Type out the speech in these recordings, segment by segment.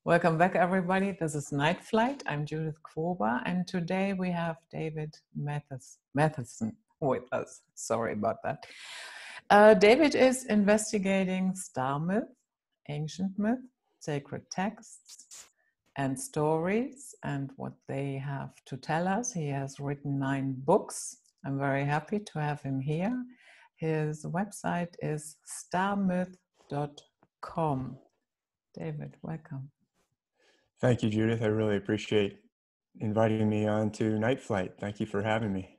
Welcome back, everybody. This is Night Flight. I'm Judith Krober, and today we have David Mathisen with us. Sorry about that. David is investigating star myth, ancient myth, sacred texts, and stories, and what they have to tell us. He has written 9 books. I'm very happy to have him here. His website is starmyth.com. David, welcome. Thank you, Judith. I really appreciate inviting me on to Night Flight. Thank you for having me.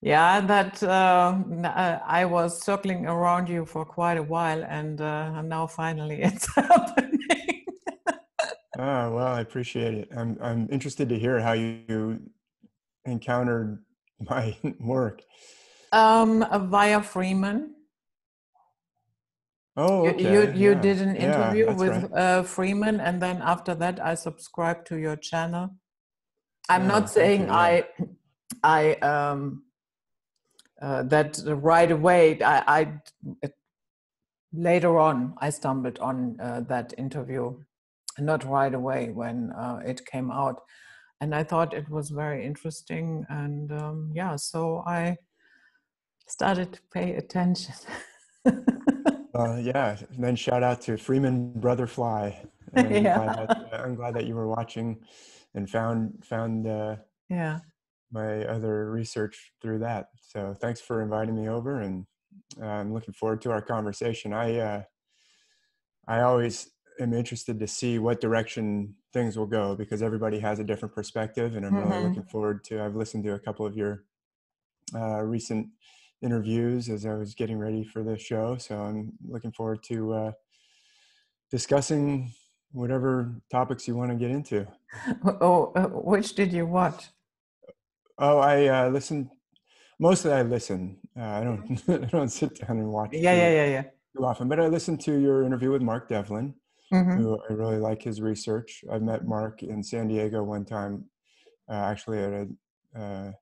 Yeah, that I was circling around you for quite a while, and now finally it's happening. Oh, well, I appreciate it. I'm interested to hear how you encountered my work. Via Freeman. Oh, okay. You did an interview with right. Freeman, and then after that I subscribed to your channel. I'm not Thank saying you, yeah. that right away. I later on I stumbled on that interview, not right away when it came out, and I thought it was very interesting, and yeah, so I started to pay attention. Yeah, and then shout out to Freeman Brother Fly. I'm glad that you were watching and found yeah. my other research through that. So thanks for inviting me over, and I'm looking forward to our conversation. I always am interested to see what direction things will go, because everybody has a different perspective, and I'm really looking forward to. I've listened to a couple of your recent interviews as I was getting ready for the show, so I'm looking forward to discussing whatever topics you want to get into. Which did you watch? Oh, I listen. Mostly I listen. I don't I don't sit down and watch Yeah. too often, but I listened to your interview with Mark Devlin, who I really like his research. I met Mark in San Diego one time, actually at a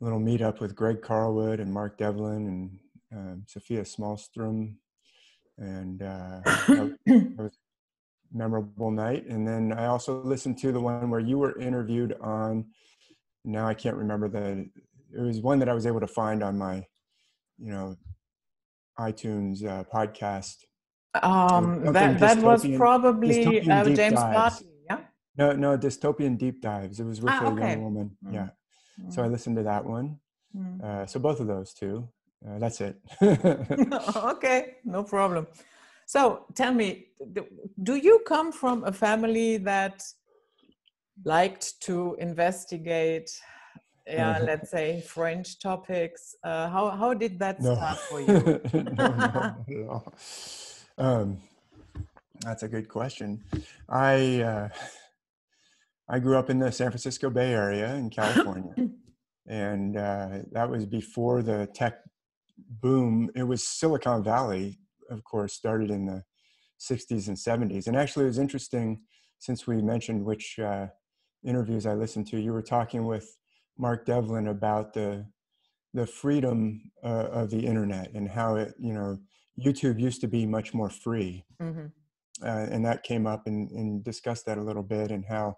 little meetup with Greg Carlwood and Mark Devlin and Sophia Smallstrom, and that was a memorable night. And then I also listened to the one where you were interviewed on. Now I can't remember it was one that I was able to find on my, iTunes podcast. That was probably James Dives. Bartley, yeah? No, Dystopian Deep Dives. It was with a Okay. young woman. Yeah. So I listened to that one. So both of those two. That's it. Okay, no problem. So tell me, do you come from a family that liked to investigate, let's say, French topics? How did that start for you? No, not at all. That's a good question. I grew up in the San Francisco Bay Area in California, and that was before the tech boom. It was Silicon Valley, of course, started in the 60s and 70s. And actually, it was interesting, since we mentioned which interviews I listened to. You were talking with Mark Devlin about the freedom of the internet, and how it, YouTube used to be much more free. And that came up, and discussed that a little bit, and how,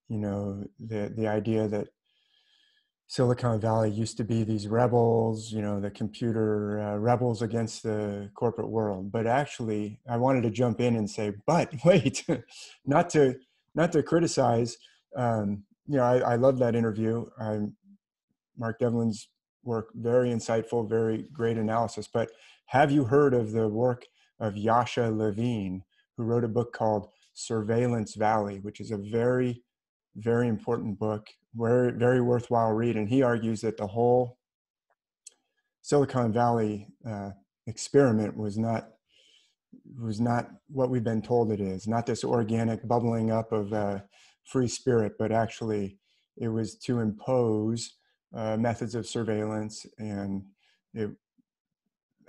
the idea that Silicon Valley used to be these rebels, the computer rebels against the corporate world. But actually, I wanted to jump in and say, but wait, not to criticize. I love that interview. Mark Devlin's work, very insightful, very great analysis. But have you heard of the work of Yasha Levine, who wrote a book called Surveillance Valley, which is a very, very important book, very, very worthwhile read. And he argues that the whole Silicon Valley experiment was not what we've been told it is, not this organic bubbling up of free spirit, but actually it was to impose methods of surveillance, and it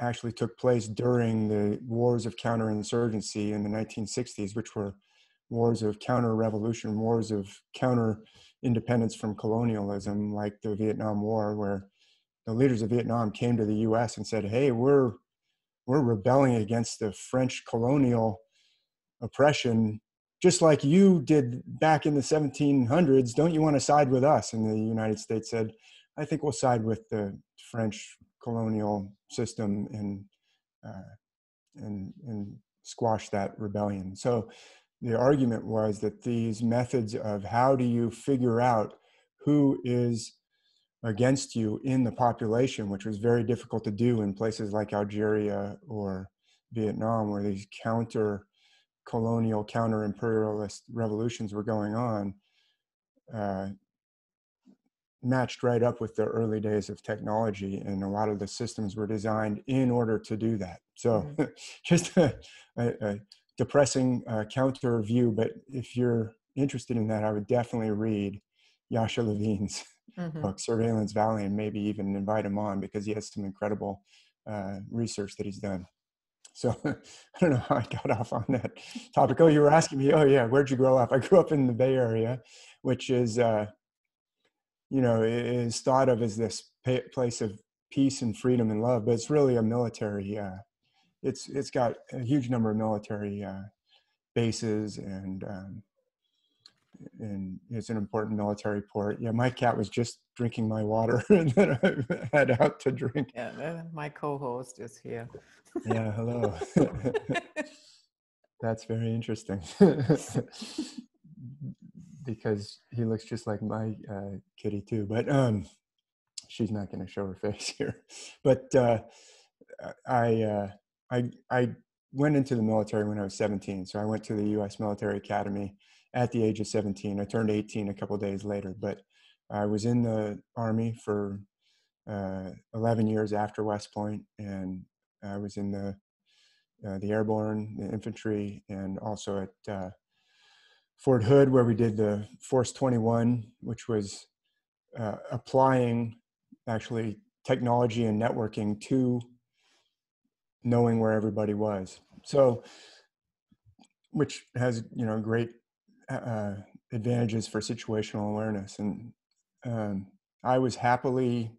actually took place during the wars of counterinsurgency in the 1960s, which were wars of counter-revolution, wars of counter-independence from colonialism, like the Vietnam War, where the leaders of Vietnam came to the U.S. and said, hey, we're rebelling against the French colonial oppression, just like you did back in the 1700s. Don't you want to side with us? And the United States said, I think we'll side with the French colonial system and squash that rebellion. So the argument was that these methods of how do you figure out who is against you in the population, which was very difficult to do in places like Algeria or Vietnam, where these counter-colonial, counter-imperialist revolutions were going on, matched right up with the early days of technology, and a lot of the systems were designed in order to do that. So just a depressing counter view, but if you're interested in that, I would definitely read Yasha Levine's book, Surveillance Valley, and maybe even invite him on, because he has some incredible research that he's done. So I don't know how I got off on that topic. Oh, you were asking me, oh yeah, where'd you grow up? I grew up in the Bay Area, which is, is thought of as this place of peace and freedom and love, but it's really a military, it's got a huge number of military bases, and it's an important military port. Yeah, my cat was just drinking my water that I had out to drink. Yeah, my co-host is here. Yeah, hello. That's very interesting. Because he looks just like my kitty too, but she's not going to show her face here. But I went into the military when I was 17. So I went to the U.S. Military Academy at the age of 17. I turned 18 a couple of days later, but I was in the Army for 11 years after West Point, and I was in the airborne, the infantry, and also at Fort Hood, where we did the Force 21, which was applying actually technology and networking to knowing where everybody was. So, which has, great advantages for situational awareness. And I was happily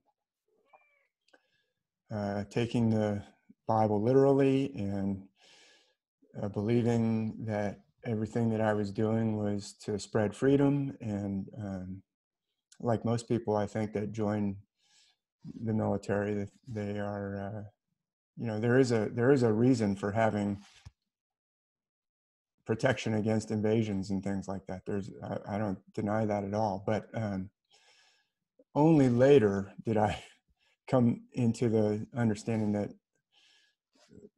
taking the Bible literally, and believing that everything that I was doing was to spread freedom. And like most people, I think, that join the military, they are, there is a reason for having protection against invasions and things like that. I don't deny that at all. But only later did I come into the understanding that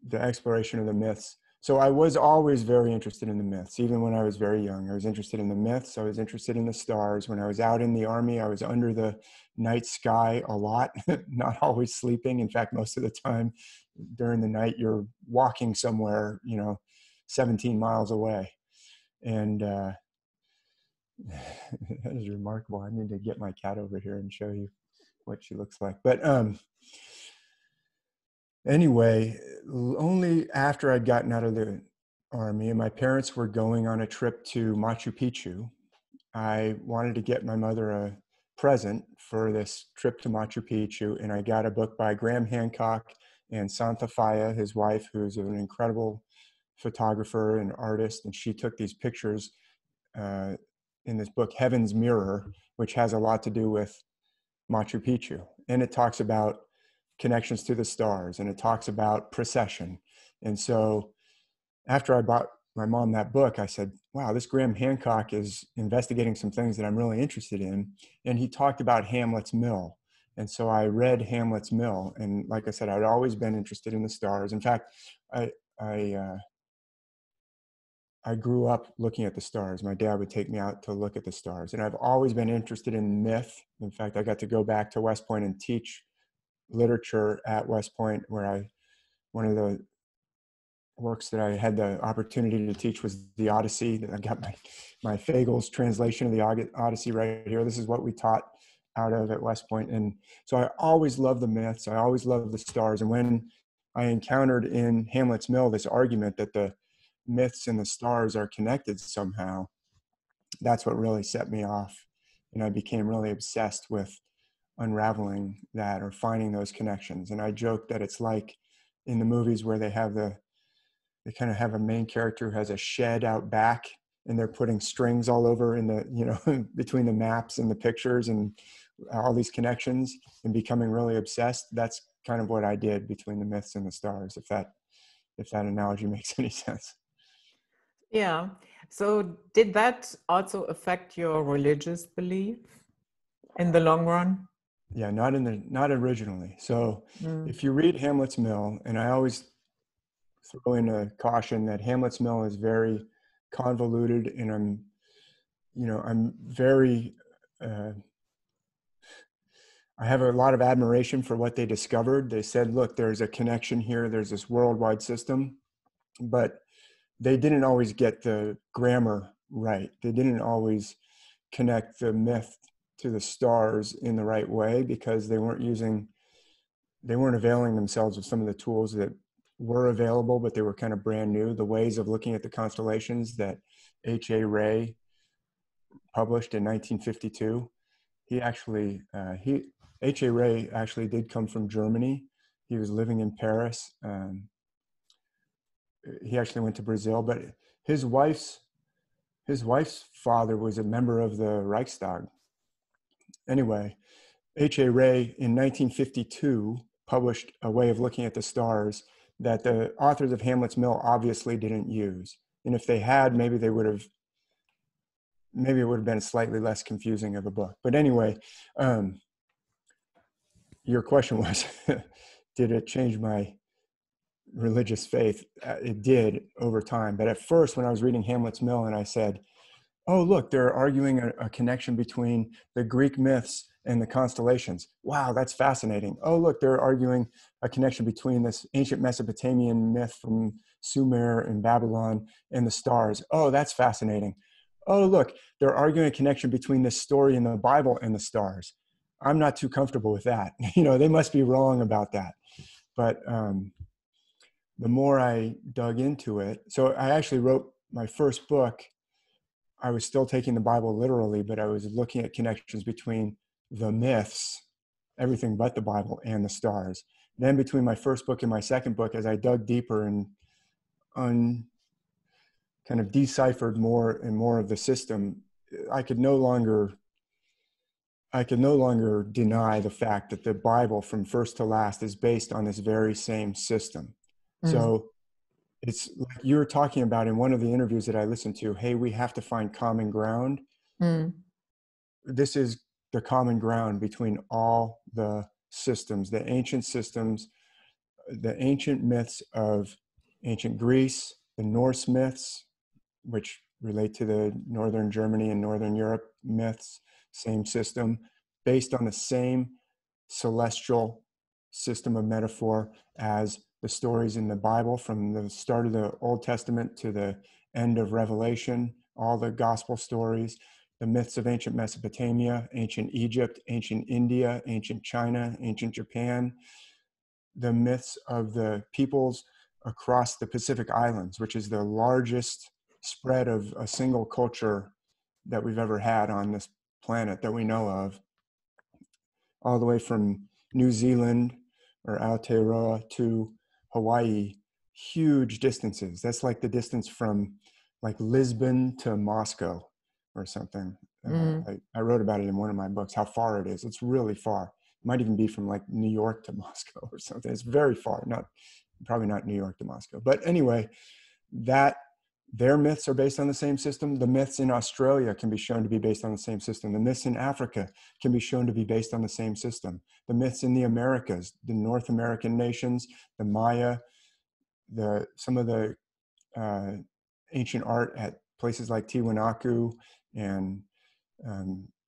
the exploration of the myths. So I was always very interested in the myths, even when I was very young. I was interested in the myths. I was interested in the stars. When I was out in the Army, I was under the night sky a lot, not always sleeping. In fact, most of the time during the night, you're walking somewhere, 17 miles away. And that is remarkable. I need to get my cat over here and show you what she looks like. But anyway, only after I'd gotten out of the Army and my parents were going on a trip to Machu Picchu, I wanted to get my mother a present for this trip to Machu Picchu, and I got a book by Graham Hancock and Santa Faya, his wife, who's an incredible photographer and artist, and she took these pictures in this book, Heaven's Mirror, which has a lot to do with Machu Picchu. And it talks about connections to the stars, and it talks about precession. And so after I bought my mom that book, I said, wow, this Graham Hancock is investigating some things that I'm really interested in. And he talked about Hamlet's Mill. And so I read Hamlet's Mill. And like I said, I'd always been interested in the stars. In fact, I grew up looking at the stars. My dad would take me out to look at the stars. And I've always been interested in myth. In fact, I got to go back to West Point and teach literature at West Point, where one of the works that I had the opportunity to teach was the Odyssey. I got my Fagel's translation of the Odyssey right here. This is what we taught out of at West Point. And so I always loved the myths. I always loved the stars. And when I encountered in Hamlet's Mill this argument that the myths and the stars are connected somehow, that's what really set me off. And I became really obsessed with unraveling that, or finding those connections. And I joke that it's like in the movies where they have the they kind of have a main character who has a shed out back, and they're putting strings all over in the, you know, between the maps and the pictures and all these connections, and becoming really obsessed. That's kind of what I did between the myths and the stars, if that analogy makes any sense. Yeah. So did that also affect your religious belief in the long run? Yeah, not originally. So Mm. if you read Hamlet's Mill, and I always throw in a caution that Hamlet's Mill is very convoluted, and I'm very, I have a lot of admiration for what they discovered. They said, look, there's a connection here. There's this worldwide system, but they didn't always get the grammar right. They didn't always connect the myth to the stars in the right way, because they weren't availing themselves of some of the tools that were available, but they were kind of brand new. The ways of looking at the constellations that H.A. Rey published in 1952. H.A. Rey actually did come from Germany. He was living in Paris. He actually went to Brazil, but his wife's father was a member of the Reichstag. Anyway, H.A. Rey in 1952 published a way of looking at the stars that the authors of Hamlet's Mill obviously didn't use. And if they had, maybe it would have been slightly less confusing of a book. But anyway, your question was, did it change my religious faith? It did over time. But at first, when I was reading Hamlet's Mill and I said, oh, look, they're arguing a connection between the Greek myths and the constellations. Wow, that's fascinating. Oh, look, they're arguing a connection between this ancient Mesopotamian myth from Sumer and Babylon and the stars. Oh, that's fascinating. Oh, look, they're arguing a connection between this story in the Bible and the stars. I'm not too comfortable with that. They must be wrong about that. But the more I dug into it, so I actually wrote my first book. I was still taking the Bible literally, but I was looking at connections between the myths, everything but the Bible, and the stars. Then between my first book and my second book, as I dug deeper and kind of deciphered more and more of the system, I could no longer deny the fact that the Bible from first to last is based on this very same system. Mm. So it's like you were talking about in one of the interviews that I listened to, hey, we have to find common ground. Mm. This is the common ground between all the systems, the ancient systems, the ancient myths of ancient Greece, the Norse myths, which relate to the Northern Germany and Northern Europe myths, same system, based on the same celestial system of metaphor as the stories in the Bible, from the start of the Old Testament to the end of Revelation, all the gospel stories, the myths of ancient Mesopotamia, ancient Egypt, ancient India, ancient China, ancient Japan, the myths of the peoples across the Pacific Islands, which is the largest spread of a single culture that we've ever had on this planet that we know of, all the way from New Zealand or Aotearoa to Hawaii, huge distances. That's like the distance from like Lisbon to Moscow or something. I wrote about it in one of my books, how far it is. It's really far. It might even be from like New York to Moscow or something. It's very far, probably not New York to Moscow. But anyway, their myths are based on the same system. The myths in Australia can be shown to be based on the same system. The myths in Africa can be shown to be based on the same system. The myths in the Americas, the North American nations, the Maya, some of the ancient art at places like Tiwanaku and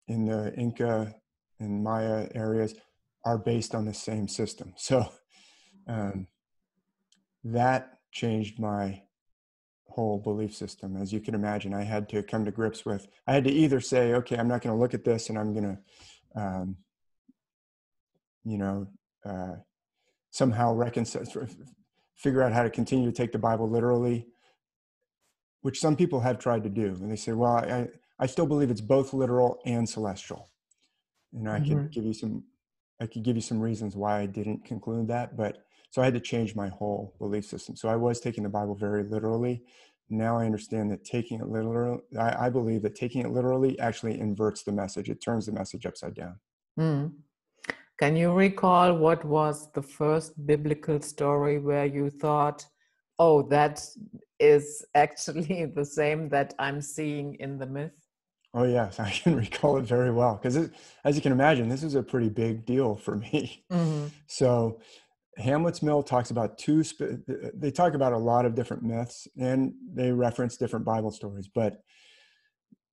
in the Inca and Maya areas are based on the same system. So that changed my whole belief system. As you can imagine, I had to come to grips with, I had to either say, okay, I'm not going to look at this and I'm going to, somehow reconcile, figure out how to continue to take the Bible literally, which some people have tried to do. And they say, well, I still believe it's both literal and celestial. And I could give you some reasons why I didn't conclude that, but So I had to change my whole belief system. So I was taking the Bible very literally. Now I understand that taking it literally, I believe that taking it literally actually inverts the message. It turns the message upside down. Mm. Can you recall what was the first biblical story where you thought, oh, that is actually the same that I'm seeing in the myth? Oh yes, I can recall it very well because, as you can imagine, this is a pretty big deal for me. Mm-hmm. So Hamlet's Mill talks about they talk about a lot of different myths and they reference different Bible stories, but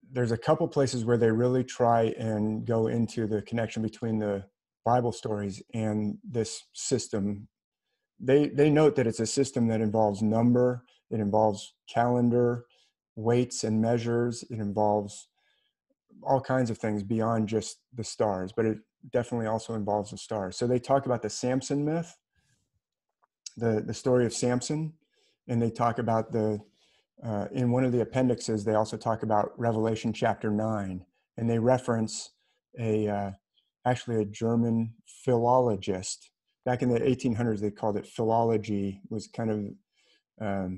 there's a couple places where they really try and go into the connection between the Bible stories and this system. They note that it's a system that involves number, it involves calendar, weights and measures, it involves all kinds of things beyond just the stars, but it definitely also involves the stars. So they talk about the Samson myth, the story of Samson, and they talk about in one of the appendixes, they also talk about Revelation chapter 9, and they reference actually a German philologist. Back in the 1800s, they called it philology, was kind of,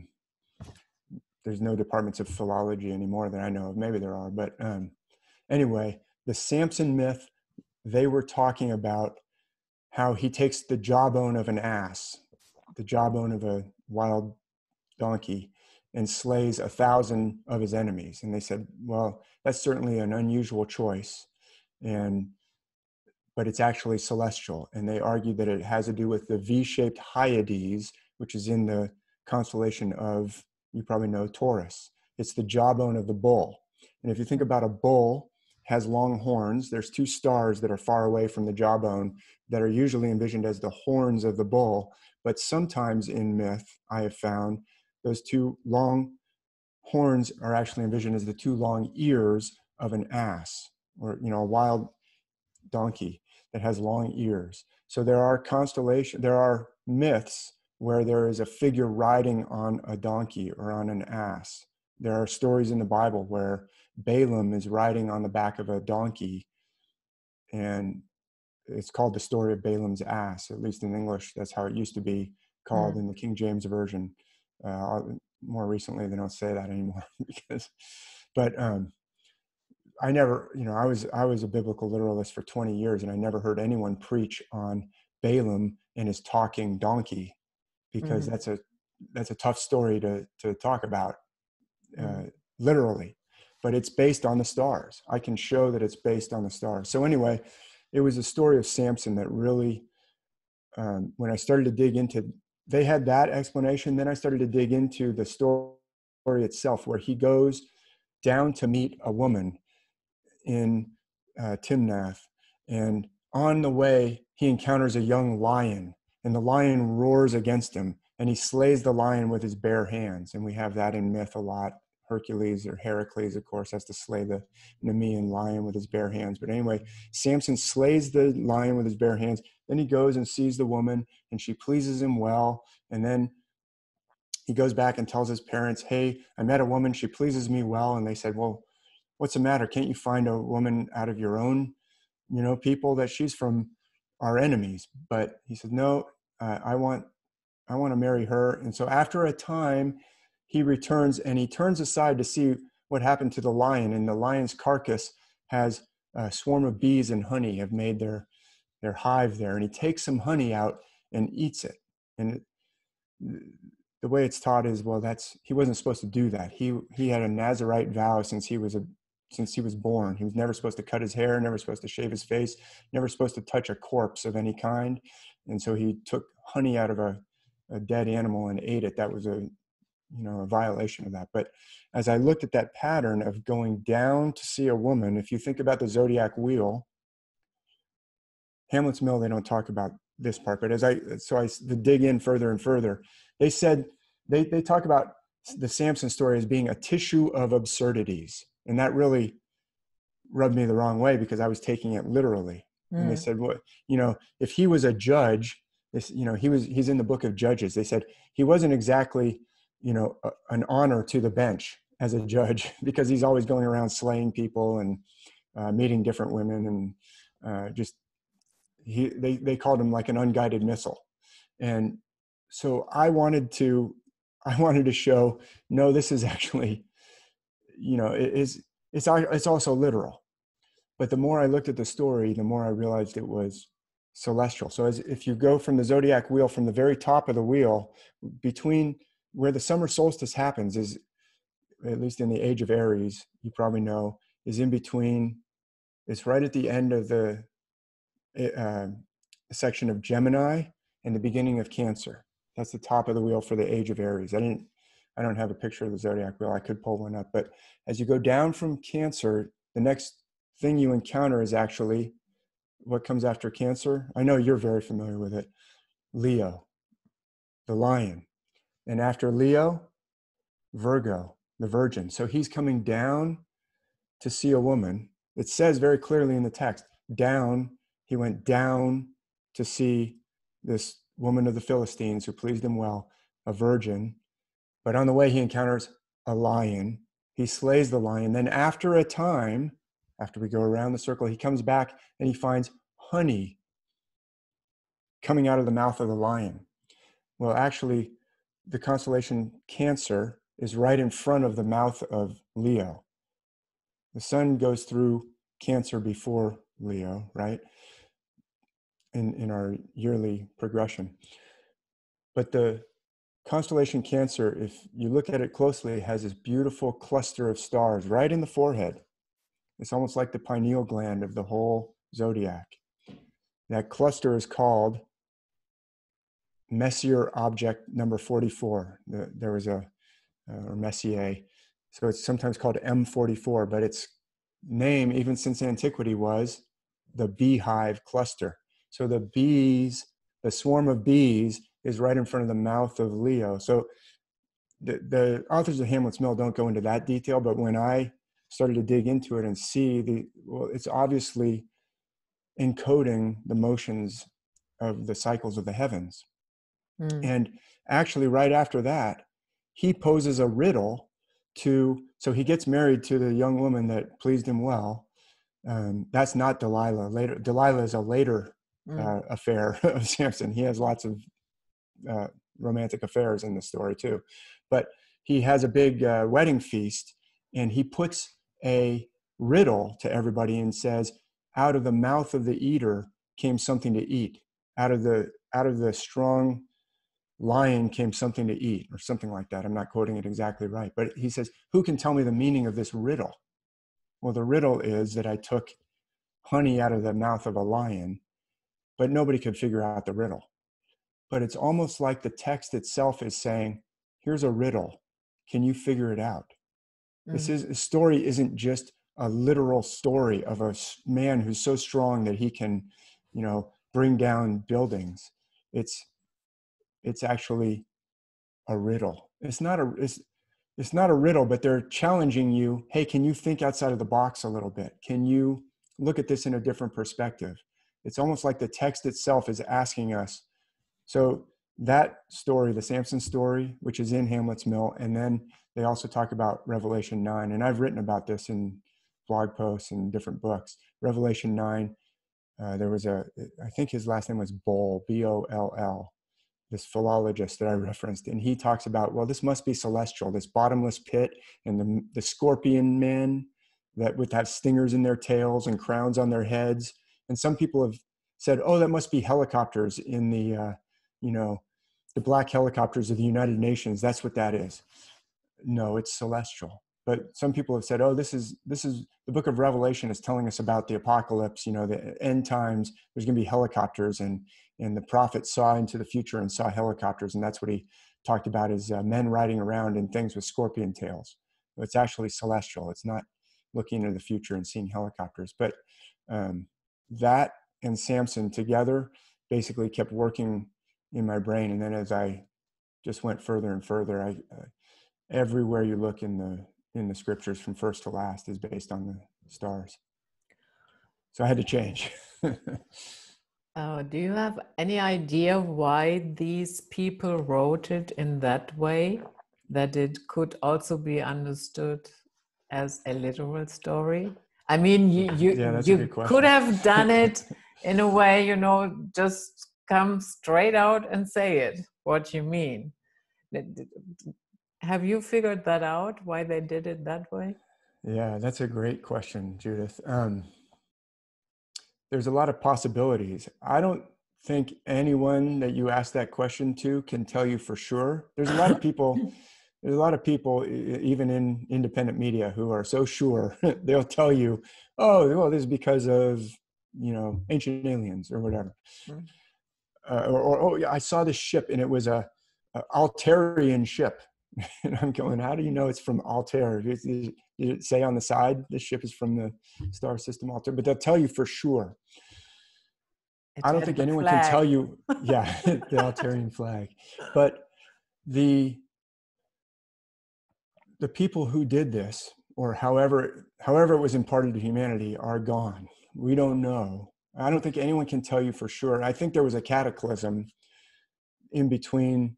there's no departments of philology anymore that I know of. Maybe there are, but anyway, the Samson myth, they were talking about how he takes the jawbone of an ass, the jawbone of a wild donkey, and slays 1,000 of his enemies. And they said, well, that's certainly an unusual choice, but it's actually celestial. And they argued that it has to do with the V-shaped Hyades, which is in the constellation of, you probably know, Taurus. It's the jawbone of the bull. And if you think about a bull has long horns, there's two stars that are far away from the jawbone that are usually envisioned as the horns of the bull. But sometimes in myth, I have found those two long horns are actually envisioned as the two long ears of an ass, or a wild donkey that has long ears. So there are myths where there is a figure riding on a donkey or on an ass. There are stories in the Bible where Balaam is riding on the back of a donkey, and it's called the story of Balaam's ass. At least in English, that's how it used to be called in the King James Version. More recently, they don't say that anymore but I never, I was a biblical literalist for 20 years, and I never heard anyone preach on Balaam and his talking donkey, because that's a tough story to talk about literally, but it's based on the stars. I can show that it's based on the stars. So anyway, it was a story of Samson that really, when I started to dig into, they had that explanation. Then I started to dig into the story itself, where he goes down to meet a woman in Timnath, and on the way he encounters a young lion, and the lion roars against him, and he slays the lion with his bare hands. And we have that in myth a lot. Hercules, or Heracles, of course, has to slay the Nemean lion with his bare hands. But anyway, Samson slays the lion with his bare hands. Then he goes and sees the woman, and she pleases him well. And then he goes back and tells his parents, hey, I met a woman, she pleases me well. And they said, well, what's the matter? Can't you find a woman out of your own, people? That she's from our enemies. But he said, no, I want to marry her. And so after a time, he returns and he turns aside to see what happened to the lion. And the lion's carcass has a swarm of bees and honey have made their hive there. And he takes some honey out and eats it. And the way it's taught is, well, he wasn't supposed to do that. He had a Nazirite vow since he was born. He was never supposed to cut his hair, never supposed to shave his face, never supposed to touch a corpse of any kind. And so he took honey out of a dead animal and ate it. That was a violation of that. But as I looked at that pattern of going down to see a woman, if you think about the zodiac wheel, Hamlet's Mill, they don't talk about this part, but I dig in further and further, they said, they talk about the Samson story as being a tissue of absurdities. And that really rubbed me the wrong way, because I was taking it literally. And they said, well, if he was a judge, he's in the book of Judges. They said he wasn't exactly, an honor to the bench as a judge, because he's always going around slaying people and meeting different women, and they called him like an unguided missile. And so I wanted to show, no, this is actually, it's also literal. But the more I looked at the story, the more I realized it was celestial. So if you go from the zodiac wheel, from the very top of the wheel, between where the summer solstice happens is, at least in the age of Aries, you probably know, is in between. It's right at the end of the section of Gemini and the beginning of Cancer. That's the top of the wheel for the age of Aries. I don't have a picture of the zodiac wheel. I could pull one up, but as you go down from Cancer, the next thing you encounter is actually what comes after Cancer. I know you're very familiar with it. Leo, the lion. And after Leo, Virgo, the virgin. So he's coming down to see a woman. It says very clearly in the text, down, he went down to see this woman of the Philistines who pleased him well, a virgin. But on the way, he encounters a lion. He slays the lion. Then after a time, after we go around the circle, he comes back and he finds honey coming out of the mouth of the lion. Well, actually, the constellation Cancer is right in front of the mouth of Leo. The sun goes through Cancer before Leo, right? In our yearly progression. But the constellation Cancer, if you look at it closely, it has this beautiful cluster of stars right in the forehead. It's almost like the pineal gland of the whole zodiac. That cluster is called Messier object number 44. There was or Messier. So it's sometimes called M44, but its name, even since antiquity, was the beehive cluster. So the bees, the swarm of bees, is right in front of the mouth of Leo. So the authors of Hamlet's Mill don't go into that detail, but when I started to dig into it and see it's obviously encoding the motions of the cycles of the heavens. And actually right after that, he poses a riddle so he gets married to the young woman that pleased him well. That's not Delilah. Delilah is a later affair of Samson. He has lots of romantic affairs in the story too. But he has a big wedding feast, and he puts a riddle to everybody and says, out of the mouth of the eater came something to eat. Out of the strong lion came something to eat, or something like that. I'm not quoting it exactly right, but he says, who can tell me the meaning of this riddle? Well, the riddle is that I took honey out of the mouth of a lion, but nobody could figure out the riddle. But it's almost like the text itself is saying, here's a riddle. Can you figure it out? A story isn't just a literal story of a man who's so strong that he can, bring down buildings. It's actually a riddle. It's not a riddle, but they're challenging you. Hey, can you think outside of the box a little bit? Can you look at this in a different perspective? It's almost like the text itself is asking us. So that story, the Samson story, which is in Hamlet's Mill, and then they also talk about Revelation 9, and I've written about this in blog posts and different books. Revelation 9, there was I think his last name was Boll, B-O-L-L, this philologist that I referenced, and he talks about, well, this must be celestial, this bottomless pit, and the scorpion men that would have stingers in their tails and crowns on their heads. And some people have said, oh, that must be helicopters in the black helicopters of the United Nations. That's what that is. No, it's celestial. But some people have said, oh, this is the book of Revelation is telling us about the apocalypse, the end times. There's going to be helicopters, and the prophet saw into the future and saw helicopters, and that's what he talked about, is men riding around in things with scorpion tails. It's actually celestial. It's not looking into the future and seeing helicopters. But that and Samson together basically kept working in my brain. And then as I just went further and further, everywhere you look in the scriptures from first to last is based on the stars. So I had to change. Do you have any idea why these people wrote it in that way, that it could also be understood as a literal story? I mean, you Yeah, that's a good question. could have done it in a way, just come straight out and say it, what you mean. Have you figured that out, why they did it that way? Yeah, that's a great question, Judith. There's a lot of possibilities. I don't think anyone that you ask that question to can tell you for sure. There's a lot of people, even in independent media, who are so sure. They'll tell you, oh, well, this is because of, ancient aliens or whatever. Mm. Or oh, yeah, I saw this ship and it was a Altarian ship. And I'm going, how do you know it's from Altair? Did it say on the side, this ship is from the star system Altair? But they'll tell you for sure. I don't think anyone can tell you, yeah, the Altarian flag. But the people who did this, or however it was imparted to humanity, are gone. We don't know. I don't think anyone can tell you for sure. I think there was a cataclysm in between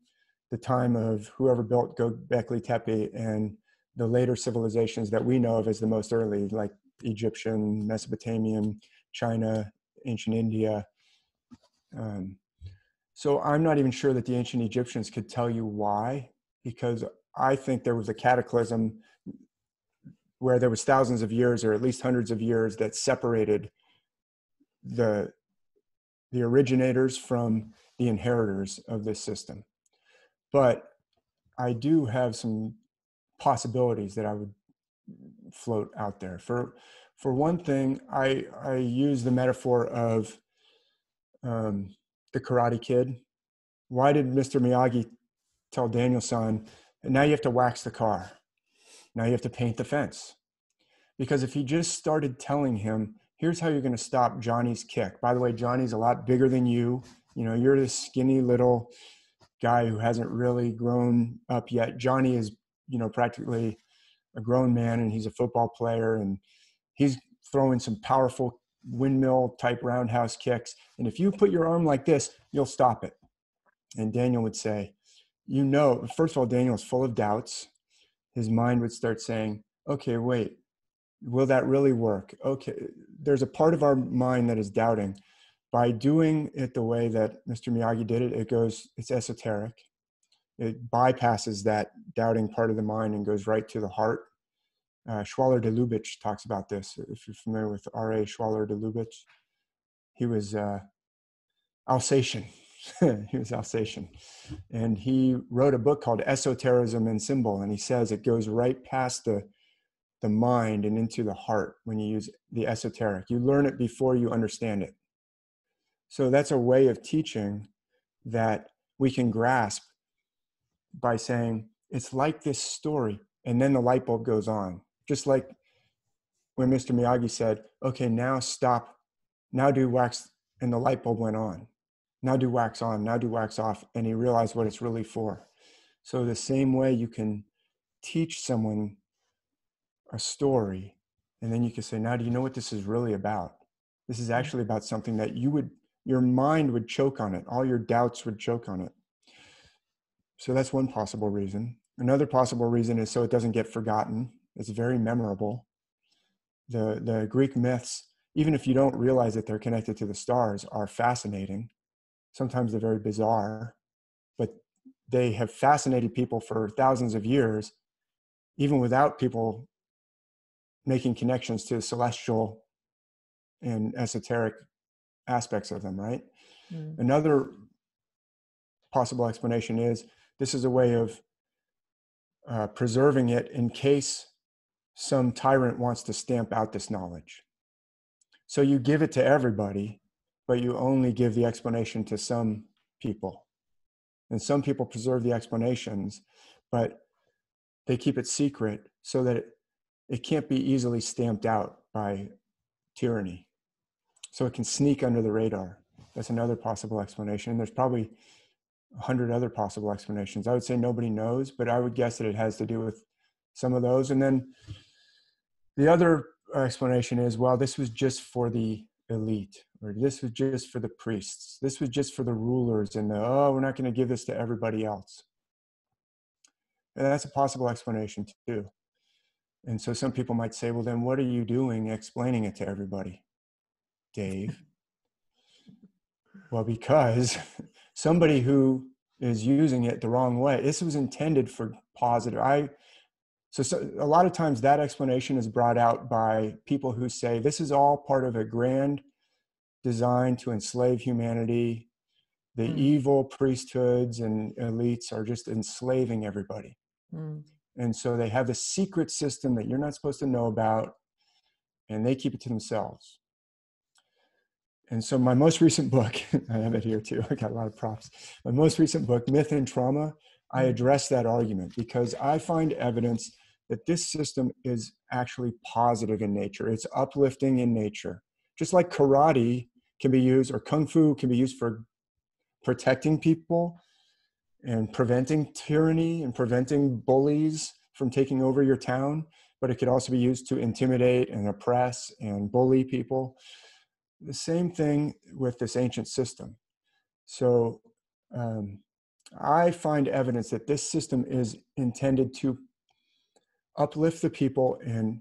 the time of whoever built Göbekli Tepe and the later civilizations that we know of as the most early, like Egyptian, Mesopotamian, China, ancient India. So I'm not even sure that the ancient Egyptians could tell you why, because I think there was a cataclysm where there was thousands of years, or at least hundreds of years, that separated the originators from the inheritors of this system. But I do have some possibilities that I would float out there. For one thing, I use the metaphor of the Karate Kid. Why did Mr. Miyagi tell Daniel-san, now you have to wax the car, now you have to paint the fence? Because if he just started telling him, here's how you're going to stop Johnny's kick. By the way, Johnny's a lot bigger than you. You're this skinny little guy who hasn't really grown up yet. Johnny is, practically a grown man, and he's a football player, and he's throwing some powerful windmill type roundhouse kicks. And if you put your arm like this, you'll stop it. And Daniel would say, first of all, Daniel is full of doubts. His mind would start saying, okay, wait, will that really work? Okay, there's a part of our mind that is doubting. By doing it the way that Mr. Miyagi did it, it's esoteric. It bypasses that doubting part of the mind and goes right to the heart. Schwaller de Lubitsch talks about this. If you're familiar with R.A. Schwaller de Lubitsch, he was Alsatian. He was Alsatian. And he wrote a book called Esoterism and Symbol. And he says it goes right past the mind and into the heart when you use the esoteric. You learn it before you understand it. So that's a way of teaching that we can grasp by saying, it's like this story. And then the light bulb goes on. Just like when Mr. Miyagi said, okay, now stop, now do wax, and the light bulb went on. Now do wax on, now do wax off, and he realized what it's really for. So the same way you can teach someone a story, and then you can say, now do you know what this is really about? This is actually about something that your mind would choke on it. All your doubts would choke on it. So that's one possible reason. Another possible reason is so it doesn't get forgotten. It's very memorable. The Greek myths, even if you don't realize that they're connected to the stars, are fascinating. Sometimes they're very bizarre, but they have fascinated people for thousands of years, even without people making connections to celestial and esoteric aspects of them, right? Mm. Another possible explanation is this is a way of preserving it in case some tyrant wants to stamp out this knowledge. So you give it to everybody, but you only give the explanation to some people. And some people preserve the explanations, but they keep it secret so that it can't be easily stamped out by tyranny. So it can sneak under the radar. That's another possible explanation. There's probably 100 other possible explanations. I would say nobody knows, but I would guess that it has to do with some of those. And then the other explanation is, well, this was just for the elite, or this was just for the priests. This was just for the rulers, and we're not going to give this to everybody else. And that's a possible explanation too. And so some people might say, well, then what are you doing explaining it to everybody, Dave? Well, because somebody who is using it the wrong way, this was intended for positive. So a lot of times that explanation is brought out by people who say this is all part of a grand design to enslave humanity. The evil priesthoods and elites are just enslaving everybody. And so they have a secret system that you're not supposed to know about, and they keep it to themselves. And so my most recent book, I have it here too, I got a lot of props. My most recent book, Myth and Trauma, I address that argument because I find evidence that this system is actually positive in nature. It's uplifting in nature. Just like karate can be used, or kung fu can be used for protecting people and preventing tyranny and preventing bullies from taking over your town, but it could also be used to intimidate and oppress and bully people. The same thing with this ancient system. So I find evidence that this system is intended to uplift the people and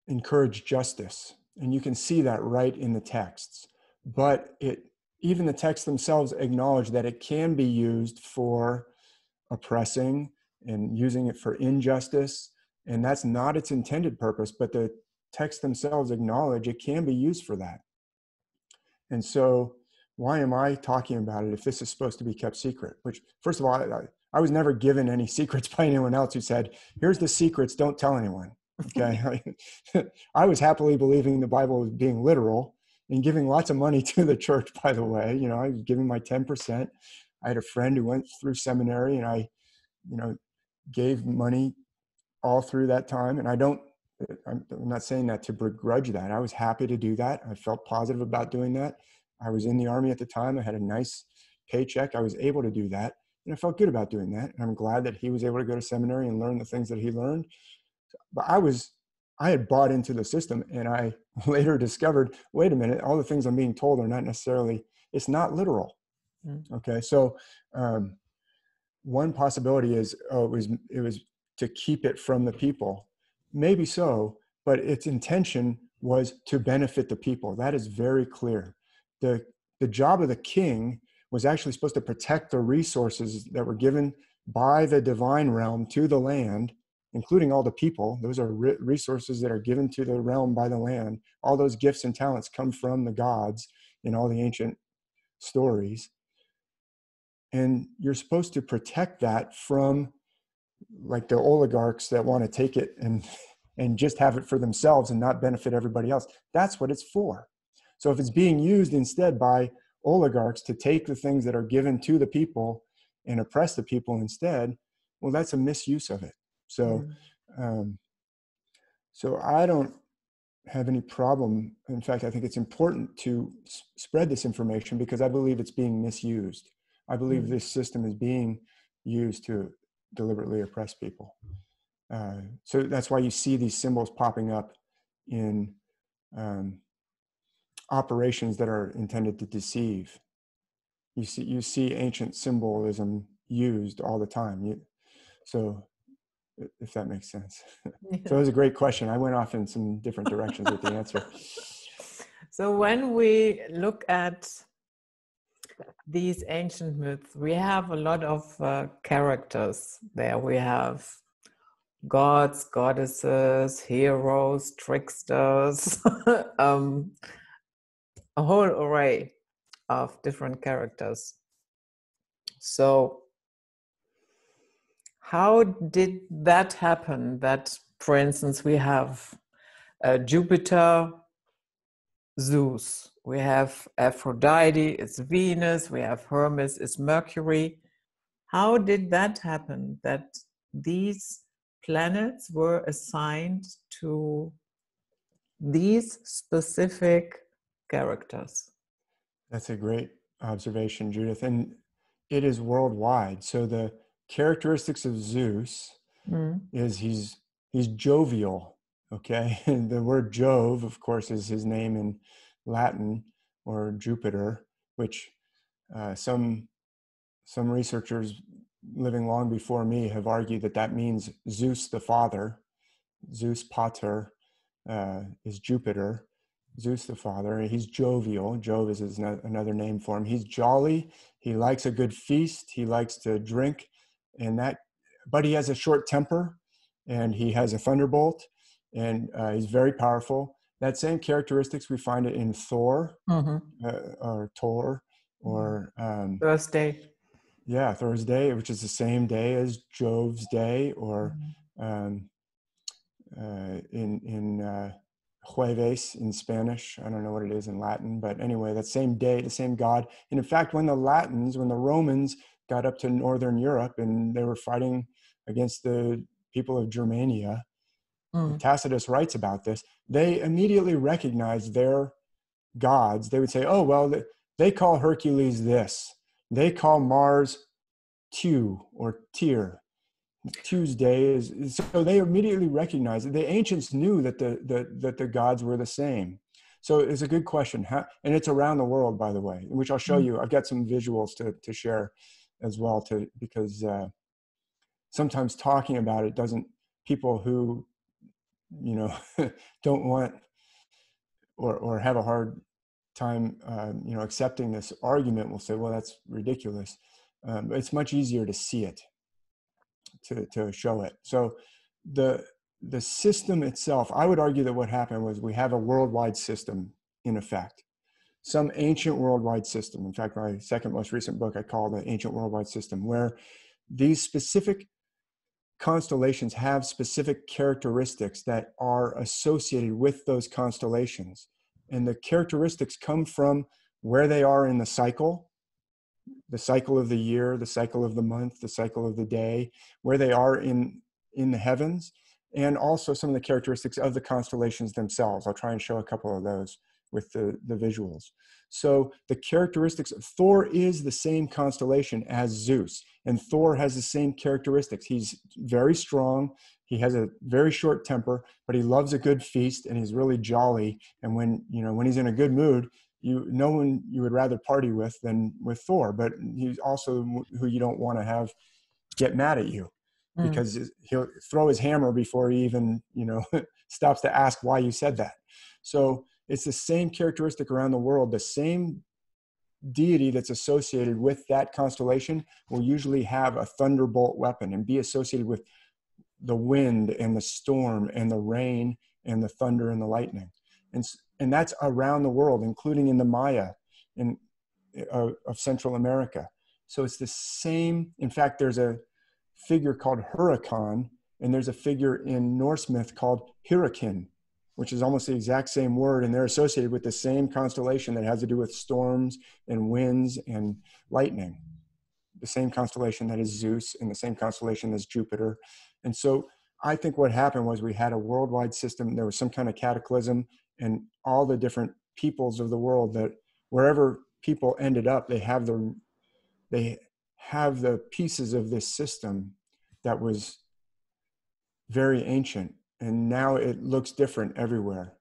encourage justice. And you can see that right in the texts. But even the texts themselves acknowledge that it can be used for oppressing and using it for injustice. And that's not its intended purpose, but the texts themselves acknowledge it can be used for that. And so why am I talking about it if this is supposed to be kept secret? Which, first of all, I was never given any secrets by anyone else who said, here's the secrets, don't tell anyone. Okay. I was happily believing the Bible was being literal and giving lots of money to the church, by the way. You know, I was giving my 10%. I had a friend who went through seminary, and I, gave money all through that time. And I'm not saying that to begrudge that. I was happy to do that. I felt positive about doing that. I was in the Army at the time. I had a nice paycheck. I was able to do that. And I felt good about doing that. And I'm glad that he was able to go to seminary and learn the things that he learned. But I had bought into the system, and I later discovered, wait a minute, all the things I'm being told are not necessarily, it's not literal. Okay. So one possibility is, it was to keep it from the people. Maybe so, but its intention was to benefit the people. That is very clear. The job of the king was actually supposed to protect the resources that were given by the divine realm to the land, including all the people. Those are resources that are given to the realm by the land. All those gifts and talents come from the gods in all the ancient stories. And you're supposed to protect that from like the oligarchs that want to take it and just have it for themselves and not benefit everybody else. That's what it's for. So if it's being used instead by oligarchs to take the things that are given to the people and oppress the people instead, well, that's a misuse of it. So, so I don't have any problem. In fact, I think it's important to spread this information because I believe it's being misused. I believe this system is being used to deliberately oppress people. So that's why you see these symbols popping up in operations that are intended to deceive. You see ancient symbolism used all the time. So if that makes sense. So it was a great question. I went off in some different directions with the answer. So when we look at these ancient myths, we have a lot of characters there. We have gods, goddesses, heroes, tricksters, a whole array of different characters. So how did that happen? That, for instance, we have Jupiter, Zeus, we have Aphrodite, it's Venus, we have Hermes, it's Mercury. How did that happen, that these planets were assigned to these specific characters? That's a great observation, Judith. And it is worldwide. So the characteristics of Zeus is he's jovial. Okay. And the word Jove, of course, is his name in Latin, or Jupiter, which some researchers living long before me have argued that means Zeus the father. Zeus pater is Jupiter. Zeus the father. He's jovial. Jove is another name for him. He's jolly. He likes a good feast. He likes to drink, but he has a short temper, and he has a thunderbolt, and he's very powerful. That same characteristics, we find it in Thor, or Thor, or Thursday. Yeah, Thursday, which is the same day as Jove's day, or in Jueves in Spanish. I don't know what it is in Latin, but anyway, that same day, the same God. And in fact, when the Romans got up to Northern Europe and they were fighting against the people of Germania, Tacitus writes about this, they immediately recognized their gods. They would say, oh, well, they call Hercules this. They call Mars Tu or Tyr. Tuesday is, so they immediately recognized it. The ancients knew that the gods were the same. So it's a good question, and it's around the world, by the way, which I'll show you. I've got some visuals to share as well, because sometimes talking about it doesn't, people who don't want or have a hard time accepting this argument will say, well, that's ridiculous. But it's much easier to see it, to show it. So the system itself, I would argue that what happened was we have a worldwide system in effect, some ancient worldwide system. In fact, my second most recent book I call The Ancient Worldwide System, where these specific constellations have specific characteristics that are associated with those constellations. And the characteristics come from where they are in the cycle of the year, the cycle of the month, the cycle of the day, where they are in the heavens, and also some of the characteristics of the constellations themselves. I'll try and show a couple of those with the visuals. So the characteristics of Thor is the same constellation as Zeus, and Thor has the same characteristics. He's very strong. He has a very short temper, but he loves a good feast, and he's really jolly. And when he's in a good mood, no one you would rather party with than with Thor, but he's also who you don't want to have get mad at you, because he'll throw his hammer before he even, stops to ask why you said that. So it's the same characteristic around the world. The same deity that's associated with that constellation will usually have a thunderbolt weapon and be associated with the wind and the storm and the rain and the thunder and the lightning. And that's around the world, including in the Maya of Central America. So it's the same. In fact, there's a figure called Huracan, and there's a figure in Norse myth called Hyrrokin, which is almost the exact same word, and they're associated with the same constellation that has to do with storms and winds and lightning. The same constellation that is Zeus, and the same constellation as Jupiter. And so I think what happened was we had a worldwide system. There was some kind of cataclysm, and all the different peoples of the world, that wherever people ended up, they have the pieces of this system that was very ancient, and now it looks different everywhere,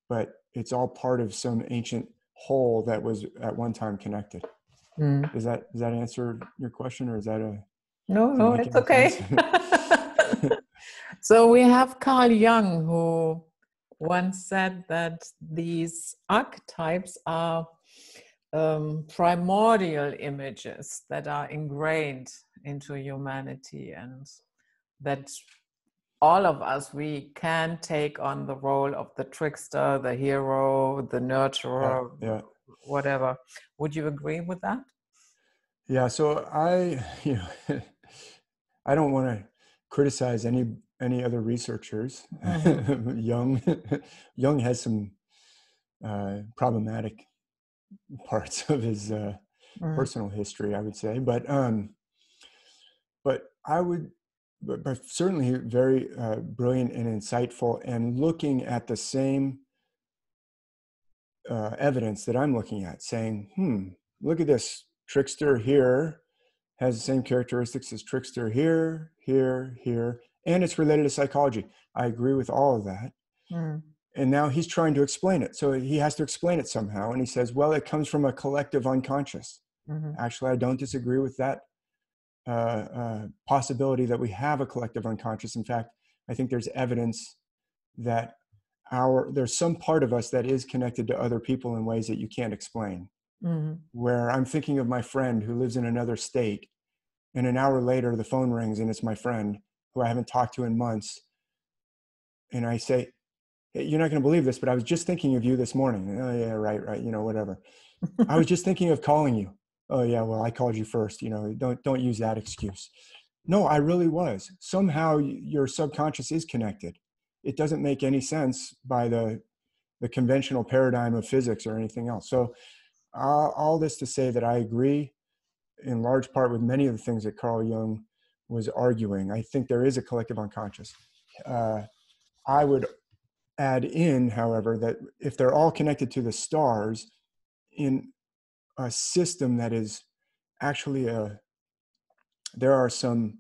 but it's all part of some ancient whole that was at one time connected. Does that answer your question, or is that no, it's okay. So we have Carl Jung, who once said that these archetypes are primordial images that are ingrained into humanity, and that all of us, we can take on the role of the trickster, the hero, the nurturer, whatever. Would you agree with that? Yeah. So I don't want to criticize any other researchers. Jung has some problematic parts of his personal history, I would say, but certainly very brilliant and insightful, and looking at the same evidence that I'm looking at, saying, look at this trickster here, has the same characteristics as trickster here, and it's related to psychology. I agree with all of that. And now he's trying to explain it. So he has to explain it somehow. And he says, well, it comes from a collective unconscious. Actually, I don't disagree with that possibility that we have a collective unconscious. In fact, I think there's evidence that there's some part of us that is connected to other people in ways that you can't explain. Where I'm thinking of my friend who lives in another state, and an hour later the phone rings and it's my friend who I haven't talked to in months. And I say, hey, you're not going to believe this, but I was just thinking of you this morning. Oh yeah, right. Whatever. I was just thinking of calling you. Oh yeah, well, I called you first. Don't use that excuse. No, I really was. Somehow your subconscious is connected. It doesn't make any sense by the conventional paradigm of physics or anything else. So all this to say that I agree in large part with many of the things that Carl Jung was arguing. I think there is a collective unconscious. I would add in, however, that if they're all connected to the stars in a system that is actually there are some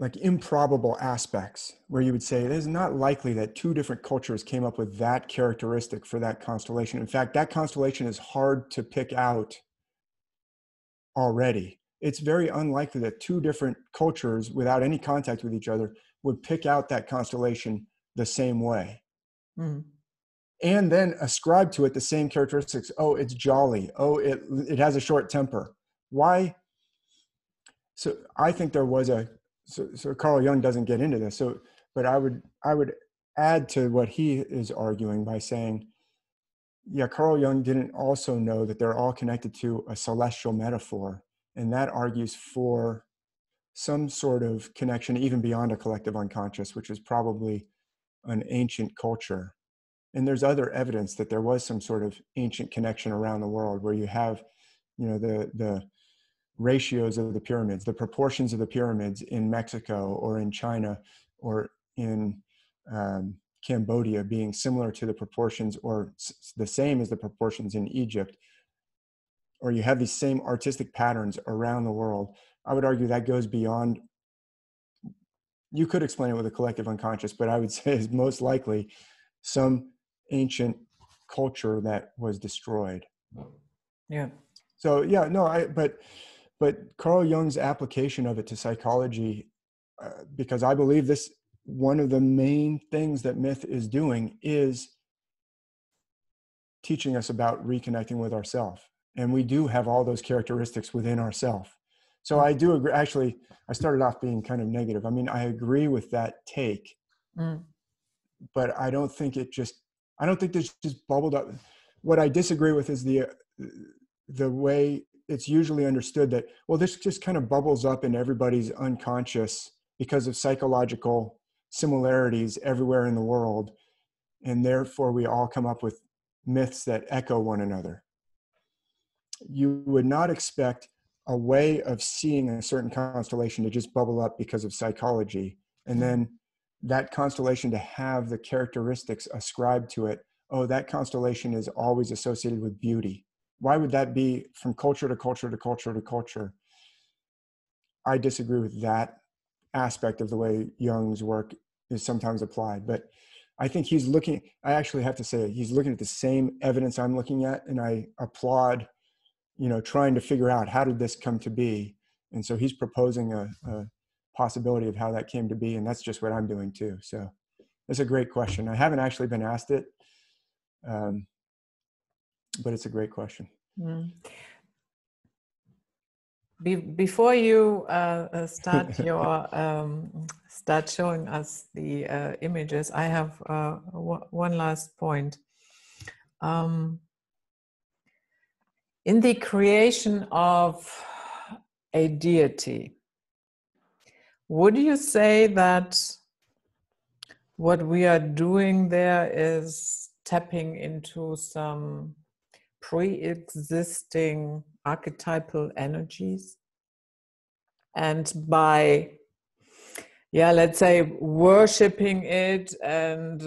like improbable aspects where you would say it is not likely that two different cultures came up with that characteristic for that constellation. In fact, that constellation is hard to pick out already. It's very unlikely that two different cultures without any contact with each other would pick out that constellation the same way. And then ascribe to it the same characteristics. Oh, it's jolly. Oh, it has a short temper. Why? So I think there was so Carl Jung doesn't get into this. But I would add to what he is arguing by saying, yeah, Carl Jung didn't also know that they're all connected to a celestial metaphor. And that argues for some sort of connection even beyond a collective unconscious, which is probably an ancient culture. And there's other evidence that there was some sort of ancient connection around the world where you have, the ratios of the pyramids, the proportions of the pyramids in Mexico or in China or in Cambodia being similar to the proportions or the same as the proportions in Egypt, or you have these same artistic patterns around the world. I would argue that goes beyond, you could explain it with a collective unconscious, but I would say is most likely some ancient culture that was destroyed. Yeah. So yeah, no, but Carl Jung's application of it to psychology, because I believe this, one of the main things that myth is doing is teaching us about reconnecting with ourselves. And we do have all those characteristics within ourselves. So I do agree. Actually, I started off being kind of negative. I mean, I agree with that take, but I don't think this just bubbled up. What I disagree with is the way it's usually understood that, well, this just kind of bubbles up in everybody's unconscious because of psychological similarities everywhere in the world. And therefore we all come up with myths that echo one another. You would not expect a way of seeing a certain constellation to just bubble up because of psychology. And then that constellation to have the characteristics ascribed to it. Oh, that constellation is always associated with beauty. Why would that be from culture to culture to culture to culture? I disagree with that aspect of the way Jung's work is sometimes applied, but I think I actually have to say, he's looking at the same evidence I'm looking at, and I applaud, trying to figure out how did this come to be. And so he's proposing a possibility of how that came to be. And that's just what I'm doing too. So that's a great question. I haven't actually been asked it, but it's a great question. Before you start showing us the images, I have one last point. In the creation of a deity, would you say that what we are doing there is tapping into some pre-existing archetypal energies, and by let's say worshiping it and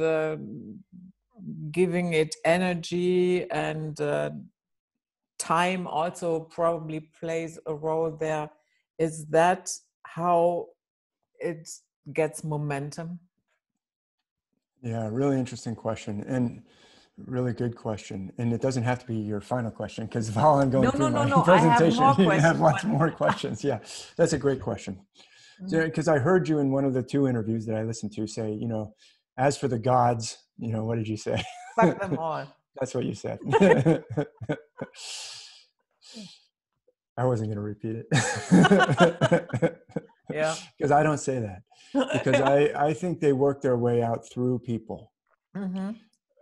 giving it energy, and time also probably plays a role there? Is that how it gets momentum? Yeah, really interesting question, and really good question. And it doesn't have to be your final question, because while I'm going through my presentation, you have lots more questions. Yeah, that's a great question. Because I heard you in one of the 2 interviews that I listened to say, as for the gods, what did you say? Fuck them all. That's what you said. I wasn't going to repeat it. Yeah. Because I don't say that. Because I think they work their way out through people. Mm-hmm.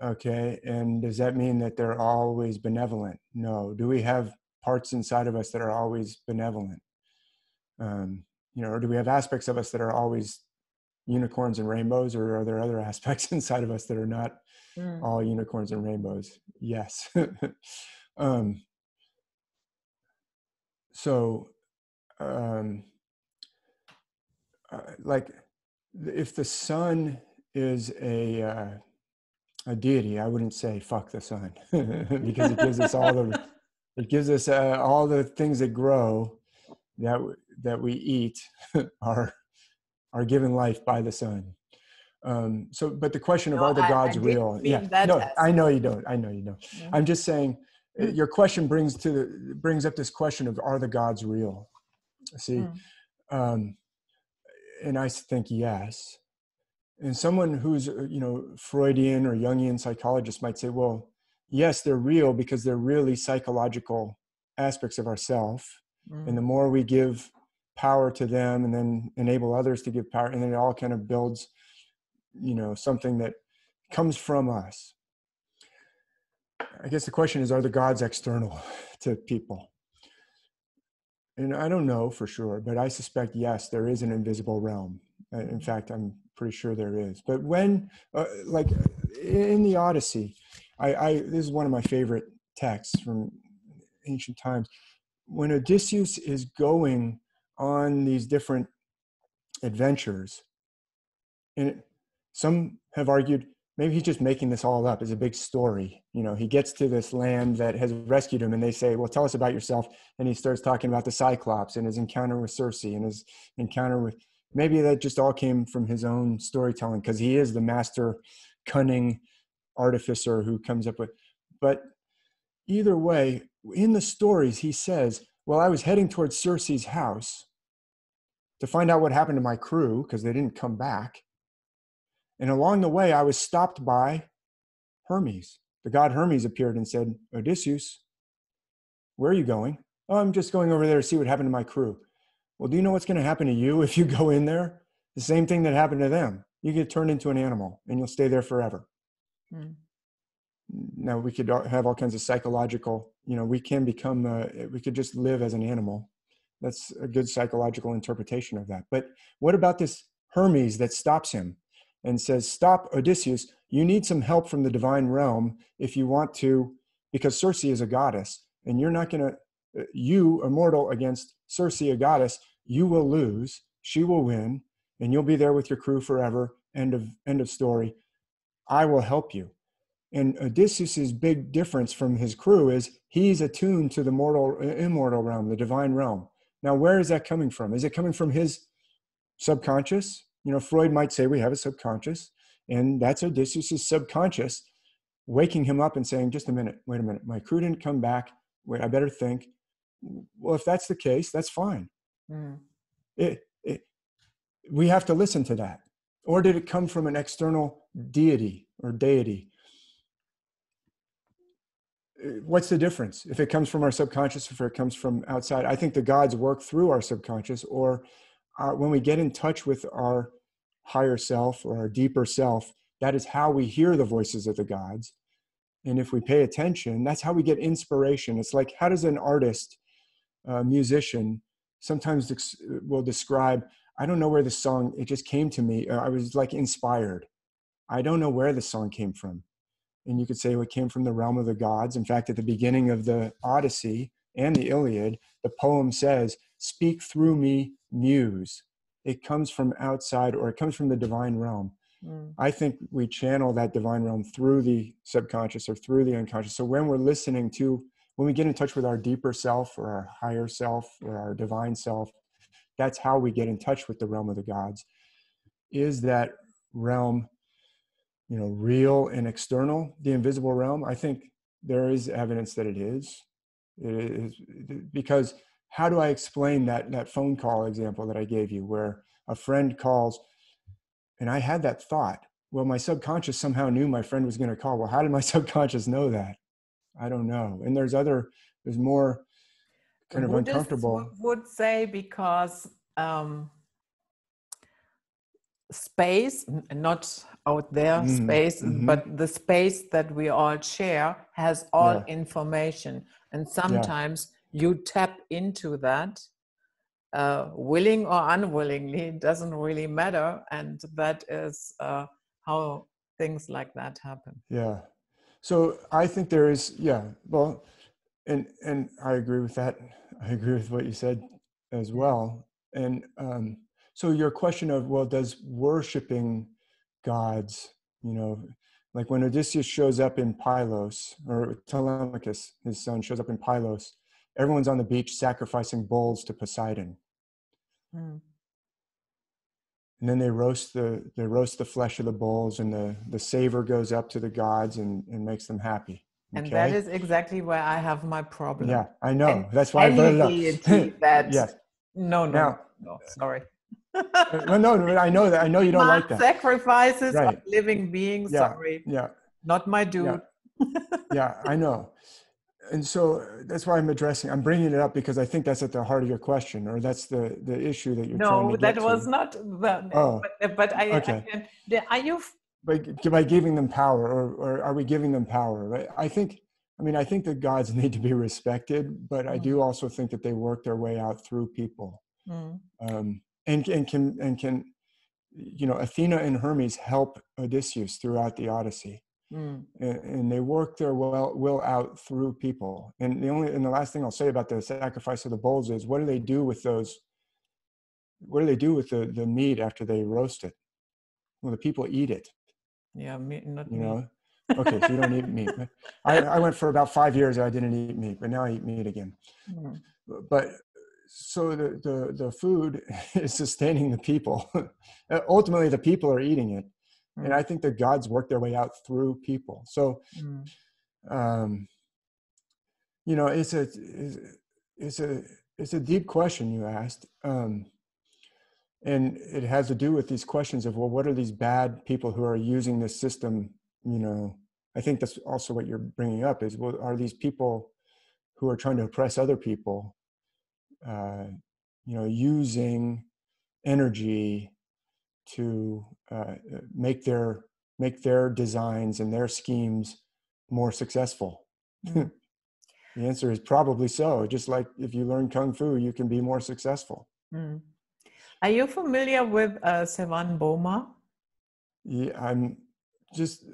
Okay. And does that mean that they're always benevolent? No. Do we have parts inside of us that are always benevolent? Or do we have aspects of us that are always unicorns and rainbows, or are there other aspects inside of us that are not all unicorns and rainbows? Yes. Like if the sun is a deity, I wouldn't say fuck the sun because it gives us all the things that grow that we eat are given life by the sun. But the question of No, are the gods I real? didn't Yeah, mean that no, I know aspect. you don't. I know you don't. I'm just saying your question brings up this question of are the gods real? See, and I think yes. And someone who's Freudian or Jungian psychologist might say, well, yes, they're real because they're really psychological aspects of ourself. And the more we give power to them and then enable others to give power, and then it all kind of builds something that comes from us. I guess the question is, are the gods external to people? And I don't know for sure, but I suspect, yes, there is an invisible realm. In fact, I'm pretty sure there is. But when, like in the Odyssey, this is one of my favorite texts from ancient times. When Odysseus is going on these different adventures, and some have argued maybe he's just making this all up as a big story. He gets to this land that has rescued him and they say, well, tell us about yourself. And he starts talking about the Cyclops and his encounter with Circe and his encounter with, maybe that just all came from his own storytelling because he is the master cunning artificer who comes up with, but either way, in the stories, he says, well, I was heading towards Circe's house to find out what happened to my crew because they didn't come back. And along the way, I was stopped by Hermes. The god Hermes appeared and said, Odysseus, where are you going? Oh, I'm just going over there to see what happened to my crew. Well, do you know what's going to happen to you if you go in there? The same thing that happened to them. You get turned into an animal and you'll stay there forever. Now, we could have all kinds of psychological, we can become, we could just live as an animal. That's a good psychological interpretation of that. But what about this Hermes that stops him and says, stop, Odysseus, you need some help from the divine realm if you want to, because Circe is a goddess, and you're not going to, you, a mortal, against Circe, a goddess, you will lose, she will win, and you'll be there with your crew forever, end of story. I will help you. And Odysseus's big difference from his crew is he's attuned to the immortal realm, the divine realm. Now, where is that coming from? Is it coming from his subconscious? Freud might say we have a subconscious, and that's Odysseus's subconscious waking him up and saying, just a minute, wait a minute, my crew didn't come back. Wait, I better think. Well, if that's the case, that's fine. We have to listen to that. Or did it come from an external deity or deity? What's the difference? If it comes from our subconscious, if it comes from outside, I think the gods work through our subconscious, or when we get in touch with our higher self or our deeper self, that is how we hear the voices of the gods. And if we pay attention, that's how we get inspiration. It's like, how does an artist, musician, sometimes will describe, I don't know where the song, it just came to me. I was like inspired. I don't know where the song came from. And you could say it came from the realm of the gods. In fact, at the beginning of the Odyssey and the Iliad, the poem says, speak through me, muse. It comes from outside, or it comes from the divine realm. I think we channel that divine realm through the subconscious or through the unconscious. So when we're listening to, when we get in touch with our deeper self or our higher self or our divine self, that's how we get in touch with the realm of the gods. Is that realm real and external, the invisible realm? I think there is evidence that it is. It is, because how do I explain that phone call example that I gave you, where a friend calls and I had that thought, well, my subconscious somehow knew my friend was going to call. Well, how did my subconscious know that? I don't know. And there's more The kind of Buddhists uncomfortable. would say because space, not out there space, Mm-hmm. but the space that we all share has all Yeah. information. And Yeah. sometimes you tap into that, willing or unwillingly, it doesn't really matter. And that is how things like that happen. Yeah. So I think there is, yeah, well, and I agree with that. I agree with what you said as Yeah. well. And so your question of, well, does worshiping gods, like when Odysseus shows up in Pylos, or Telemachus, his son, shows up in Pylos, everyone's on the beach sacrificing bulls to Poseidon. Mm. And then they roast the flesh of the bulls, and the savor goes up to the gods and makes them happy. And that Okay. is exactly where I have my problem. Yeah, I And know. That's why I brought any it up. deity that, Yes. no, no, no, Now, no, sorry. well, no, I know that. I know you don't like Demand that. sacrifices of Right. living beings, Yeah. sorry, Yeah. not my Yeah. dude. Yeah. I know. And so that's why I'm bringing it up, because I think that's at the heart of your question, or that's the issue that you're trying to No, get that was to. not the, Oh, but okay. can, are you, By giving them power, or are we giving them power? Right. I think the gods need to be respected, but I do also think that they work their way out through people. mm, And can Athena and Hermes help Odysseus throughout the Odyssey, mm, and they work their will out through people. And the last thing I'll say about the sacrifice of the bulls is, what do they do with those? What do they do with the meat after they roast it? Well, the people eat it. yeah, me, not You me. know. Okay, so you don't eat meat. I went for about 5 years. I didn't eat meat, but now I eat meat again. Mm, But so the food is sustaining the people. Ultimately, the people are eating it, and mm, I think the gods work their way out through people. So, mm, um, it's a deep question you asked, and it has to do with these questions of, well, what are these bad people who are using this system? I think that's also what you're bringing up is, well, are these people who are trying to oppress other people, using energy to make their designs and their schemes more successful? mm, The answer is probably so. Just like if you learn Kung Fu, you can be more successful. mm. Are you familiar with Sevan Boma? Yeah, I'm just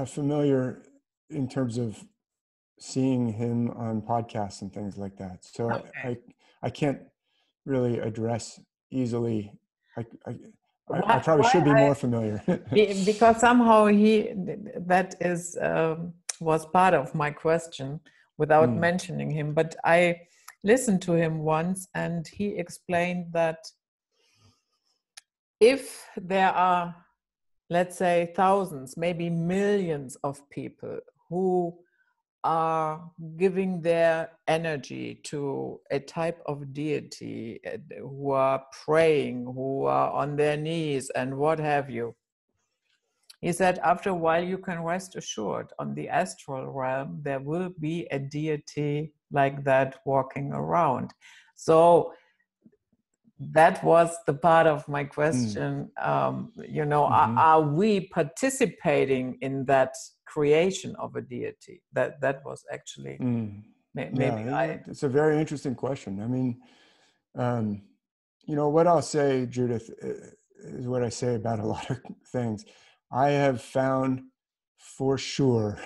familiar in terms of seeing him on podcasts and things like that. So Okay. I can't really address easily. I, I, I Why, probably should be more familiar. because somehow that is was part of my question without Mm, mentioning him, but I listened to him once and he explained that if there are, let's say, thousands, maybe millions of people who are giving their energy to a type of deity, who are praying, who are on their knees and what have you, he said, after a while, you can rest assured on the astral realm, there will be a deity like that walking around. So that was the part of my mm, question. mm-hmm. Are we participating in that creation of a deity? That was actually, Mm. maybe Yeah, it's a very interesting question. I mean, um, what I'll say, Judith, is what I say about a lot of things. I have found for sure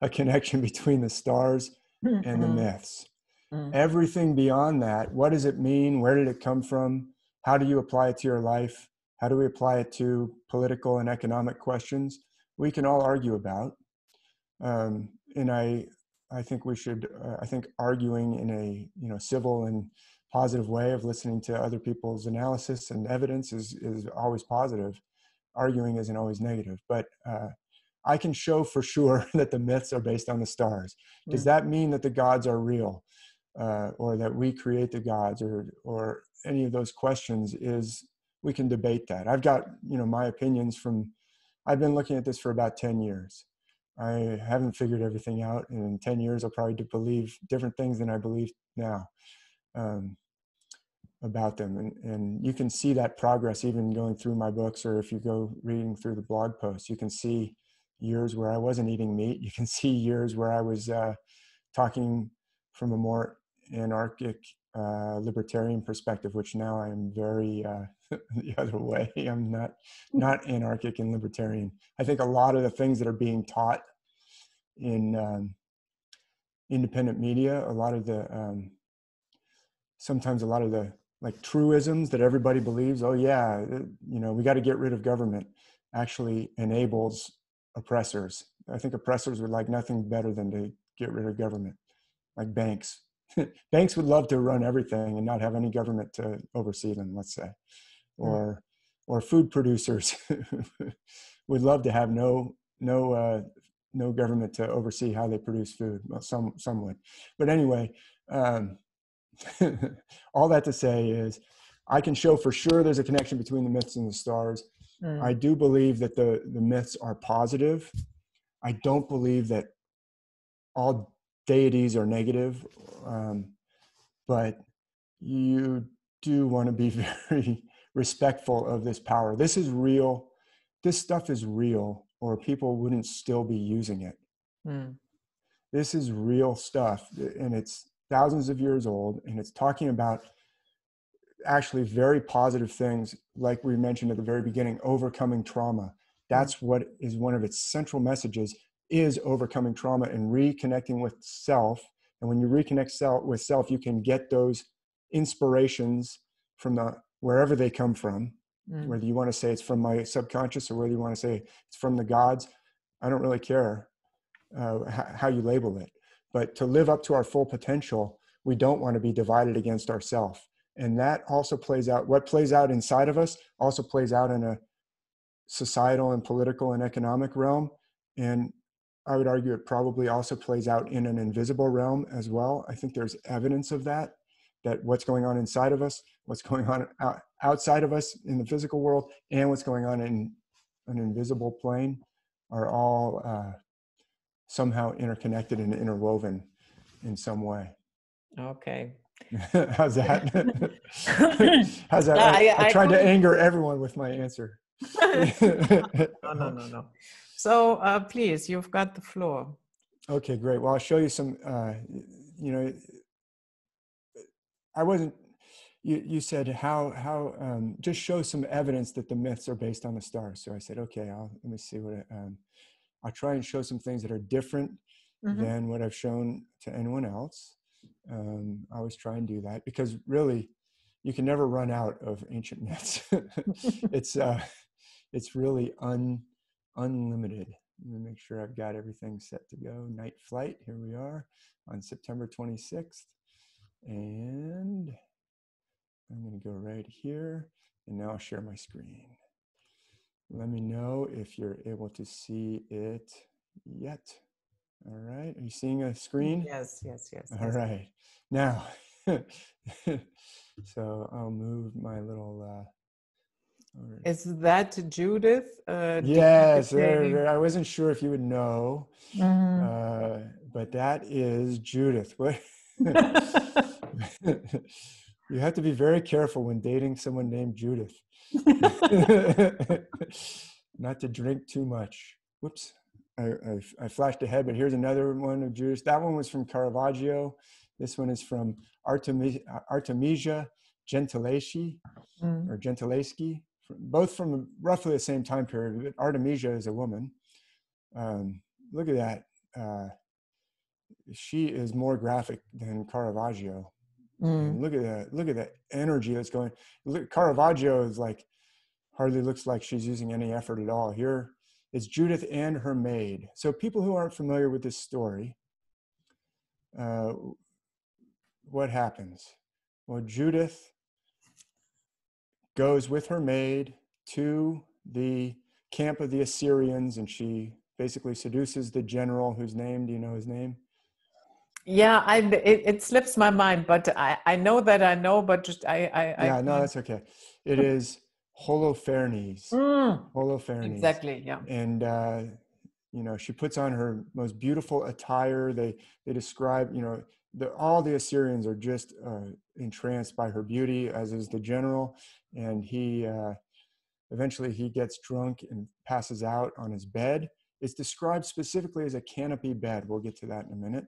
a connection between the stars and the Mm, myths. mm, Everything beyond that, what does it mean? Where did it come from? How do you apply it to your life? How do we apply it to political and economic questions? We can all argue about. And I think we should. I think arguing in a civil and positive way of listening to other people's analysis and evidence is always positive. Arguing isn't always negative, but I can show for sure that the myths are based on the stars. Does mm, that mean that the gods are real? or that we create the gods, or any of those questions, is we can debate that. I've got, my opinions from, I've been looking at this for about 10 years. I haven't figured everything out. And in 10 years, I'll probably believe different things than I believe now about them. And you can see that progress even going through my books, or if you go reading through the blog posts, you can see years where I wasn't eating meat. You can see years where I was talking from a more anarchic libertarian perspective, which now I'm very the other way. I'm not anarchic and libertarian. I think a lot of the things that are being taught in independent media, a lot of the sometimes a lot of the like truisms that everybody believes, oh yeah, we got to get rid of government, actually enables oppressors. I think oppressors would like nothing better than to get rid of government, like banks. Banks would love to run everything and not have any government to oversee them, let's say. Or food producers would love to have no government to oversee how they produce food. Well, some would. But anyway, all that to say is, I can show for sure there's a connection between the myths and the stars. I do believe that the myths are positive. I don't believe that all deities are negative, but you do want to be very respectful of this power. This is real. This stuff is real, or people wouldn't still be using it. This is real stuff, and it's thousands of years old, and it's talking about actually very positive things, like we mentioned at the very beginning, overcoming trauma. That's what is one of its central messages, is overcoming trauma and reconnecting with self. And when you reconnect with self, you can get those inspirations from wherever they come from, whether you want to say it's from my subconscious or whether you want to say it's from the gods. I don't really care how you label it. But to live up to our full potential, we don't want to be divided against ourselves. And that also plays out, what plays out inside of us also plays out in a societal and political and economic realm. And I would argue it probably also plays out in an invisible realm as well. I think there's evidence of that what's going on inside of us, what's going on outside of us in the physical world, and what's going on in an invisible plane are all somehow interconnected and interwoven in some way. Okay. How's that? How's that? I tried to anger everyone with my answer. No. So please, you've got the floor. Okay, great. Well, I'll show you some, I wasn't, you said how just show some evidence that the myths are based on the stars. So I said, okay, let me see what, I'll try and show some things that are different than what I've shown to anyone else. I always try and do that, because really you can never run out of ancient myths. It's really unlimited. Let me make sure I've got everything set to go. Night flight, here we are on September 26th. And I'm going to go right here, and now I'll share my screen. Let me know if you're able to see it yet. All right, are you seeing a screen? Yes. All right, now, so I'll move my little... Is that Judith? Yes, I wasn't sure if you would know, but that is Judith. You have to be very careful when dating someone named Judith. Not to drink too much. Whoops, I flashed ahead, but here's another one of Judith. That one was from Caravaggio. This one is from Artemisia Gentileschi, or Gentileschi, both from roughly the same time period. But Artemisia is a woman. Look at that. She is more graphic than Caravaggio. And look at that energy that's going. Look, Caravaggio is like, hardly looks like she's using any effort at all. Here it's Judith and her maid. So people who aren't familiar with this story, what happens? Well, Judith goes with her maid to the camp of the Assyrians, and she basically seduces the general whose name, do you know his name? Yeah, it slips my mind, but I know that I know, but just I Yeah, no, can't. that's okay. It is Holofernes. Mm, Holofernes. exactly. Yeah. And, she puts on her most beautiful attire. They describe, all the Assyrians are just entranced by her beauty, as is the general. And eventually he gets drunk and passes out on his bed. It's described specifically as a canopy bed. We'll get to that in a minute.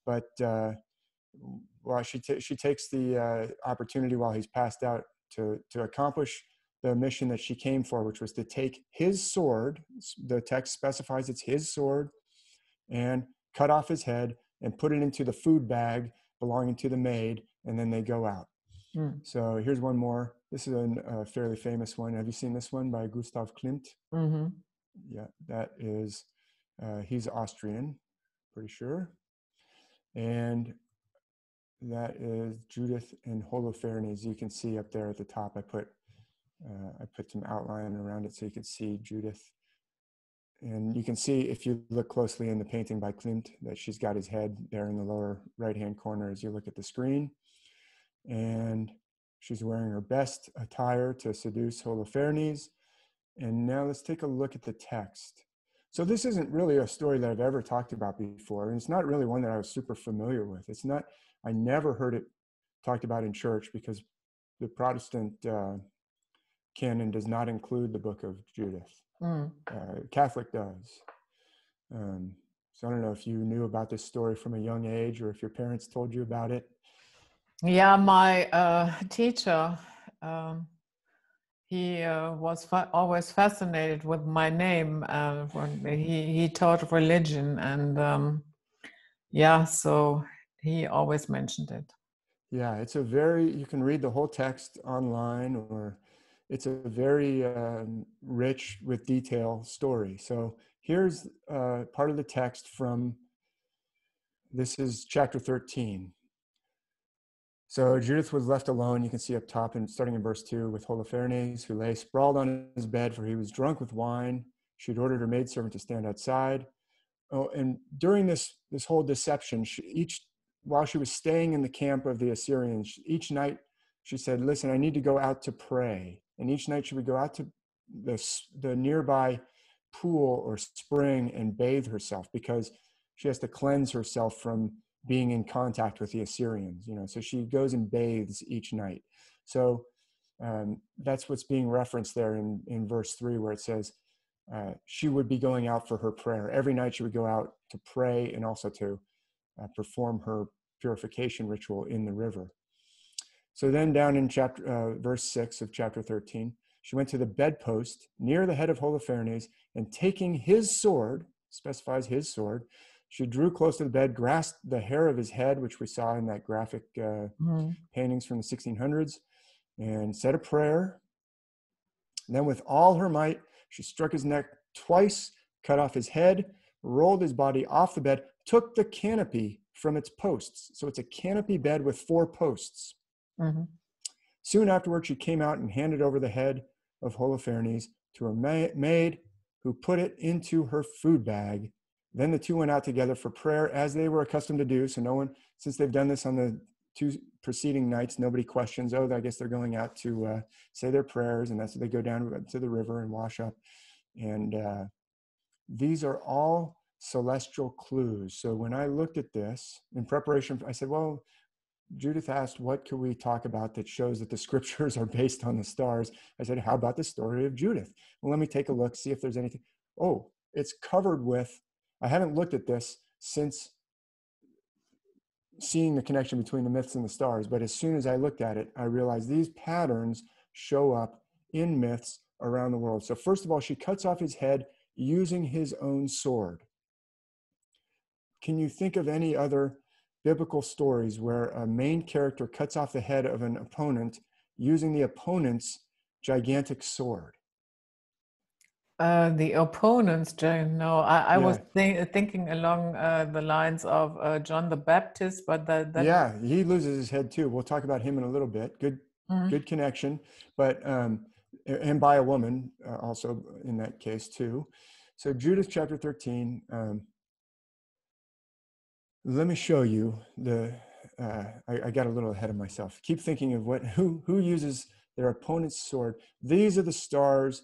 But well, she takes the opportunity while he's passed out to accomplish the mission that she came for, which was to take his sword. The text specifies it's his sword, and cut off his head and put it into the food bag belonging to the maid, and then they go out. Mm. So here's one more. This is a fairly famous one. Have you seen this one by Gustav Klimt? Mm-hmm. Yeah, that is, he's Austrian, pretty sure. And that is Judith and Holofernes. You can see up there at the top, I put some outline around it so you could see Judith. And you can see, if you look closely in the painting by Klimt, that she's got his head there in the lower right-hand corner as you look at the screen. And she's wearing her best attire to seduce Holofernes. And now let's take a look at the text. So this isn't really a story that I've ever talked about before, and it's not really one that I was super familiar with. I never heard it talked about in church because the Protestant canon does not include the book of Judith. Mm. Catholic does. So I don't know if you knew about this story from a young age or if your parents told you about it. Yeah, my teacher, he was always fascinated with my name when he taught religion, and yeah, so he always mentioned it. Yeah, you can read the whole text online, or it's a very rich with detail story. So here's part of the text this is chapter 13. So Judith was left alone, you can see up top, and starting in verse 2, with Holofernes, who lay sprawled on his bed, for he was drunk with wine. She'd ordered her maidservant to stand outside. Oh, and during this whole deception, while she was staying in the camp of the Assyrians, each night she said, "Listen, I need to go out to pray." And each night she would go out to the nearby pool or spring and bathe herself, because she has to cleanse herself from being in contact with the Assyrians. So she goes and bathes each night. So that's what's being referenced there in verse 3, where it says, she would be going out for her prayer. Every night she would go out to pray and also to perform her purification ritual in the river. So then down in verse 6 of chapter 13, she went to the bedpost near the head of Holofernes, and taking his sword, specifies his sword, she drew close to the bed, grasped the hair of his head, which we saw in that graphic paintings from the 1600s, and said a prayer. And then with all her might, she struck his neck twice, cut off his head, rolled his body off the bed, took the canopy from its posts. So it's a canopy bed with 4 posts. Mm-hmm. Soon afterward, she came out and handed over the head of Holofernes to a maid, who put it into her food bag. Then the two went out together for prayer, as they were accustomed to do. So no one, since they've done this on the 2 preceding nights, nobody questions, oh, I guess they're going out to say their prayers, and that's what they go down to the river and wash up. And these are all celestial clues. So when I looked at this in preparation, I said, well, Judith asked, what could we talk about that shows that the scriptures are based on the stars? I said, how about the story of Judith? Well, let me take a look, see if there's anything. Oh, it's covered with, I haven't looked at this since seeing the connection between the myths and the stars, but as soon as I looked at it, I realized these patterns show up in myths around the world. So first of all, she cuts off his head using his own sword. Can you think of any other biblical stories where a main character cuts off the head of an opponent using the opponent's gigantic sword? The opponents, no, I was Yeah. thinking along the lines of John the Baptist, but that Yeah, he loses his head too. We'll talk about him in a little bit. Good connection, but and by a woman also in that case too. So Judith chapter 13. let me show you the, I got a little ahead of myself. Keep thinking of who uses their opponent's sword. These are the stars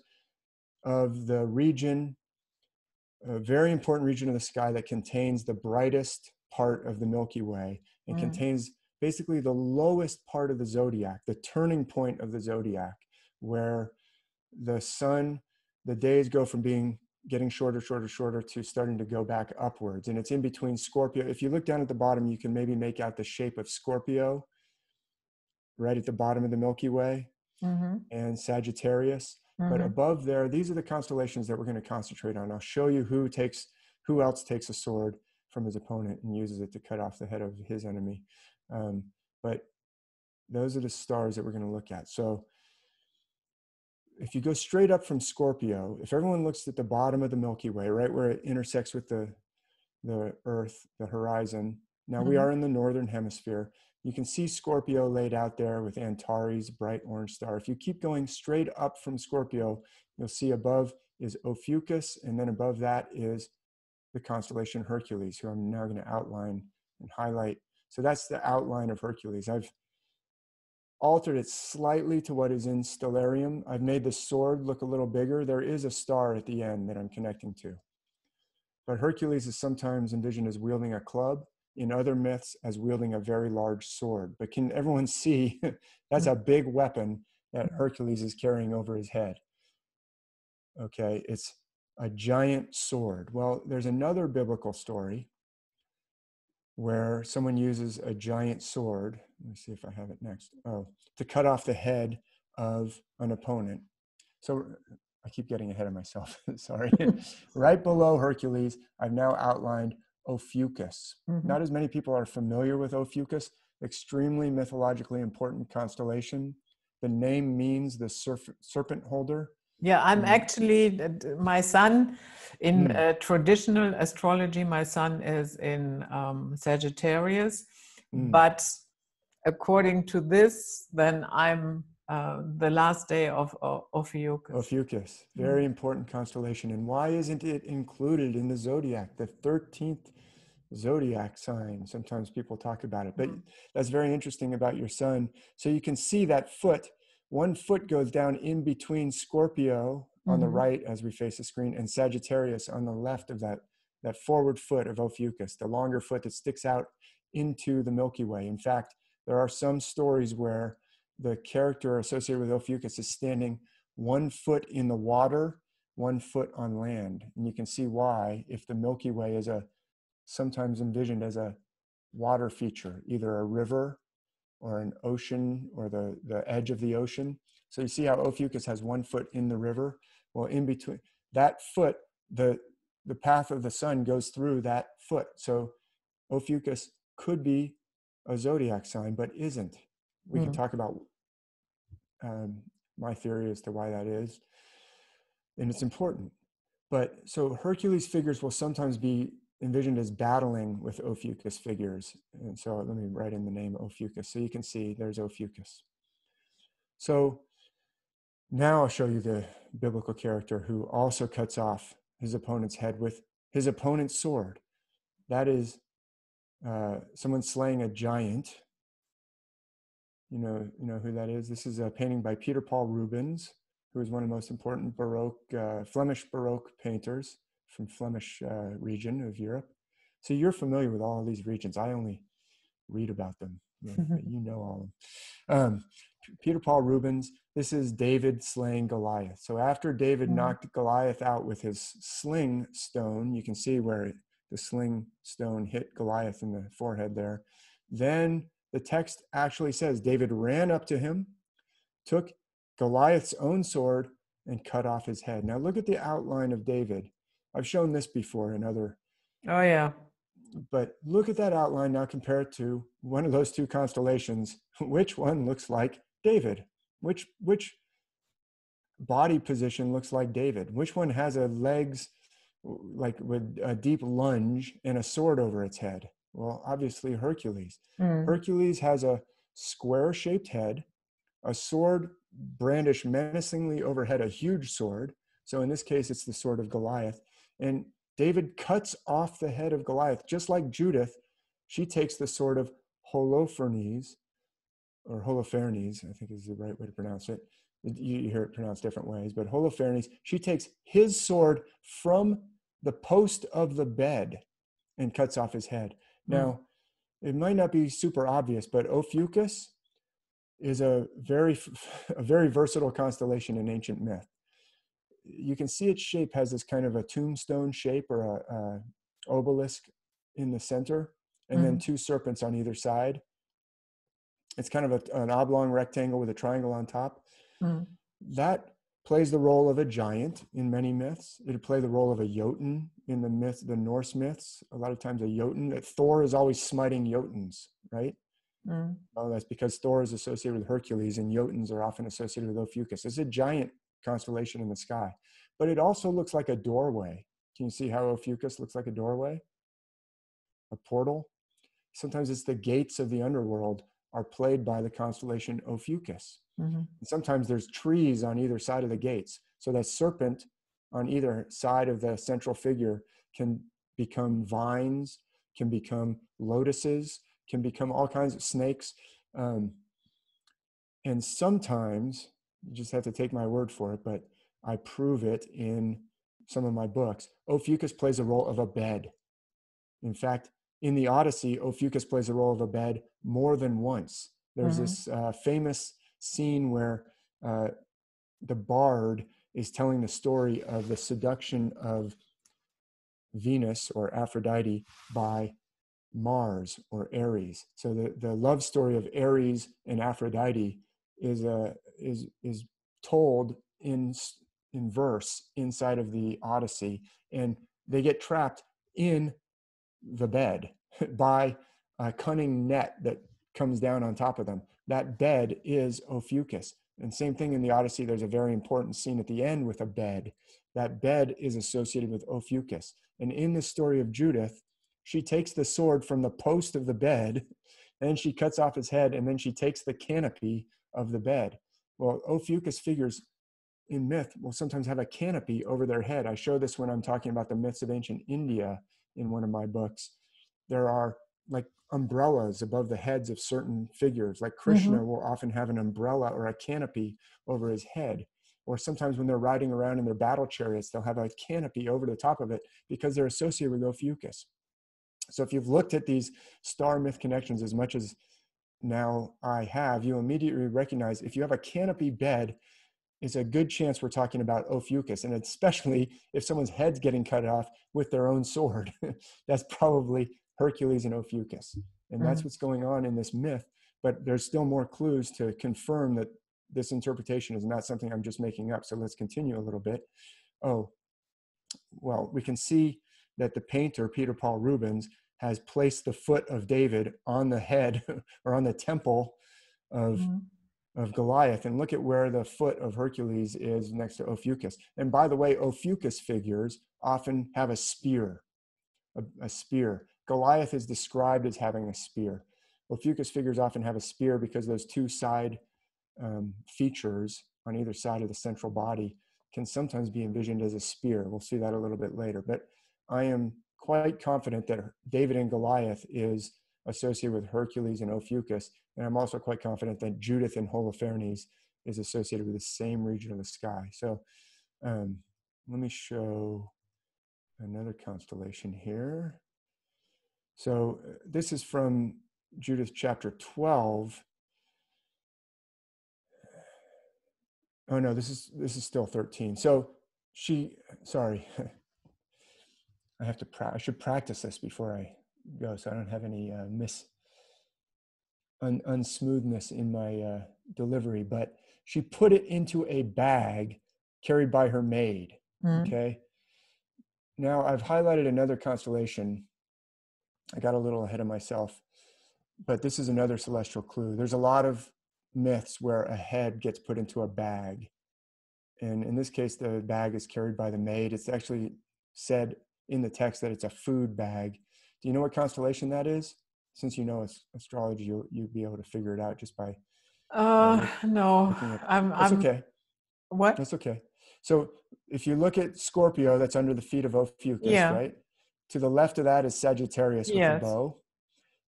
of the region, a very important region of the sky that contains the brightest part of the Milky Way and contains basically the lowest part of the zodiac, the turning point of the zodiac, where the sun, the days go from getting shorter to starting to go back upwards. And it's in between Scorpio. If you look down at the bottom, you can maybe make out the shape of Scorpio right at the bottom of the Milky Way and Sagittarius. But above there, these are the constellations that we're going to concentrate on. I'll show you who else takes a sword from his opponent and uses it to cut off the head of his enemy. But those are the stars that we're going to look at. So if you go straight up from Scorpio, if everyone looks at the bottom of the Milky Way, right where it intersects with the Earth, the horizon, now we are in the northern hemisphere. You can see Scorpio laid out there with Antares, bright orange star. If you keep going straight up from Scorpio, you'll see above is Ophiuchus, and then above that is the constellation Hercules, who I'm now going to outline and highlight. So that's the outline of Hercules. I've altered it slightly to what is in Stellarium. I've made the sword look a little bigger. There is a star at the end that I'm connecting to. But Hercules is sometimes envisioned as wielding a club, in other myths as wielding a very large sword. But can everyone see that's a big weapon that Hercules is carrying over his head? Okay, it's a giant sword. Well, there's another biblical story where someone uses a giant sword. Let me see if I have it next. Oh, to cut off the head of an opponent. So I keep getting ahead of myself. Sorry. Right below Hercules, I've now outlined Ophiuchus. Not as many people are familiar with Ophiuchus, extremely mythologically important constellation. The name means the serpent holder. Yeah, I'm actually, my son, in traditional astrology, my son is in Sagittarius, but according to this, then I'm the last day of Ophiuchus. Ophiuchus, very important constellation. And why isn't it included in the zodiac, the 13th zodiac sign? Sometimes people talk about it, but that's very interesting about your son. So you can see that foot. One foot goes down in between Scorpio on the right as we face the screen and Sagittarius on the left of that forward foot of Ophiuchus, the longer foot that sticks out into the Milky Way. In fact, there are some stories where the character associated with Ophiuchus is standing 1 foot in the water, 1 foot on land. And you can see why, if the Milky Way is sometimes envisioned as a water feature, either a river or an ocean or the edge of the ocean. So you see how Ophiuchus has 1 foot in the river? Well, in between that foot, the path of the sun goes through that foot. So Ophiuchus could be a zodiac sign, but isn't. We can talk about my theory as to why that is. And it's important. But so Hercules figures will sometimes be envisioned as battling with Ophiuchus figures. And so let me write in the name Ophiuchus. So you can see there's Ophiuchus. So now I'll show you the biblical character who also cuts off his opponent's head with his opponent's sword. That is someone slaying a giant. You know who that is? This is a painting by Peter Paul Rubens, who is one of the most important Flemish Baroque painters from Flemish region of Europe. So you're familiar with all of these regions. I only read about them, but you know all of them. Peter Paul Rubens, this is David slaying Goliath. So after David knocked Goliath out with his sling stone, you can see where the sling stone hit Goliath in the forehead there. Then the text actually says David ran up to him, took Goliath's own sword, and cut off his head. Now look at the outline of David. I've shown this before in other. Oh, yeah. But look at that outline now, compare it to one of those two constellations. Which one looks like David? Which body position looks like David? Which one has a legs like with a deep lunge and a sword over its head? Well, obviously Hercules. Hercules has a square-shaped head, a sword brandished menacingly overhead, a huge sword. So in this case, it's the sword of Goliath. And David cuts off the head of Goliath, just like Judith she takes the sword of Holofernes, or Holofernes, I think is the right way to pronounce it. You hear it pronounced different ways, but Holofernes, she takes his sword from the post of the bed and cuts off his head. Now, it might not be super obvious, but Ophiuchus is a very versatile constellation in ancient myth. You can see its shape has this kind of a tombstone shape, or a obelisk in the center, and then two serpents on either side. It's kind of an oblong rectangle with a triangle on top. That plays the role of a giant in many myths. It would play the role of a Jotun in the Norse myths. A lot of times a Jotun. Thor is always smiting Jotuns, right? Well, that's because Thor is associated with Hercules, and Jotuns are often associated with Ophiuchus. It's a giant constellation in the sky, but it also looks like a doorway. Can you see how Ophiuchus looks like a doorway? A portal? Sometimes it's the gates of the underworld are played by the constellation Ophiuchus. And sometimes there's trees on either side of the gates. So that serpent on either side of the central figure can become vines, can become lotuses, can become all kinds of snakes. And sometimes, you just have to take my word for it, but I prove it in some of my books, Ophiuchus plays a role of a bed. In fact, in the Odyssey, Ophiuchus plays the role of a bed more than once. There's this famous scene where the bard is telling the story of the seduction of Venus or Aphrodite by Mars or Ares. So the love story of Ares and Aphrodite is told in verse inside of the Odyssey, and they get trapped in the bed by a cunning net that comes down on top of them. That bed is Ophiuchus. And same thing in the Odyssey, there's a very important scene at the end with a bed. That bed is associated with Ophiuchus. And in the story of Judith, she takes the sword from the post of the bed, and she cuts off his head, and then she takes the canopy of the bed. Well, Ophiuchus figures in myth will sometimes have a canopy over their head. I show this when I'm talking about the myths of ancient India in one of my books. There are like umbrellas above the heads of certain figures. Like Krishna will often have an umbrella or a canopy over his head. Or sometimes when they're riding around in their battle chariots, they'll have a canopy over the top of it because they're associated with Ophiuchus. So if you've looked at these star myth connections as much as now I have, you immediately recognize if you have a canopy bed, it's a good chance we're talking about Ophiuchus, and especially if someone's head's getting cut off with their own sword. That's probably Hercules and Ophiuchus. And that's what's going on in this myth, but there's still more clues to confirm that this interpretation is not something I'm just making up. So let's continue a little bit. Oh, well, we can see that the painter, Peter Paul Rubens, has placed the foot of David on the head or on the temple of Goliath. And look at where the foot of Hercules is next to Ophiuchus. And by the way, Ophiuchus figures often have a spear, a spear. Goliath is described as having a spear. Ophiuchus figures often have a spear because those two side features on either side of the central body can sometimes be envisioned as a spear. We'll see that a little bit later. But I am quite confident that David and Goliath is associated with Hercules and Ophiuchus. And I'm also quite confident that Judith and Holofernes is associated with the same region of the sky. So let me show another constellation here. So this is from Judith chapter 12. Oh no, this is still 13. So sorry, I should practice this before I go so I don't have any unsmoothness in my delivery, but she put it into a bag carried by her maid. Okay. Now I've highlighted another constellation. I got a little ahead of myself, but this is another celestial clue. There's a lot of myths where a head gets put into a bag. And in this case, the bag is carried by the maid. It's actually said in the text that it's a food bag. Do you know what constellation that is? Since you know astrology, you'll be able to figure it out just by no. looking at. That's okay. What? That's okay. So if you look at Scorpio, that's under the feet of Ophiuchus, right? To the left of that is Sagittarius with the bow.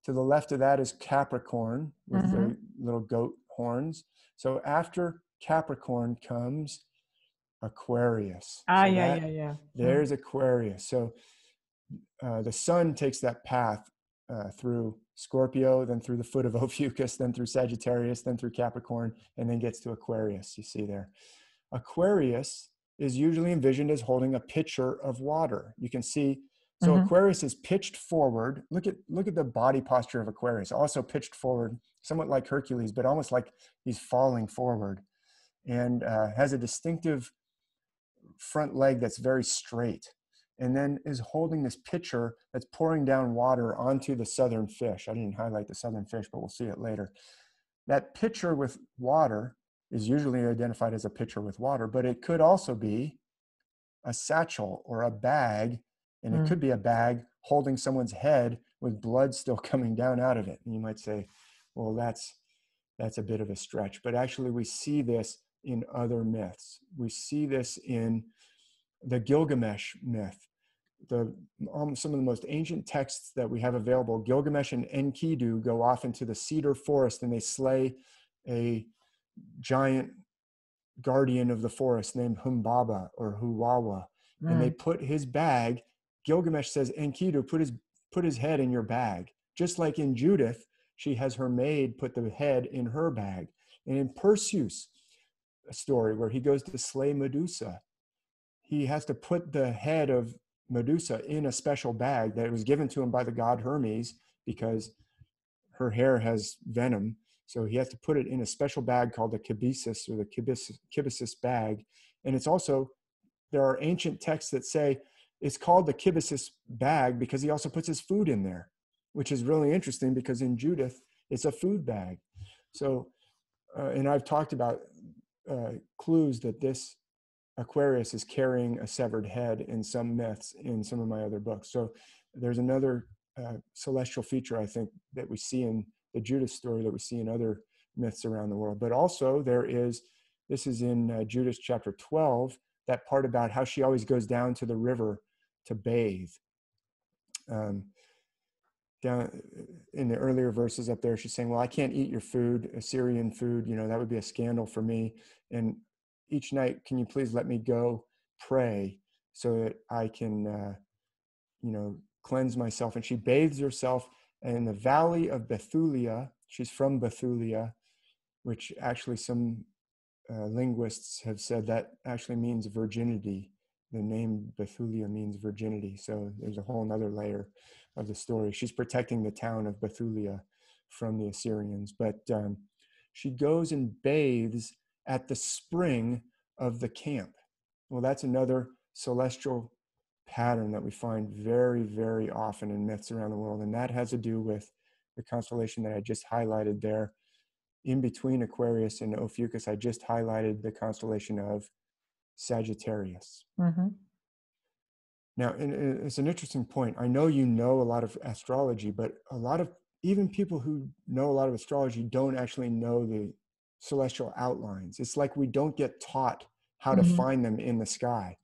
To the left of that is Capricorn with the little goat horns. So after Capricorn comes Aquarius. So Yeah. there's Aquarius. So the sun takes that path through Scorpio, then through the foot of Ophiuchus, then through Sagittarius, then through Capricorn, and then gets to Aquarius, you see there. Aquarius is usually envisioned as holding a pitcher of water. You can see, so Aquarius is pitched forward. Look at the body posture of Aquarius, also pitched forward, somewhat like Hercules, but almost like he's falling forward, and has a distinctive front leg that's very straight, and then is holding this pitcher that's pouring down water onto the southern fish. I didn't highlight the southern fish, but we'll see it later. That pitcher with water is usually identified as a pitcher with water, but it could also be a satchel or a bag, and it could be a bag holding someone's head with blood still coming down out of it. And you might say, well, that's a bit of a stretch, but actually we see this in other myths. We see this in the Gilgamesh myth. Some of the most ancient texts that we have available, Gilgamesh and Enkidu go off into the cedar forest and they slay a giant guardian of the forest named Humbaba or Huwawa. And they put his bag, Gilgamesh says, Enkidu, put his head in your bag. Just like in Judith, she has her maid put the head in her bag. And in Perseus, a story where he goes to slay Medusa, he has to put the head of Medusa in a special bag that was given to him by the god Hermes because her hair has venom. So he has to put it in a special bag called the kibisis, or the kibisis bag. And it's also, there are ancient texts that say it's called the kibisis bag because he also puts his food in there, which is really interesting because in Judith, it's a food bag. So, and I've talked about clues that this Aquarius is carrying a severed head in some myths in some of my other books. So there's another celestial feature, I think, that we see in the Judith story that we see in other myths around the world. But also this is in Judith chapter 12, that part about how she always goes down to the river to bathe. Down in the earlier verses up there, she's saying, well, I can't eat your food, Assyrian food, that would be a scandal for me. And each night, can you please let me go pray so that I can, cleanse myself? And she bathes herself in the valley of Bethulia. She's from Bethulia, which actually some linguists have said that actually means virginity. The name Bethulia means virginity. So there's a whole nother layer of the story. She's protecting the town of Bethulia from the Assyrians. But she goes and bathes at the spring of the camp. Well, that's another celestial pattern that we find very, very often in myths around the world. And that has to do with the constellation that I just highlighted there. In between Aquarius and Ophiuchus, I just highlighted the constellation of Sagittarius. Now, and it's an interesting point. I know you know a lot of astrology, but a lot of even people who know a lot of astrology don't actually know the celestial outlines. It's like we don't get taught how to find them in the sky.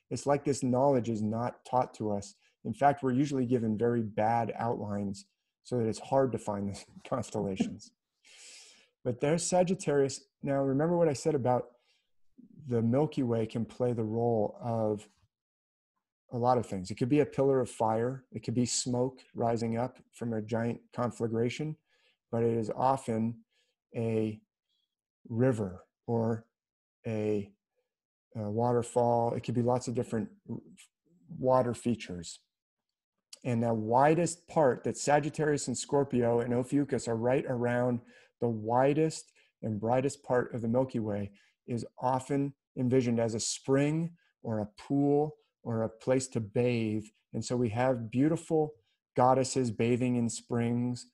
It's like this knowledge is not taught to us. In fact, we're usually given very bad outlines so that it's hard to find the constellations. But there's Sagittarius. Now, remember what I said about the Milky Way can play the role of a lot of things. It could be a pillar of fire. It could be smoke rising up from a giant conflagration, but it is often a river or a waterfall. It could be lots of different water features. And the widest part, that Sagittarius and Scorpio and Ophiuchus are right around the widest and brightest part of the Milky Way, is often envisioned as a spring or a pool or a place to bathe. And so we have beautiful goddesses bathing in springs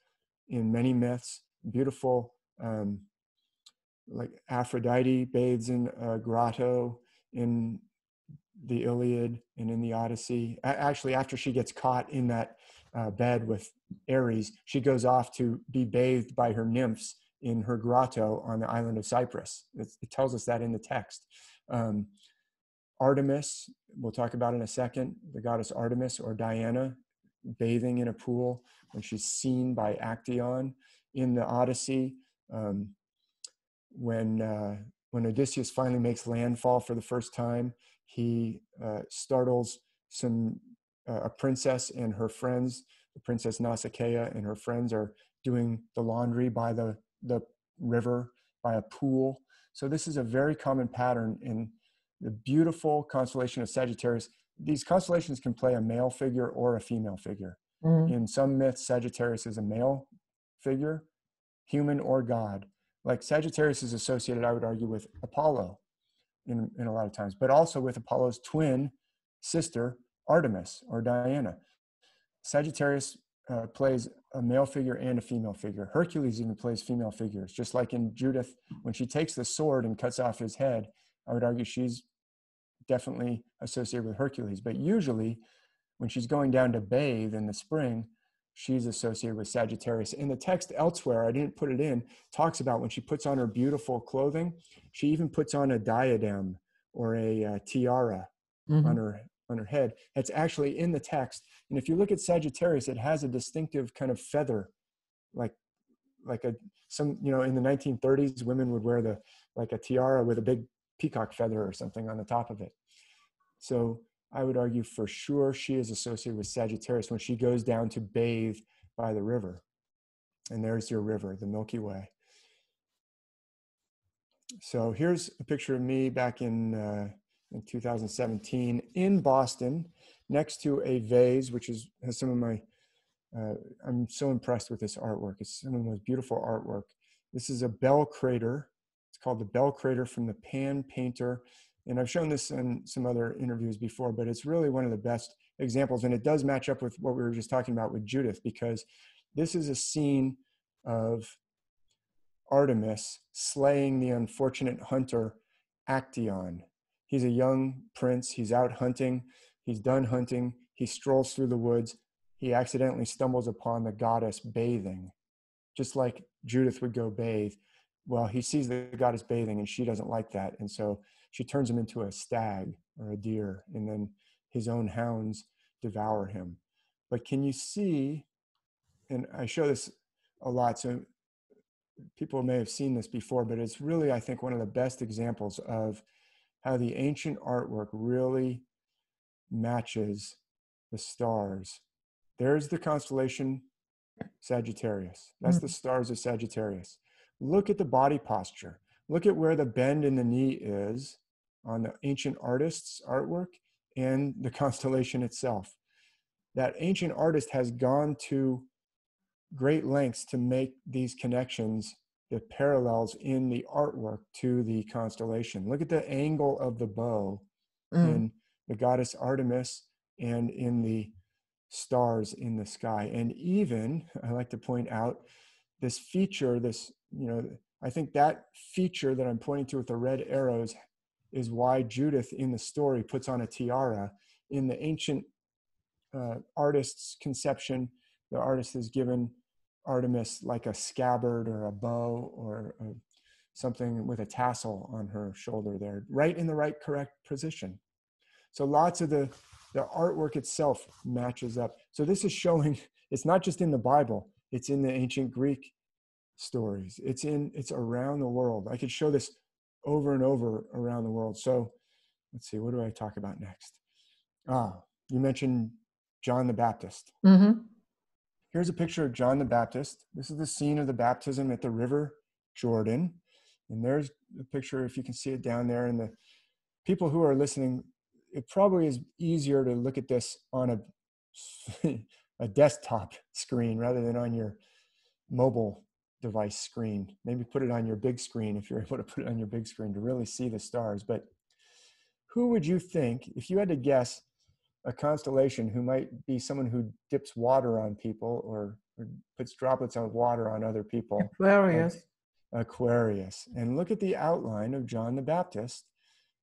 in many myths. Beautiful, like Aphrodite bathes in a grotto in the Iliad and in the Odyssey. Actually, after she gets caught in that bed with Ares, she goes off to be bathed by her nymphs in her grotto on the island of Cyprus. It tells us that in the text. Artemis, we'll talk about in a second, the goddess Artemis or Diana, bathing in a pool, when she's seen by Actaeon in the Odyssey, when Odysseus finally makes landfall for the first time, he startles a princess and her friends. The princess Nausicaa and her friends are doing the laundry by the river, by a pool. So this is a very common pattern in the beautiful constellation of Sagittarius. These constellations can play a male figure or a female figure. Mm-hmm. In some myths, Sagittarius is a male figure, human or god. Like Sagittarius is associated, I would argue, with Apollo in a lot of times, but also with Apollo's twin sister, Artemis or Diana. Sagittarius plays a male figure and a female figure. Hercules even plays female figures, just like in Judith, when she takes the sword and cuts off his head, I would argue she's definitely associated with Hercules. But usually when she's going down to bathe in the spring, she's associated with Sagittarius. In the text elsewhere, I didn't put it in, talks about when she puts on her beautiful clothing, she even puts on a diadem or a tiara on her head. That's actually in the text. And if you look at Sagittarius, it has a distinctive kind of feather, like in the 1930s, women would wear like a tiara with a big peacock feather or something on the top of it. So I would argue for sure she is associated with Sagittarius when she goes down to bathe by the river. And there's your river, the Milky Way. So here's a picture of me back in 2017 in Boston, next to a vase, which has some of my, I'm so impressed with this artwork. It's some of the most beautiful artwork. This is a bell crater. It's called the Bell Crater from the Pan painter. And I've shown this in some other interviews before, but it's really one of the best examples. And it does match up with what we were just talking about with Judith, because this is a scene of Artemis slaying the unfortunate hunter Actaeon. He's a young prince. He's out hunting. He's done hunting. He strolls through the woods. He accidentally stumbles upon the goddess bathing, just like Judith would go bathe. Well, he sees the goddess bathing and she doesn't like that. And so she turns him into a stag or a deer, and then his own hounds devour him. But can you see, and I show this a lot, so people may have seen this before, but it's really, I think, one of the best examples of how the ancient artwork really matches the stars. There's the constellation Sagittarius. That's the stars of Sagittarius. Look at the body posture. Look at where the bend in the knee is on the ancient artist's artwork and the constellation itself. That ancient artist has gone to great lengths to make these connections, the parallels in the artwork to the constellation. Look at the angle of the bow in the goddess Artemis and in the stars in the sky. And even, I like to point out, this feature, I think that feature that I'm pointing to with the red arrows is why Judith in the story puts on a tiara. In the ancient artist's conception, the artist has given Artemis like a scabbard or a bow or something with a tassel on her shoulder there, right in the right correct position. So lots of the artwork itself matches up. So this is showing, it's not just in the Bible, it's in the ancient Greek stories. It's around the world. I could show this over and over around the world. So let's see, what do I talk about next? You mentioned John the Baptist. Here's a picture of John the Baptist. This is the scene of the baptism at the River Jordan. And there's a picture, if you can see it down there. And the people who are listening, it probably is easier to look at this on a desktop screen rather than on your mobile device screen. Maybe put it on your big screen if you're able to put it on your big screen to really see the stars. But who would you think, if you had to guess a constellation who might be someone who dips water on people or puts droplets of water on other people? Aquarius. Aquarius. And look at the outline of John the Baptist.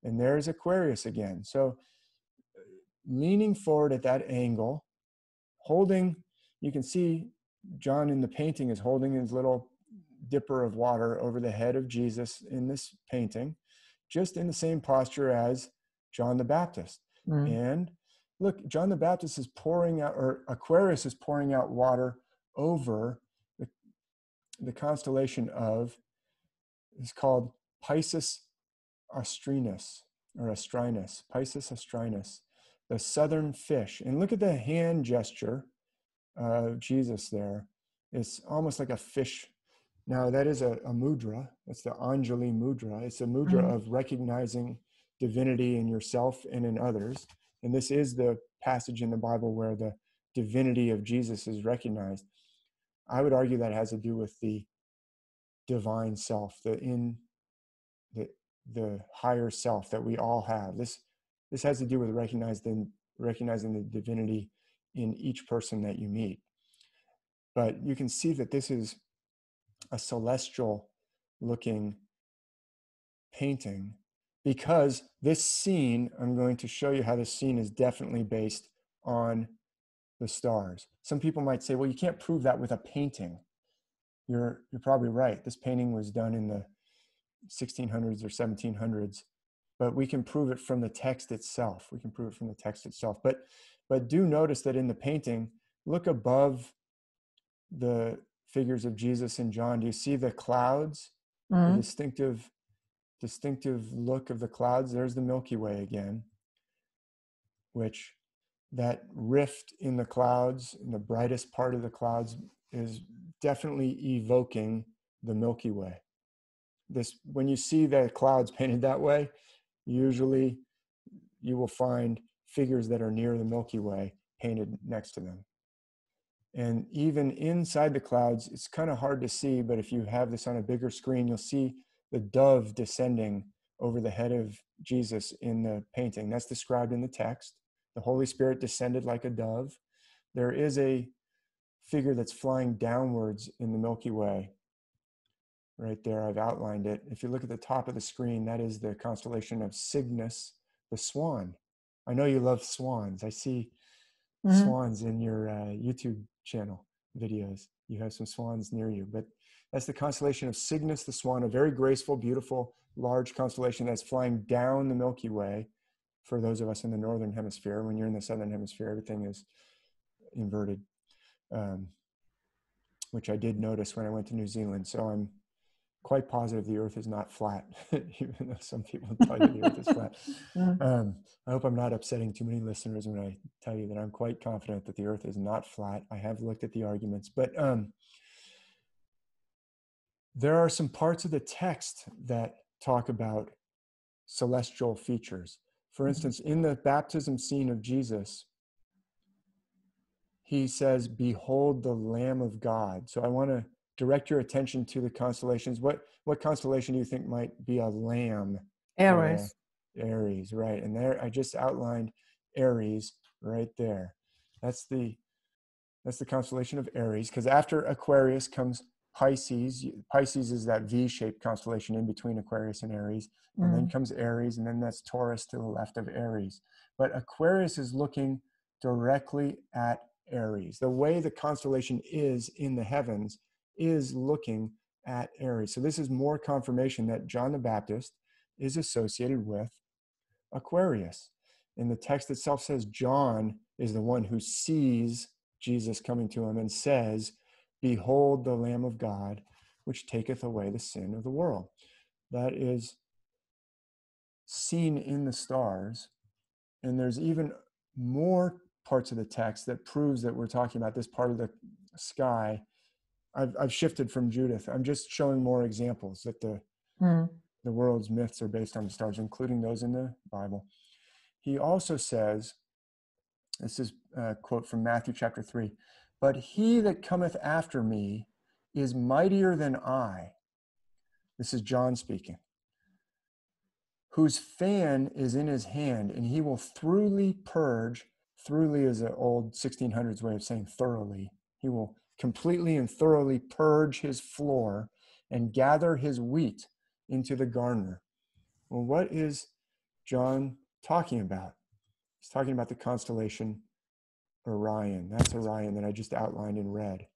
And there's Aquarius again. So leaning forward at that angle, holding, you can see John in the painting is holding his little dipper of water over the head of Jesus in this painting, just in the same posture as John the Baptist. And look, John the Baptist is pouring out, or Aquarius is pouring out water over the constellation of, it's called Pisces Austrinus, or Astrinus, Pisces Astrinus, the southern fish. And look at the hand gesture of Jesus there. It's almost like a fish. Now that is a mudra. That's the Anjali mudra. It's a mudra of recognizing divinity in yourself and in others. And this is the passage in the Bible where the divinity of Jesus is recognized. I would argue that has to do with the divine self, the higher self that we all have. This has to do with recognizing the divinity in each person that you meet. But you can see that this is a celestial looking painting, because this scene, I'm going to show you how this scene is definitely based on the stars. Some people might say, well, you can't prove that with a painting. You're probably right. This painting was done in the 1600s or 1700s, but we can prove it from the text itself. But do notice that in the painting, look above the figures of Jesus and John. Do you see the clouds? The distinctive look of the clouds? There's the Milky Way again, which that rift in the clouds, in the brightest part of the clouds, is definitely evoking the Milky Way. When you see the clouds painted that way, usually you will find figures that are near the Milky Way painted next to them. And even inside the clouds, it's kind of hard to see, but if you have this on a bigger screen, you'll see the dove descending over the head of Jesus in the painting. That's described in the text. The Holy Spirit descended like a dove. There is a figure that's flying downwards in the Milky Way. Right there, I've outlined it. If you look at the top of the screen, that is the constellation of Cygnus, the swan. I know you love swans. I see swans in your YouTube channel videos. You have some swans near you, but that's the constellation of Cygnus, the swan, a very graceful, beautiful, large constellation that's flying down the Milky Way. For those of us in the northern hemisphere, when you're in the southern hemisphere, everything is inverted, which I did notice when I went to New Zealand. So I'm quite positive the earth is not flat, even though some people tell you the earth is flat. I hope I'm not upsetting too many listeners when I tell you that I'm quite confident that the earth is not flat. I have looked at the arguments, but there are some parts of the text that talk about celestial features. For instance, in the baptism scene of Jesus, he says, "Behold the Lamb of God." So I want to direct your attention to the constellations. What constellation do you think might be a lamb? Aries. Aries, right. And there I just outlined Aries right there. That's the constellation of Aries, because after Aquarius comes Pisces. Pisces is that V-shaped constellation in between Aquarius and Aries. And then comes Aries, and then that's Taurus to the left of Aries. But Aquarius is looking directly at Aries. The way the constellation is in the heavens is looking at Aries. So this is more confirmation that John the Baptist is associated with Aquarius. And the text itself says John is the one who sees Jesus coming to him and says, "Behold the Lamb of God, which taketh away the sin of the world." That is seen in the stars. And there's even more parts of the text that proves that we're talking about this part of the sky. I've shifted from Judith. I'm just showing more examples that the world's myths are based on the stars, including those in the Bible. He also says, this is a quote from Matthew chapter 3, "But he that cometh after me is mightier than I." This is John speaking. "Whose fan is in his hand, and he will thoroughly purge." Thoroughly is an old 1600s way of saying thoroughly. He will completely and thoroughly purge his floor and gather his wheat into the garner. Well, what is John talking about? He's talking about the constellation Orion. That's Orion that I just outlined in red.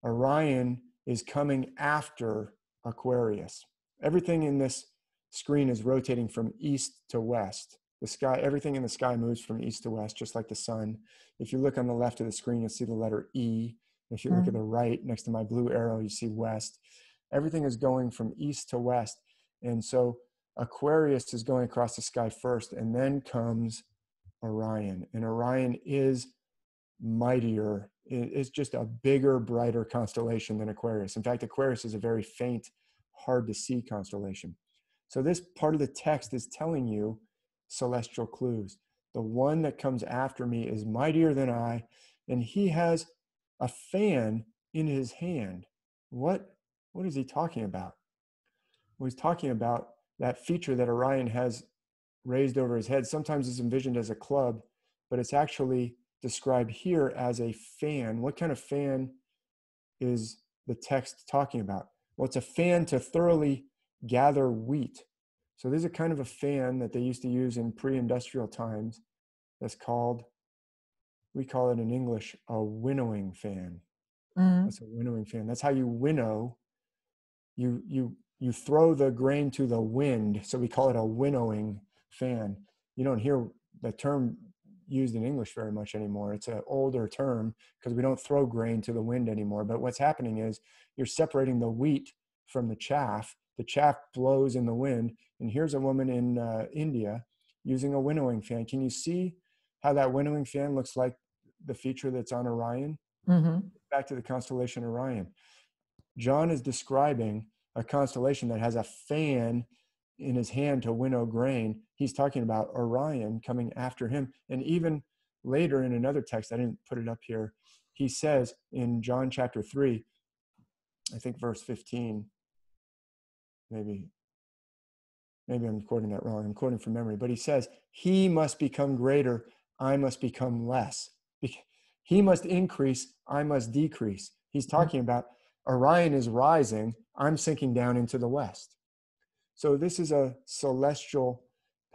Orion is coming after Aquarius. Everything in this screen is rotating from east to west. The sky, everything in the sky moves from east to west, just like the sun. If you look on the left of the screen, you'll see the letter E. If you look at the right, next to my blue arrow, you see west. Everything is going from east to west. And so Aquarius is going across the sky first, and then comes Orion. And Orion is mightier. It's just a bigger, brighter constellation than Aquarius. In fact, Aquarius is a very faint, hard to see constellation. So this part of the text is telling you celestial clues. The one that comes after me is mightier than I, and he has a fan in his hand. What is he talking about? Well, he's talking about that feature that Orion has raised over his head. Sometimes it's envisioned as a club, but it's actually described here as a fan. What kind of fan is the text talking about? Well, it's a fan to thoroughly gather wheat. So there's a kind of a fan that they used to use in pre-industrial times that's called, we call it in English, a winnowing fan. That's a winnowing fan. That's how you winnow. You throw the grain to the wind. So we call it a winnowing fan. You don't hear the term used in English very much anymore. It's an older term because we don't throw grain to the wind anymore. But what's happening is you're separating the wheat from the chaff. The chaff blows in the wind. And here's a woman in India using a winnowing fan. Can you see how that winnowing fan looks like the feature that's on Orion? Back to the constellation Orion. John is describing a constellation that has a fan in his hand to winnow grain. He's talking about Orion coming after him. And even later in another text, I didn't put it up here, he says in John chapter 3, I think verse 15, maybe I'm quoting that wrong. I'm quoting from memory, but he says, he must become greater, I must become less. He must increase, I must decrease. He's talking about Orion is rising, I'm sinking down into the west. So this is a celestial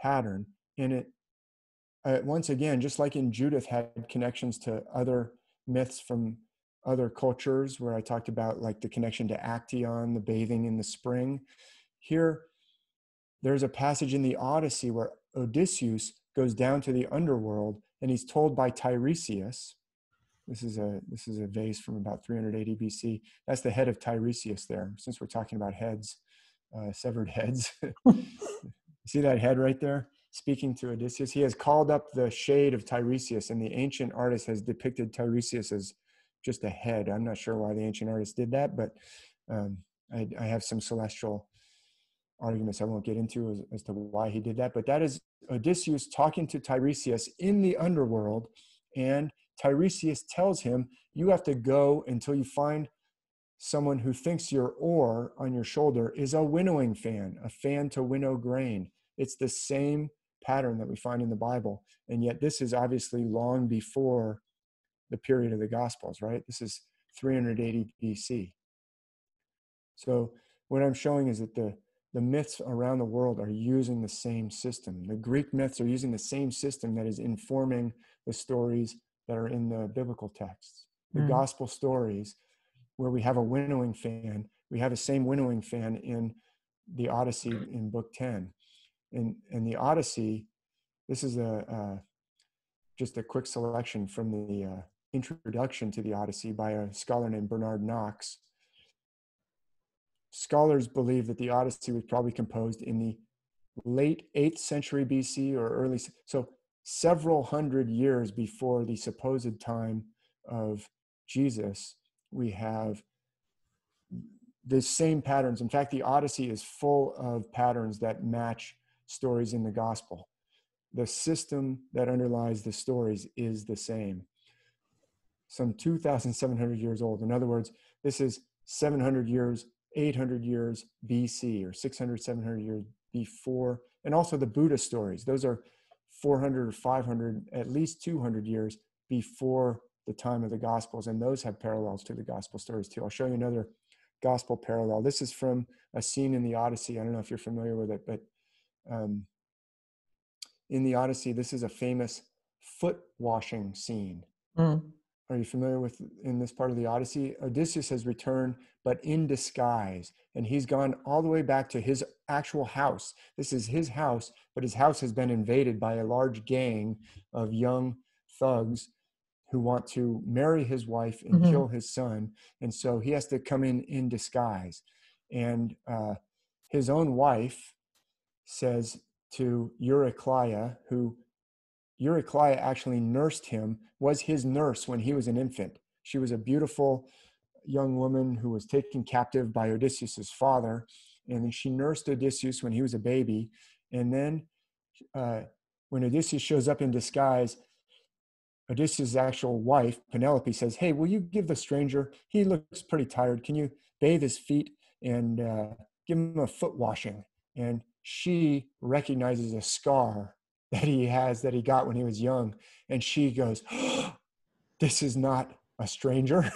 pattern. And it, once again, just like in Judith had connections to other myths from other cultures, where I talked about like the connection to Actaeon, the bathing in the spring. Here, there's a passage in the Odyssey where Odysseus goes down to the underworld and he's told by Tiresias, this is a vase from about 380 BC. That's the head of Tiresias there, since we're talking about heads, severed heads. See that head right there? Speaking to Odysseus. He has called up the shade of Tiresias, and the ancient artist has depicted Tiresias as just a head. I'm not sure why the ancient artist did that, but I have some celestial arguments I won't get into as to why he did that. But that is Odysseus talking to Tiresias in the underworld, and Tiresias tells him, you have to go until you find someone who thinks your oar on your shoulder is a winnowing fan, a fan to winnow grain. It's the same pattern that we find in the Bible. And yet this is obviously long before the period of the Gospels, right? This is 380 BC. So what I'm showing is that the myths around the world are using the same system. The Greek myths are using the same system that is informing the stories that are in the biblical texts. The gospel stories, where we have a winnowing fan, we have the same winnowing fan in the Odyssey in book 10. In the Odyssey, this is just a quick selection from the introduction to the Odyssey by a scholar named Bernard Knox. Scholars believe that the Odyssey was probably composed in the late 8th century BC or early, so several hundred years before the supposed time of Jesus. We have the same patterns. In fact, the Odyssey is full of patterns that match stories in the gospel. The system that underlies the stories is the same. Some 2,700 years old. In other words, this is 700 years, 800 years BC, or 600, 700 years before. And also the Buddha stories. Those are 400 or 500, at least 200 years before the time of the Gospels. And those have parallels to the gospel stories too. I'll show you another gospel parallel. This is from a scene in the Odyssey. I don't know if you're familiar with it, but in the Odyssey, this is a famous foot washing scene. are you familiar with in this part of the Odyssey? Odysseus has returned, but in disguise. And he's gone all the way back to his actual house. This is his house, but his house has been invaded by a large gang of young thugs who want to marry his wife and kill his son. And so he has to come in disguise. And his own wife says to Eurycleia, who Eurycleia actually nursed him, was his nurse when he was an infant. She was a beautiful young woman who was taken captive by Odysseus's father, and she nursed Odysseus when he was a baby. And then when Odysseus shows up in disguise, Odysseus' actual wife, Penelope, says, "Hey, will you give the stranger, he looks pretty tired, can you bathe his feet and give him a foot washing?" And she recognizes a scar that he has, that he got when he was young. And she goes, "Oh, this is not a stranger.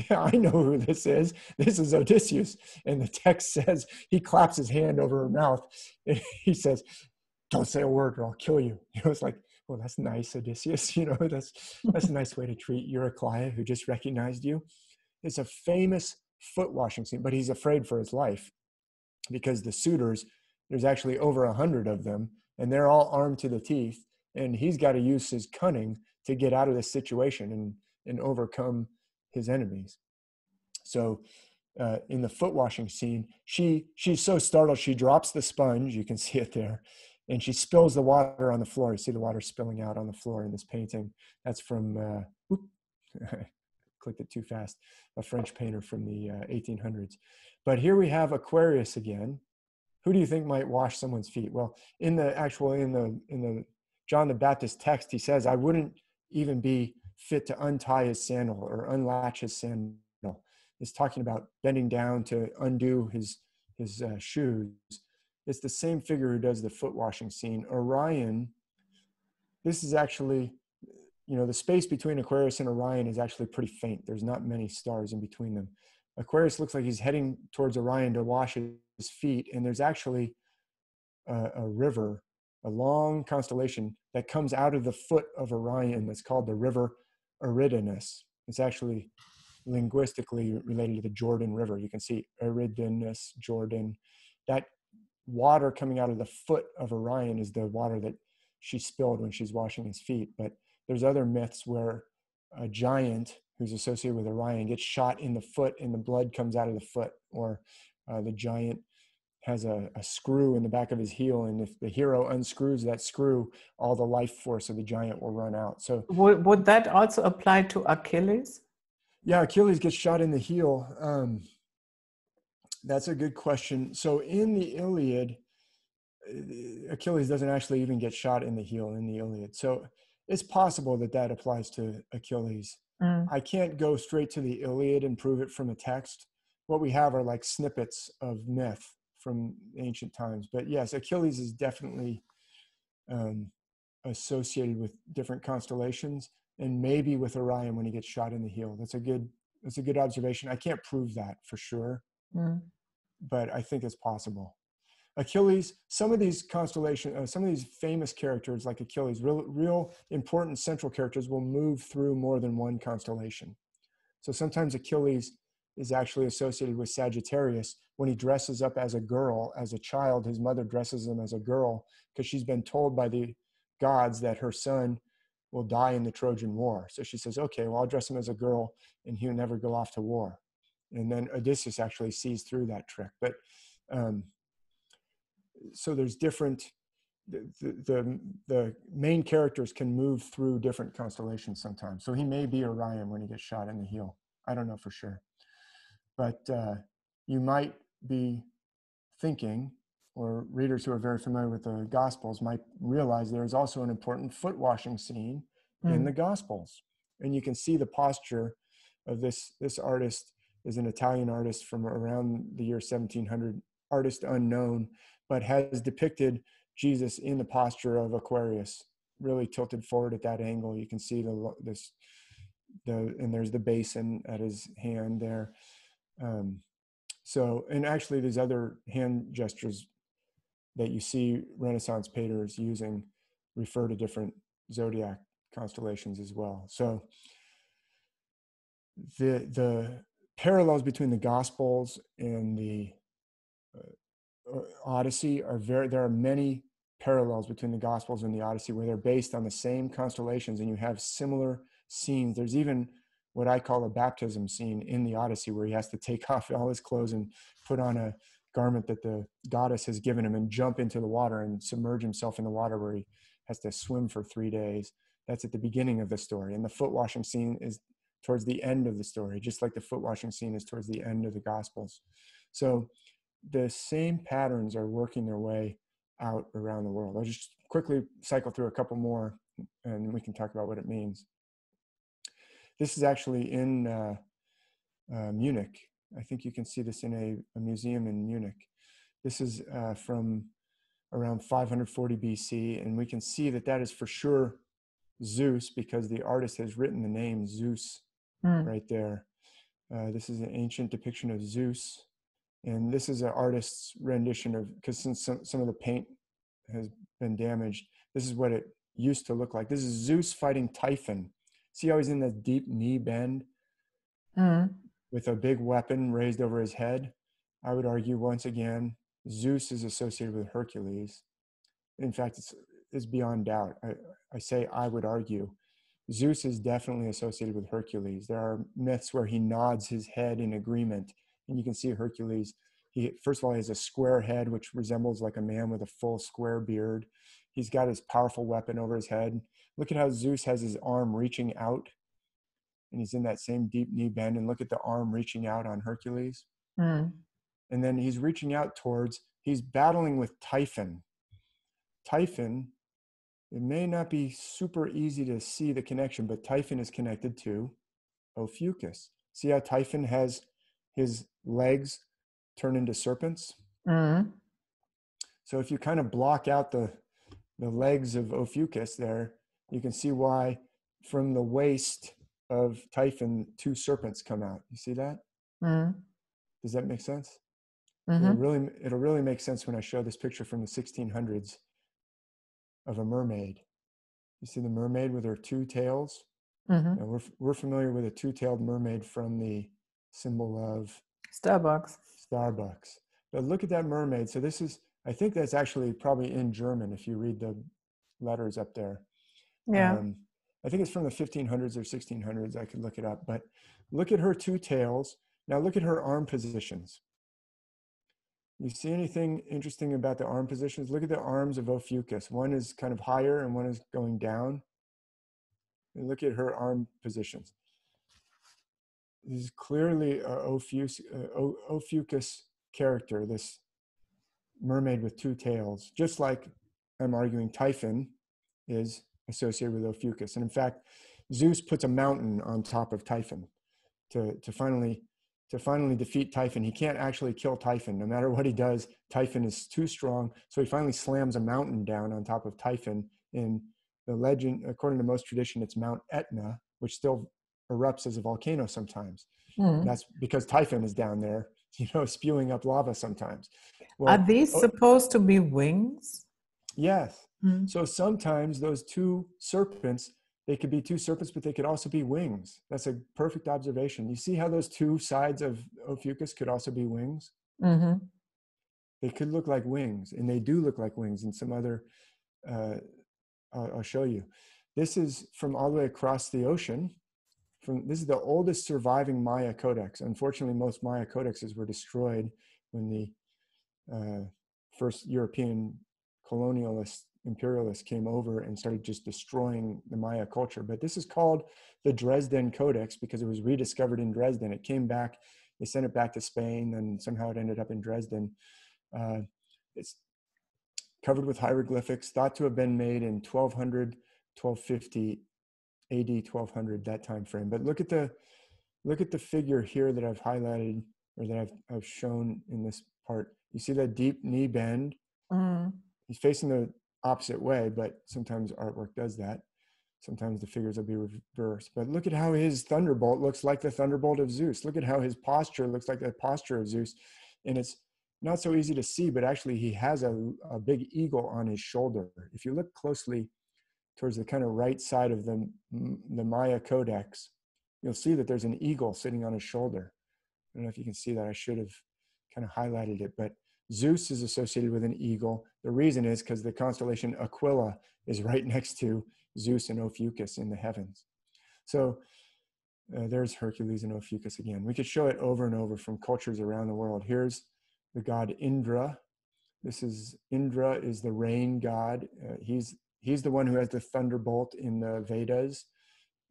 I know who this is. This is Odysseus." And the text says, he claps his hand over her mouth. And he says, "Don't say a word or I'll kill you." It's like, well, that's nice, Odysseus. That's a nice way to treat Eurycleia, who just recognized you. It's a famous foot washing scene, but he's afraid for his life because the suitors, there's actually over 100 of them, and they're all armed to the teeth. And he's got to use his cunning to get out of this situation and overcome his enemies. So in the foot washing scene, she's so startled, she drops the sponge, you can see it there, and she spills the water on the floor. You see the water spilling out on the floor in this painting. That's from, clicked it too fast, a French painter from the 1800s. But here we have Aquarius again. Who do you think might wash someone's feet? Well, in the John the Baptist text, he says, "I wouldn't even be fit to untie his sandal or unlatch his sandal." It's talking about bending down to undo his shoes. It's the same figure who does the foot washing scene. Orion, this is actually, the space between Aquarius and Orion is actually pretty faint. There's not many stars in between them. Aquarius looks like he's heading towards Orion to wash his feet, and there's actually a river, a long constellation that comes out of the foot of Orion that's called the river Eridanus. It's actually linguistically related to the Jordan River. You can see Eridanus, Jordan. That water coming out of the foot of Orion is the water that she spilled when she's washing his feet. But there's other myths where a giant who's associated with Orion gets shot in the foot and the blood comes out of the foot, or the giant has a screw in the back of his heel, and if the hero unscrews that screw, all the life force of the giant will run out. So would that also apply to Achilles? Yeah, Achilles gets shot in the heel. That's a good question. So in the Iliad, Achilles doesn't actually even get shot in the heel in the Iliad. So it's possible that that applies to Achilles. I can't go straight to the Iliad and prove it from a text. What we have are like snippets of myth from ancient times. But yes, Achilles is definitely associated with different constellations, and maybe with Orion when he gets shot in the heel. That's a good observation. I can't prove that for sure, but I think it's possible. Achilles, some of these constellations, some of these famous characters like Achilles, real important central characters, will move through more than one constellation. So sometimes Achilles is actually associated with Sagittarius when he dresses up as a girl. As a child, his mother dresses him as a girl because she's been told by the gods that her son will die in the Trojan War. So she says, okay, well, I'll dress him as a girl and he'll never go off to war. And then Odysseus actually sees through that trick. But so there's different, the main characters can move through different constellations sometimes. So he may be Orion when he gets shot in the heel. I don't know for sure. But you might be thinking, or readers who are very familiar with the Gospels might realize there is also an important foot washing scene in the Gospels. And you can see the posture of this artist is an Italian artist from around the year 1700, artist unknown, but has depicted Jesus in the posture of Aquarius, really tilted forward at that angle. You can see and there's the basin at his hand there. So, and actually these other hand gestures that you see Renaissance painters using refer to different zodiac constellations as well. So the parallels between the Gospels and the Odyssey are there are many parallels between the Gospels and the Odyssey where they're based on the same constellations and you have similar scenes. There's even what I call a baptism scene in the Odyssey where he has to take off all his clothes and put on a garment that the goddess has given him and jump into the water and submerge himself in the water where he has to swim for 3 days. That's at the beginning of the story. And the foot washing scene is towards the end of the story, just like the foot washing scene is towards the end of the Gospels. So the same patterns are working their way out around the world. I'll just quickly cycle through a couple more and we can talk about what it means. This is actually in Munich. I think you can see this in a museum in Munich. This is from around 540 BC, and we can see that that is for sure Zeus because the artist has written the name Zeus right there. This is an ancient depiction of Zeus. And this is an artist's rendition of, because since some of the paint has been damaged, this is what it used to look like. This is Zeus fighting Typhon. See how he's in that deep knee bend with a big weapon raised over his head? I would argue once again, Zeus is associated with Hercules. In fact, it's beyond doubt. I say I would argue. Zeus is definitely associated with Hercules. There are myths where he nods his head in agreement. And you can see Hercules, first of all, he has a square head, which resembles like a man with a full square beard. He's got his powerful weapon over his head. Look at how Zeus has his arm reaching out. And he's in that same deep knee bend. And look at the arm reaching out on Hercules. And then he's reaching out he's battling with Typhon. Typhon, it may not be super easy to see the connection, but Typhon is connected to Ophiuchus. See how Typhon has his legs turn into serpents? So if you kind of block out the legs of Ophiuchus there, you can see why from the waist of Typhon, 2 serpents come out. You see that? Does that make sense? It'll really make sense when I show this picture from the 1600s of a mermaid. You see the mermaid with her 2 tails? Now we're familiar with a 2-tailed mermaid from the symbol of Starbucks. But look at that mermaid. So this is, I think that's actually probably in German if you read the letters up there. Yeah. I think it's from the 1500s or 1600s. I could look it up. But look at her 2 tails. Now look at her arm positions. You see anything interesting about the arm positions? Look at the arms of Ophiuchus. One is kind of higher and one is going down. And look at her arm positions. This is clearly Ophiuchus character, this mermaid with 2 tails, just like I'm arguing Typhon is associated with Ophiuchus. And in fact, Zeus puts a mountain on top of Typhon to finally defeat Typhon. He can't actually kill Typhon. No matter what he does, Typhon is too strong. So he finally slams a mountain down on top of Typhon. In the legend, according to most tradition, it's Mount Etna, which still erupts as a volcano sometimes. That's because Typhon is down there, spewing up lava sometimes. Well, are these supposed to be wings? Yes. So sometimes those 2 serpents, they could be 2 serpents, but they could also be wings. That's a perfect observation. You see how those 2 sides of Ophiuchus could also be wings? They could look like wings, and they do look like wings in some other, I'll show you. This is from all the way across the ocean. This is the oldest surviving Maya codex. Unfortunately, most Maya codexes were destroyed when the first European colonialists, imperialists came over and started just destroying the Maya culture. But this is called the Dresden Codex because it was rediscovered in Dresden. It came back, they sent it back to Spain, and somehow it ended up in Dresden. It's covered with hieroglyphics, thought to have been made in 1200, 1250, AD 1200, that time frame. But look at the figure here that I've highlighted, or that I've shown in this part. You see that deep knee bend? He's facing the opposite way, but sometimes artwork does that. Sometimes the figures will be reversed. But look at how his thunderbolt looks like the thunderbolt of Zeus. Look at how his posture looks like the posture of Zeus. And it's not so easy to see, but actually he has a big eagle on his shoulder. If you look closely towards the kind of right side of the Maya Codex, you'll see that there's an eagle sitting on his shoulder. I don't know if you can see that. I should have kind of highlighted it, but Zeus is associated with an eagle. The reason is because the constellation Aquila is right next to Zeus and Ophiuchus in the heavens. So there's Hercules and Ophiuchus again. We could show it over and over from cultures around the world. Here's the god Indra. Indra is the rain god. He's the one who has the thunderbolt in the Vedas,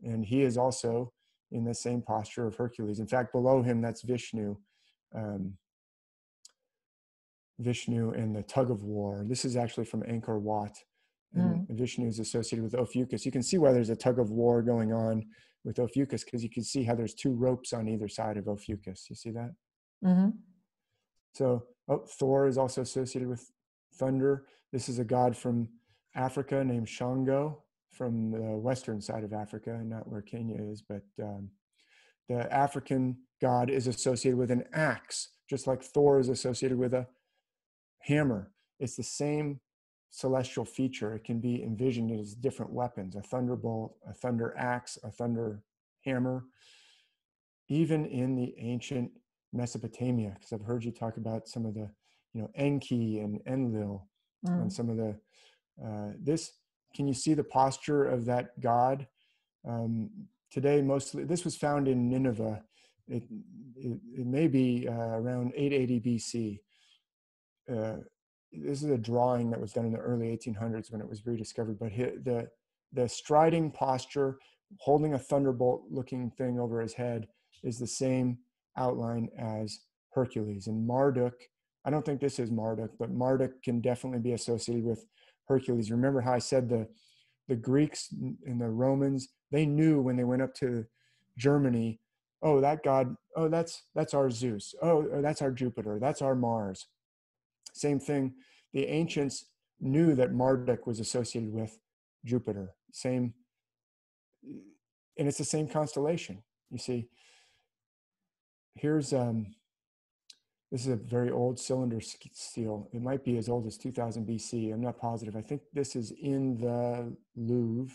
and he is also in the same posture of Hercules. In fact, below him, that's Vishnu. Vishnu and the tug of war. This is actually from Angkor Wat, and Vishnu is associated with Ophiuchus. You can see why there's a tug of war going on with Ophiuchus, because you can see how there's two ropes on either side of Ophiuchus. You see that? Mm-hmm. So Thor is also associated with thunder. This is a god from Africa named Shango, from the western side of Africa, not where Kenya is, but the African god is associated with an axe, just like Thor is associated with a hammer. It's the same celestial feature. It can be envisioned as different weapons: a thunderbolt, a thunder axe, a thunder hammer. Even in the ancient Mesopotamia, because I've heard you talk about some of the, Enki and Enlil, and some of the this. Can you see the posture of that god? Today, mostly this was found in Nineveh. It may be around 880 BC. This is a drawing that was done in the early 1800s when it was rediscovered. But the striding posture, holding a thunderbolt looking thing over his head, is the same outline as Hercules. And Marduk, I don't think this is Marduk, but Marduk can definitely be associated with Hercules. Remember how I said the Greeks and the Romans, they knew when they went up to Germany, oh, that god, oh, that's our Zeus. Oh, that's our Jupiter. That's our Mars. Same thing. The ancients knew that Marduk was associated with Jupiter. And it's the same constellation. You see, here's this is a very old cylinder steel. It might be as old as 2000 BC. I'm not positive. I think this is in the Louvre.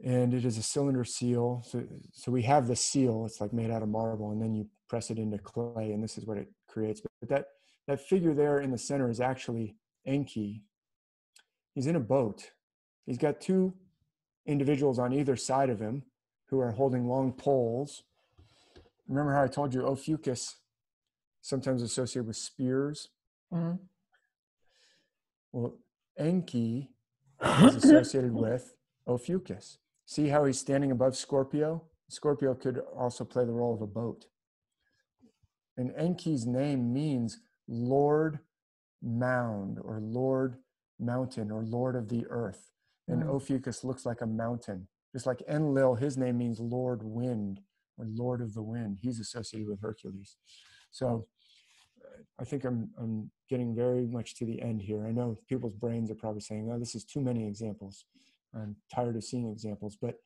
And it is a cylinder seal. So we have the seal. It's like made out of marble, and then you press it into clay, and this is what it creates. But that figure there in the center is actually Enki. He's in a boat. He's got two individuals on either side of him who are holding long poles. Remember how I told you Ophiuchus, sometimes associated with spears? Mm-hmm. Well, Enki is associated with Ophiuchus. See how he's standing above Scorpio? Scorpio could also play the role of a boat. And Enki's name means Lord Mound, or Lord Mountain, or Lord of the Earth. And Ophiuchus looks like a mountain. Just like Enlil, his name means Lord Wind, or Lord of the Wind. He's associated with Hercules. So I think I'm getting very much to the end here. I know people's brains are probably saying, oh, this is too many examples. I'm tired of seeing examples. But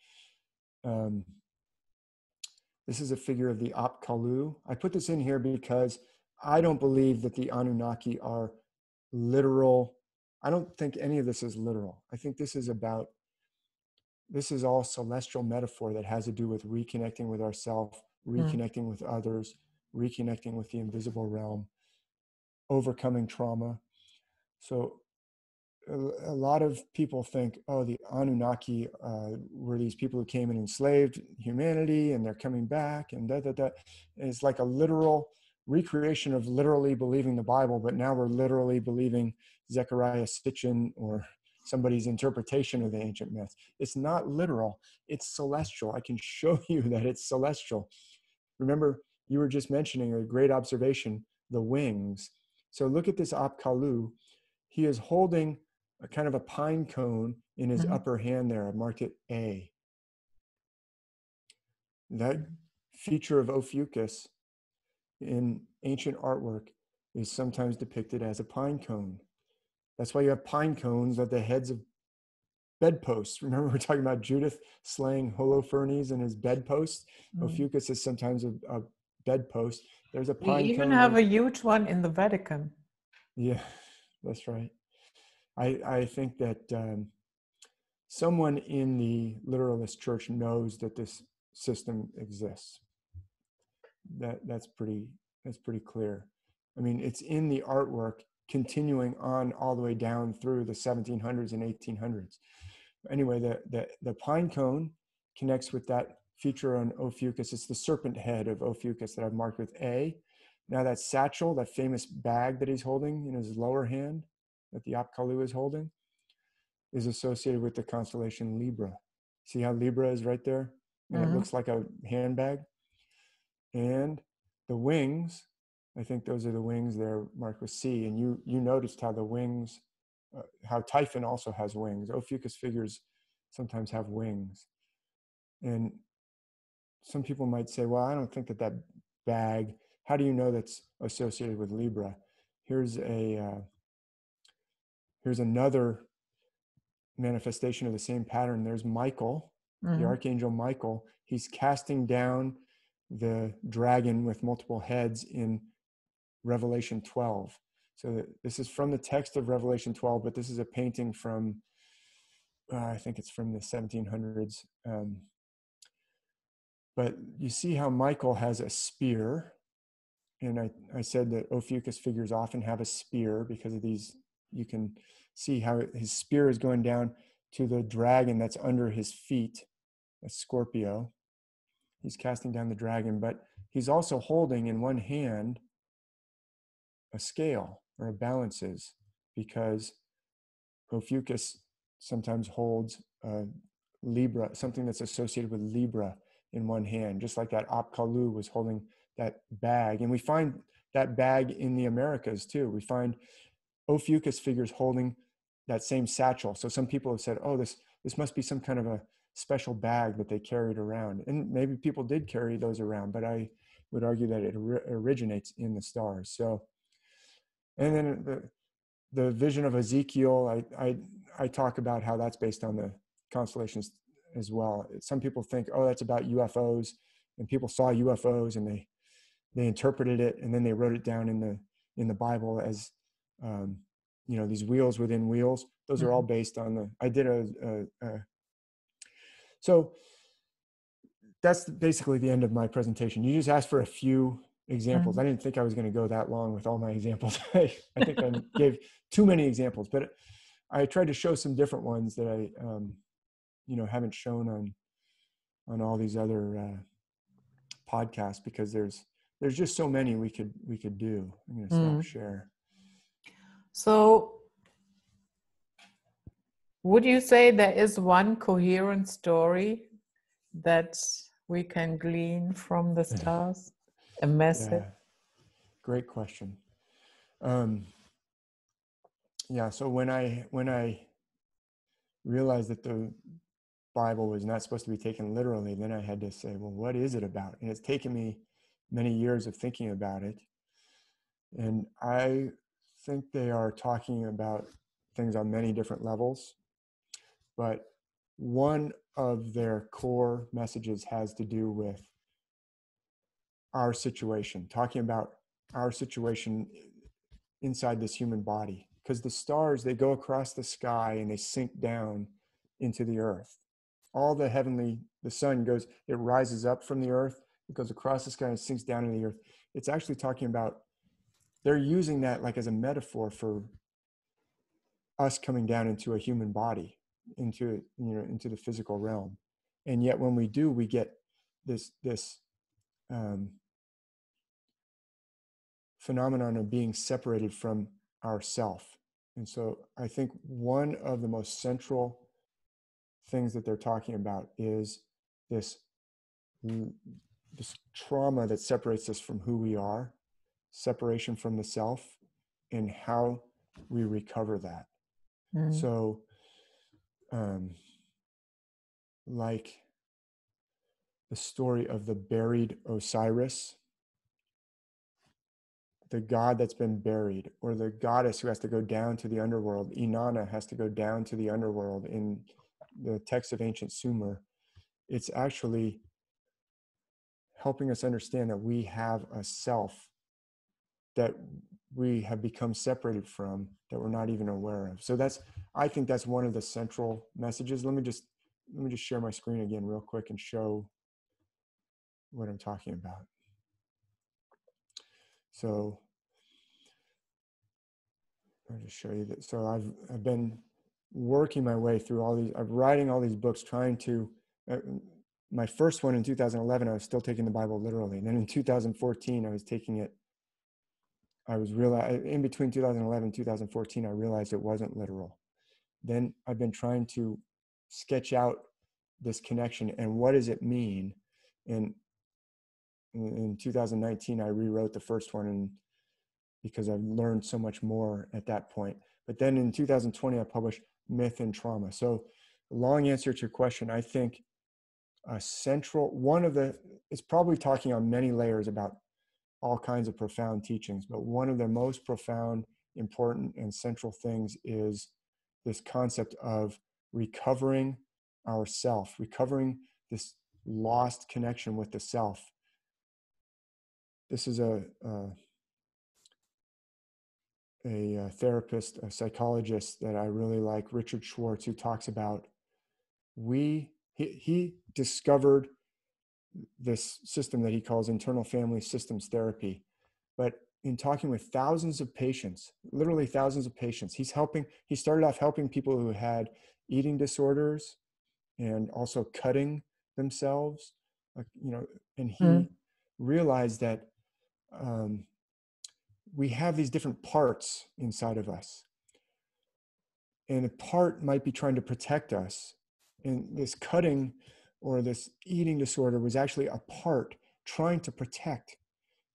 this is a figure of the Apkallu. I put this in here because I don't believe that the Anunnaki are literal. I don't think any of this is literal. I think this is all celestial metaphor that has to do with reconnecting with ourselves, reconnecting with others, reconnecting with the invisible realm, overcoming trauma. So a lot of people think, oh, the Anunnaki were these people who came and enslaved humanity, and they're coming back, and And it's like a literal recreation of literally believing the Bible, but now we're literally believing Zecharia Sitchin or somebody's interpretation of the ancient myths. It's not literal, it's celestial. I can show you that it's celestial. Remember, you were just mentioning a great observation, the wings. So look at this Apkallu. He is holding a kind of a pine cone in his upper hand there. I marked it A. That feature of Ophiuchus in ancient artwork is sometimes depicted as a pine cone. That's why you have pine cones at the heads of bedposts. Remember, we're talking about Judith slaying Holofernes in his bedpost. Ophiuchus is sometimes a bedpost. There's a pine cone. We even have a huge one in the Vatican. Yeah, that's right. I think that someone in the literalist church knows that this system exists. That's pretty clear. I mean, it's in the artwork continuing on all the way down through the 1700s and 1800s. Anyway, the pine cone connects with that feature on Ophiuchus. It's the serpent head of Ophiuchus that I've marked with A. Now that satchel, that famous bag that he's holding in his lower hand, that the Apkallu is holding, is associated with the constellation Libra. See how Libra is right there? And it looks like a handbag. And the wings, I think those are the wings there marked with C. And you noticed how the wings, how Typhon also has wings. Ophiuchus figures sometimes have wings. And some people might say, well, I don't think that bag, how do you know that's associated with Libra? Here's another manifestation of the same pattern. There's Michael, the archangel Michael. He's casting down the dragon with multiple heads in Revelation 12. So this is from the text of Revelation 12, but this is a painting from, I think it's from the 1700s. But you see how Michael has a spear. And I said that Ophiuchus figures often have a spear because of these. You can see how his spear is going down to the dragon that's under his feet, a Scorpio. He's casting down the dragon, but he's also holding in one hand a scale or a balances, because Ophiuchus sometimes holds Libra, something that's associated with Libra in one hand, just like that Apkallu was holding that bag. And we find that bag in the Americas too. We find Ophiuchus figures holding that same satchel. So some people have said, oh, this must be some kind of a special bag that they carried around. And maybe people did carry those around, but I would argue that it originates in the stars. So, and then the vision of Ezekiel, I talk about how that's based on the constellations as well. Some people think, oh, that's about UFOs, and people saw UFOs and they interpreted it, and then they wrote it down in the Bible as these wheels within wheels. Those are all based on I did so that's basically the end of my presentation. You just asked for a few examples. I didn't think I was going to go that long with all my examples. I think I gave too many examples, but I tried to show some different ones that I haven't shown on all these other podcasts, because there's just so many we could do. I'm going to stop share. So would you say there is one coherent story that we can glean from the stars? A message? Yeah. Great question. So when I realized that the Bible was not supposed to be taken literally, then I had to say, well, what is it about? And it's taken me many years of thinking about it. And I think they are talking about things on many different levels. But one of their core messages has to do with our situation, talking about our situation inside this human body. Because the stars, they go across the sky and they sink down into the earth. All the sun it rises up from the earth, it goes across the sky and sinks down into the earth. It's actually talking about, they're using that like as a metaphor for us coming down into a human body, into the physical realm. And yet when we do, we get this phenomenon of being separated from ourself. And so I think one of the most central things that they're talking about is this trauma that separates us from who we are, separation from the self, and how we recover that. So like the story of the buried Osiris, the god that's been buried, or the goddess who has to go down to the underworld. Inanna has to go down to the underworld in the text of ancient Sumer. It's actually helping us understand that we have a self that we have become separated from, that we're not even aware of. So I think that's one of the central messages. Let me just share my screen again real quick and show what I'm talking about. So I'll just show you that. So I've been working my way through all these, I'm writing all these books, trying to, my first one in 2011, I was still taking the Bible literally. And then in 2014, I was taking it, in between 2011 and 2014, I realized it wasn't literal. Then I've been trying to sketch out this connection and what does it mean. And in 2019, I rewrote the first one, and because I've learned so much more at that point. But then in 2020, I published Myth and Trauma. So long answer to your question, I think a central, it's probably talking on many layers about all kinds of profound teachings, but one of the most profound, important, and central things is this concept of recovering our self, recovering this lost connection with the self. This is a therapist, a psychologist that I really like, Richard Schwartz, who talks about he discovered this system that he calls internal family systems therapy. But in talking with thousands of patients, literally thousands of patients, he started off helping people who had eating disorders and also cutting themselves, and he realized that we have these different parts inside of us. And a part might be trying to protect us. And this cutting or this eating disorder was actually a part trying to protect.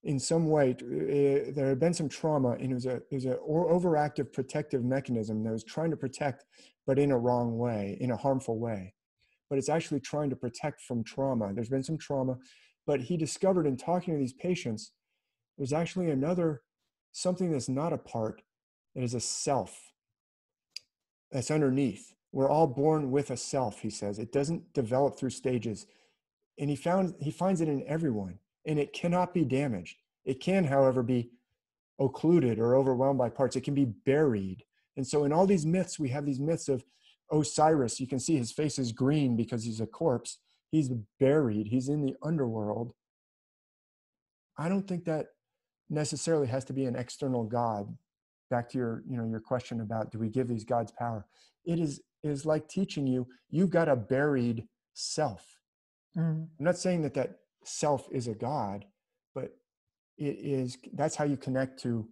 In some way, there had been some trauma, and it was an overactive protective mechanism that was trying to protect, but in a wrong way, in a harmful way. But it's actually trying to protect from trauma. There's been some trauma, but he discovered in talking to these patients, there's actually something that's not a part, that is a self that's underneath. We're all born with a self, he says. It doesn't develop through stages. And he finds it in everyone, and it cannot be damaged. It can, however, be occluded or overwhelmed by parts. It can be buried. And so in all these myths, we have these myths of Osiris. You can see his face is green because he's a corpse. He's buried. He's in the underworld. I don't think that necessarily has to be an external God. Back to your question about, do we give these gods power? It is like teaching you've got a buried self. I'm not saying that self is a God, but that's how you connect to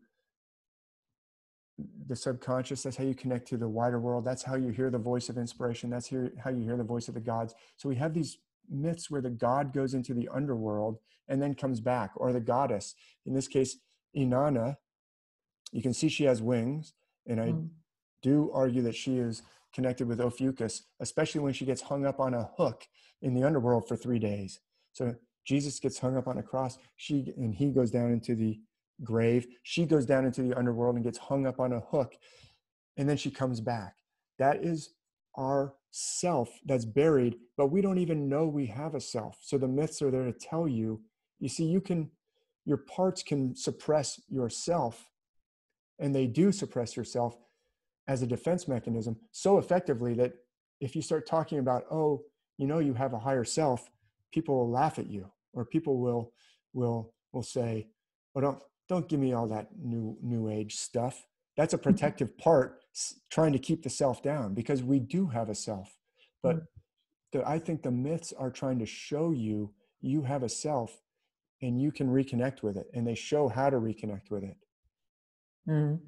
the subconscious. That's how you connect to the wider world. That's how you hear the voice of inspiration. That's how you hear the voice of the gods. So we have these myths where the god goes into the underworld and then comes back, or the goddess. In this case, Inanna, you can see she has wings, and I do argue that she is connected with Ophiuchus, especially when she gets hung up on a hook in the underworld for 3 days. So Jesus gets hung up on a cross, and he goes down into the grave. She goes down into the underworld and gets hung up on a hook, and then she comes back. That is our self that's buried, but we don't even know we have a self. So the myths are there to tell you see, your parts can suppress yourself, and they do suppress yourself as a defense mechanism so effectively that if you start talking about, you have a higher self, people will laugh at you, or people will say, don't give me all that new age stuff. That's a protective part trying to keep the self down, because we do have a self. But I think the myths are trying to show you have a self, and you can reconnect with it, and they show how to reconnect with it. And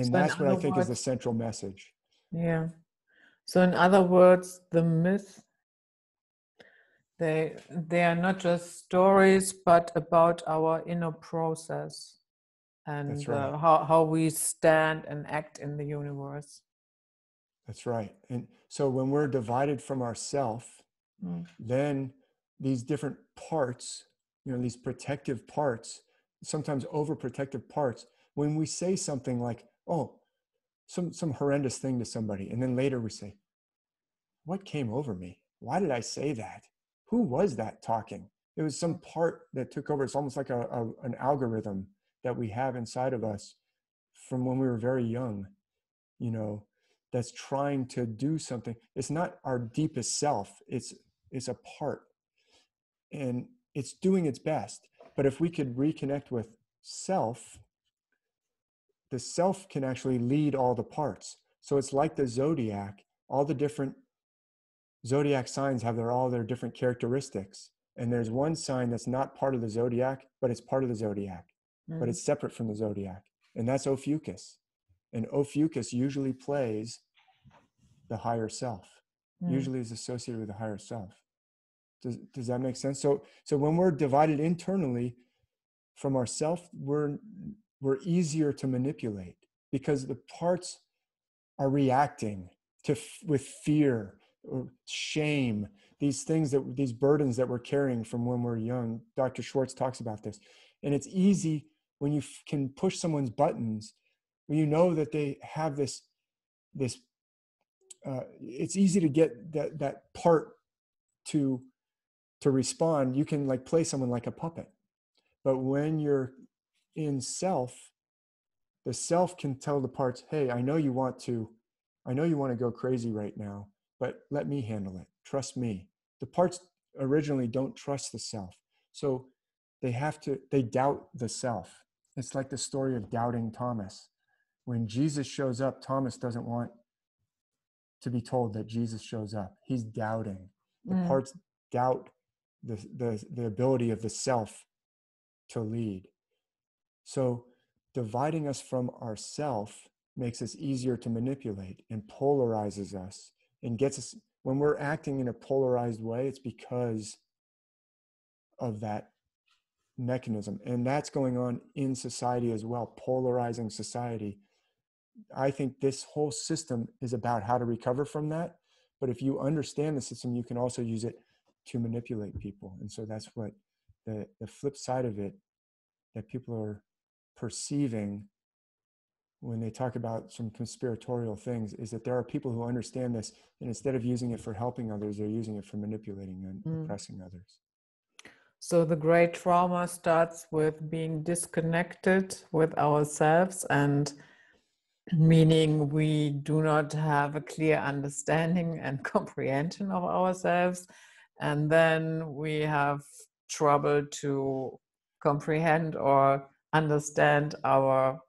so that's what I think is the central message. Yeah. So in other words, the myth, they are not just stories, but about our inner process and right. How we stand and act in the universe. That's right. And so when we're divided from ourself, then these different parts, these protective parts, sometimes overprotective parts, when we say something like, some horrendous thing to somebody, and then later we say, what came over me? Why did I say that? Who was that talking? It was some part that took over. It's almost like an algorithm that we have inside of us from when we were very young, that's trying to do something. It's not our deepest self. It's a part, and it's doing its best. But if we could reconnect with self, the self can actually lead all the parts. So it's like the zodiac. All the different zodiac signs have all their different characteristics. And there's one sign that's not part of the zodiac, but it's part of the zodiac, but it's separate from the zodiac. And that's Ophiuchus. And Ophiuchus usually plays the higher self, usually is associated with the higher self. Does that make sense? So when we're divided internally from ourself, we're easier to manipulate because the parts are reacting with fear or shame, these burdens that we're carrying from when we're young. Dr. Schwartz talks about this. And it's easy when you can push someone's buttons, when you know that they have this it's easy to get that part to respond. You can like play someone like a puppet. But when you're in self, the self can tell the parts, hey, I know you want to go crazy right now, but let me handle it. Trust me. The parts originally don't trust the self. So they doubt the self. It's like the story of doubting Thomas. When Jesus shows up, Thomas doesn't want to be told that Jesus shows up. He's doubting. The parts doubt the ability of the self to lead. So dividing us from ourself makes us easier to manipulate and polarizes us and gets us, when we're acting in a polarized way, it's because of that mechanism. And that's going on in society as well, polarizing society. I think this whole system is about how to recover from that. But if you understand the system, you can also use it to manipulate people. And so that's what the flip side of it that people are perceiving when they talk about some conspiratorial things is that there are people who understand this, and instead of using it for helping others, they're using it for manipulating and oppressing others. So the great trauma starts with being disconnected with ourselves, and meaning we do not have a clear understanding and comprehension of ourselves. And then we have trouble to comprehend or understand our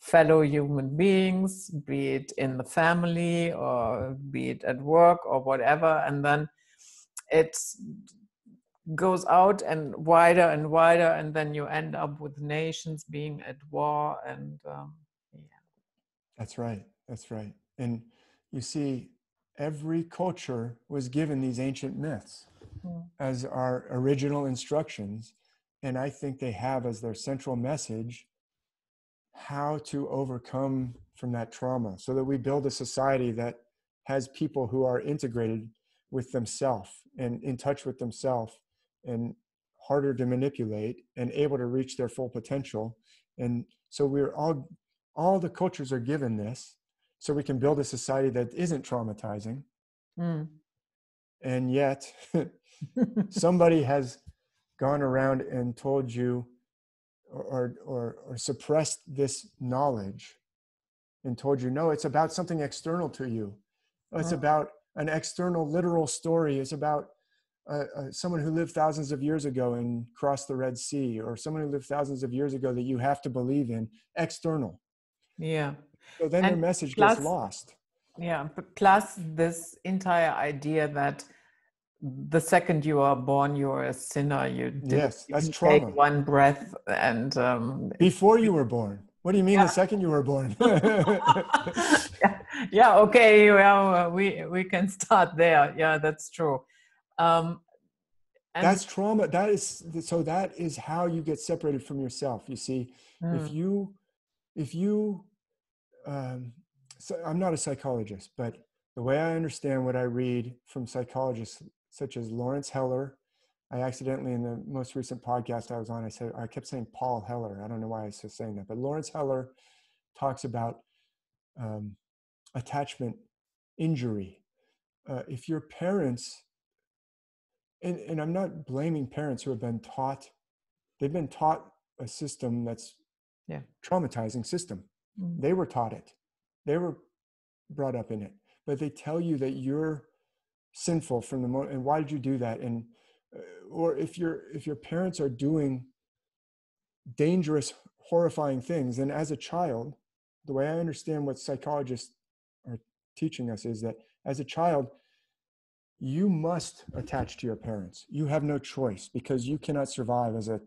fellow human beings, be it in the family or be it at work or whatever. And then it goes out and wider, and then you end up with nations being at war. And That's right. That's right. And you see, every culture was given these ancient myths as our original instructions. And I think they have as their central message how to overcome from that trauma so that we build a society that has people who are integrated with themselves and in touch with themselves and harder to manipulate and able to reach their full potential. And so we're all the cultures are given this so we can build a society that isn't traumatizing. And yet somebody has gone around and told you or suppressed this knowledge and told you, no, it's about something external to you. It's about an external literal story. It's about someone who lived thousands of years ago and crossed the Red Sea, or someone who lived thousands of years ago that you have to believe in, external. Yeah. So then And their message plus, gets lost. Yeah, but plus this entire idea that the second you are born, you're a sinner. You didn't That's even trauma. take one breath, and before you were born. What do you mean the second you were born? yeah, okay, well, we can start there. Yeah, that's true. And that's trauma. That is how you get separated from yourself. You see, if you so I'm not a psychologist, but the way I understand what I read from psychologists such as Lawrence Heller, I accidentally in the most recent podcast I was on, I kept saying Paul Heller. I don't know why I was saying that, but Lawrence Heller talks about attachment injury. If your parents, and I'm not blaming parents who have been taught, they've been taught a system that's traumatizing system. They were taught it. They were brought up in it, but they tell you that you're sinful from the moment, and why did you do that? And or if your parents are doing dangerous, horrifying things, then as a child, the way I understand what psychologists are teaching us is that as a child, you must attach to your parents. You have no choice, because you cannot survive as a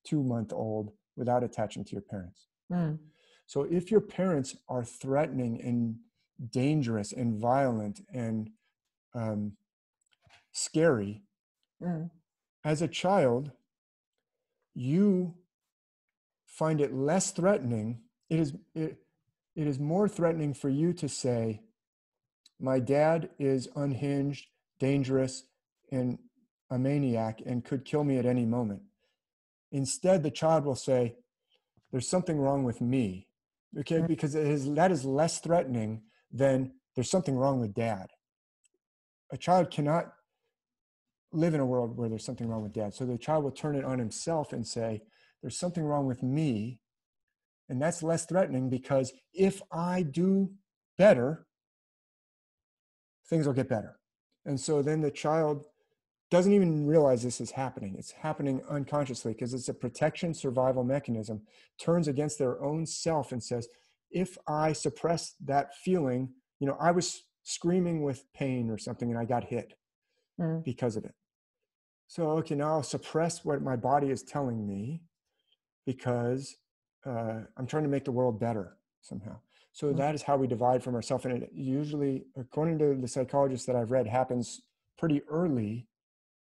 2-month-old without attaching to your parents. Mm. So if your parents are threatening and dangerous and violent and scary, Mm. as a child, you find it less threatening. It is more threatening for you to say, my dad is unhinged, dangerous, and a maniac and could kill me at any moment. Instead, the child will say, there's something wrong with me. Okay, because that is less threatening than there's something wrong with dad. A child cannot live in a world where there's something wrong with dad. So the child will turn it on himself and say, there's something wrong with me. And that's less threatening, because if I do better, things will get better. And so then the child doesn't even realize this is happening. It's happening unconsciously, because it's a protection survival mechanism, turns against their own self and says, if I suppress that feeling, I was screaming with pain or something and I got hit because of it. So, okay, now I'll suppress what my body is telling me, because I'm trying to make the world better somehow. So that is how we divide from ourselves. And it usually, according to the psychologists that I've read, happens pretty early.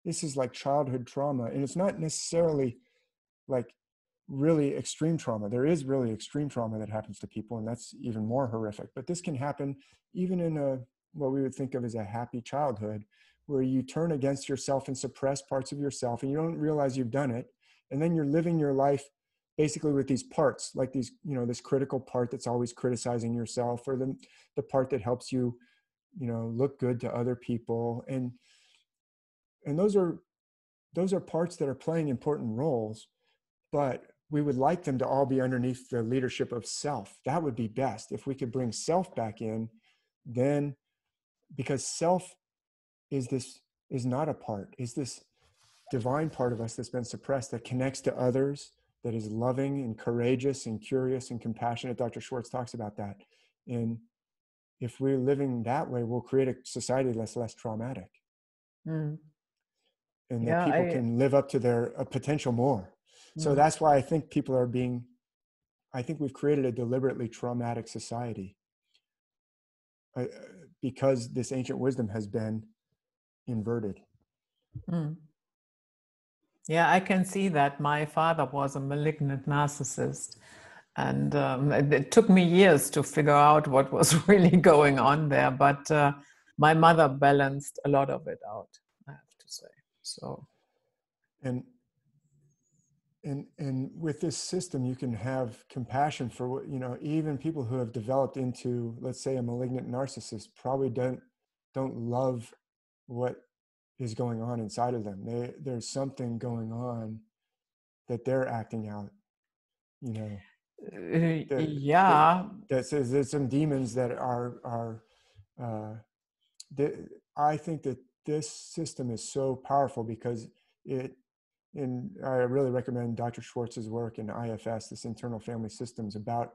This is like childhood trauma. And it's not necessarily like really extreme trauma. There is really extreme trauma that happens to people, and that's even more horrific. But this can happen even in what we would think of as a happy childhood, where you turn against yourself and suppress parts of yourself, and you don't realize you've done it. And then you're living your life basically with these parts, like these, this critical part that's always criticizing yourself, or the part that helps you, look good to other people. And those are parts that are playing important roles, but we would like them to all be underneath the leadership of self. That would be best. If we could bring self back in, then, because self is not a part, is this divine part of us that's been suppressed, that connects to others, that is loving and courageous and curious and compassionate. Dr. Schwartz talks about that. And if we're living that way, we'll create a society that's less traumatic. And that people can live up to their potential more. So that's why I think I think we've created a deliberately traumatic society, because this ancient wisdom has been inverted. Yeah, I can see that. My father was a malignant narcissist, and it took me years to figure out what was really going on there. But my mother balanced a lot of it out, I have to say. So, and with this system, you can have compassion for what, even people who have developed into, let's say, a malignant narcissist probably don't love what is going on inside of them. There's something going on that they're acting out, yeah. There's some demons that are I think that this system is so powerful, because and I really recommend Dr. Schwartz's work in IFS, this internal family systems, about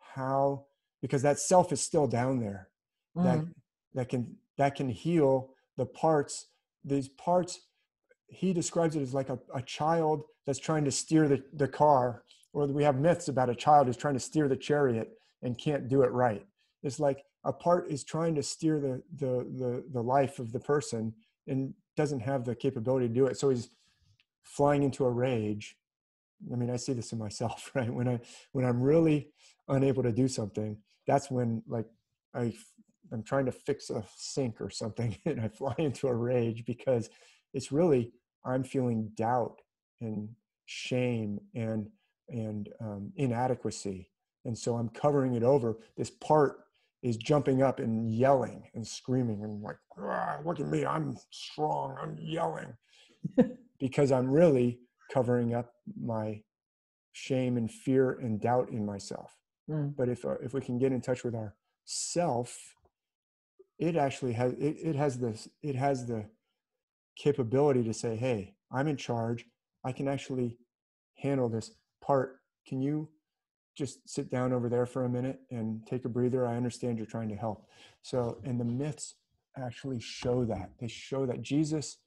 how, because that self is still down there, that can heal the parts. These parts, he describes it as like a child that's trying to steer the car, or we have myths about a child who's trying to steer the chariot and can't do it right. It's like a part is trying to steer the life of the person and doesn't have the capability to do it. So he's flying into a rage. I mean, I see this in myself, right? When I'm really unable to do something, that's when, like, I'm trying to fix a sink or something, and I fly into a rage, because it's really, I'm feeling doubt and shame and inadequacy. And so I'm covering it over. This part is jumping up and yelling and screaming and like, look at me, I'm strong, I'm yelling. Because I'm really covering up my shame and fear and doubt in myself. But if we can get in touch with our self, it actually has, it has the capability to say, hey, I'm in charge. I can actually handle this part. Can you just sit down over there for a minute and take a breather? I understand you're trying to help. So, and the myths actually show that. They show that Jesus,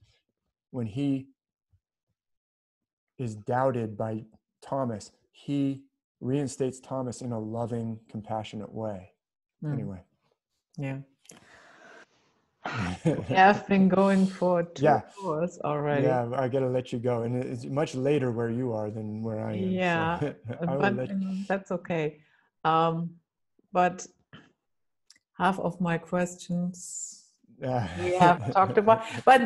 when he is doubted by Thomas, he reinstates Thomas in a loving, compassionate way. Anyway. Yeah. We have been going for 2 hours already. Yeah, I got to let you go. And it's much later where you are than where I am. Yeah, So but that's okay. But half of my questions we have talked about, but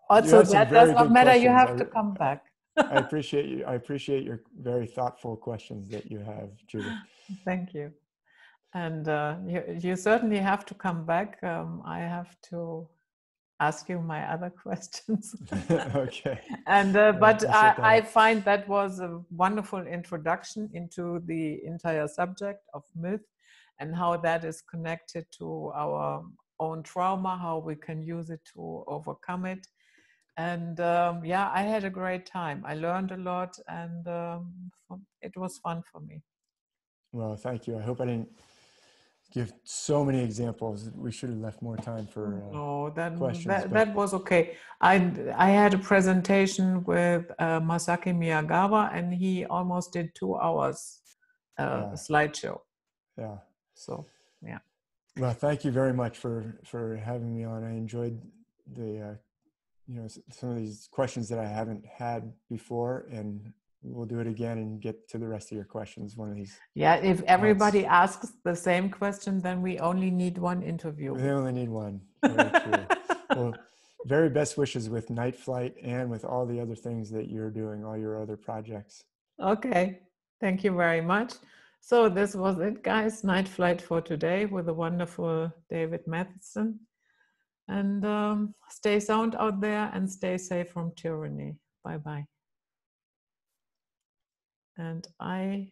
also that does not matter. You have to come back. I appreciate you. I appreciate your very thoughtful questions that you have, Judith. Thank you. And you certainly have to come back. I have to ask you my other questions. Okay. And but I find that was a wonderful introduction into the entire subject of myth and how that is connected to our own trauma, how we can use it to overcome it. And yeah, I had a great time. I learned a lot, and it was fun for me. Well, thank you. I hope I didn't give so many examples. We should have left more time for questions. That was okay. I had a presentation with Masaki Miyagawa, and he almost did 2 hours slideshow. Yeah. So yeah. Well, thank you very much for having me on. I enjoyed the some of these questions that I haven't had before, and we'll do it again and get to the rest of your questions one of these. Yeah, if everybody asks the same question, then we only need one interview. We only need one. Very true. Well, very best wishes with Night Flight and with all the other things that you're doing, all your other projects. Okay, thank you very much. So this was it, guys. Night Flight for today with the wonderful David Mathisen. And stay sound out there and stay safe from tyranny. Bye-bye. And I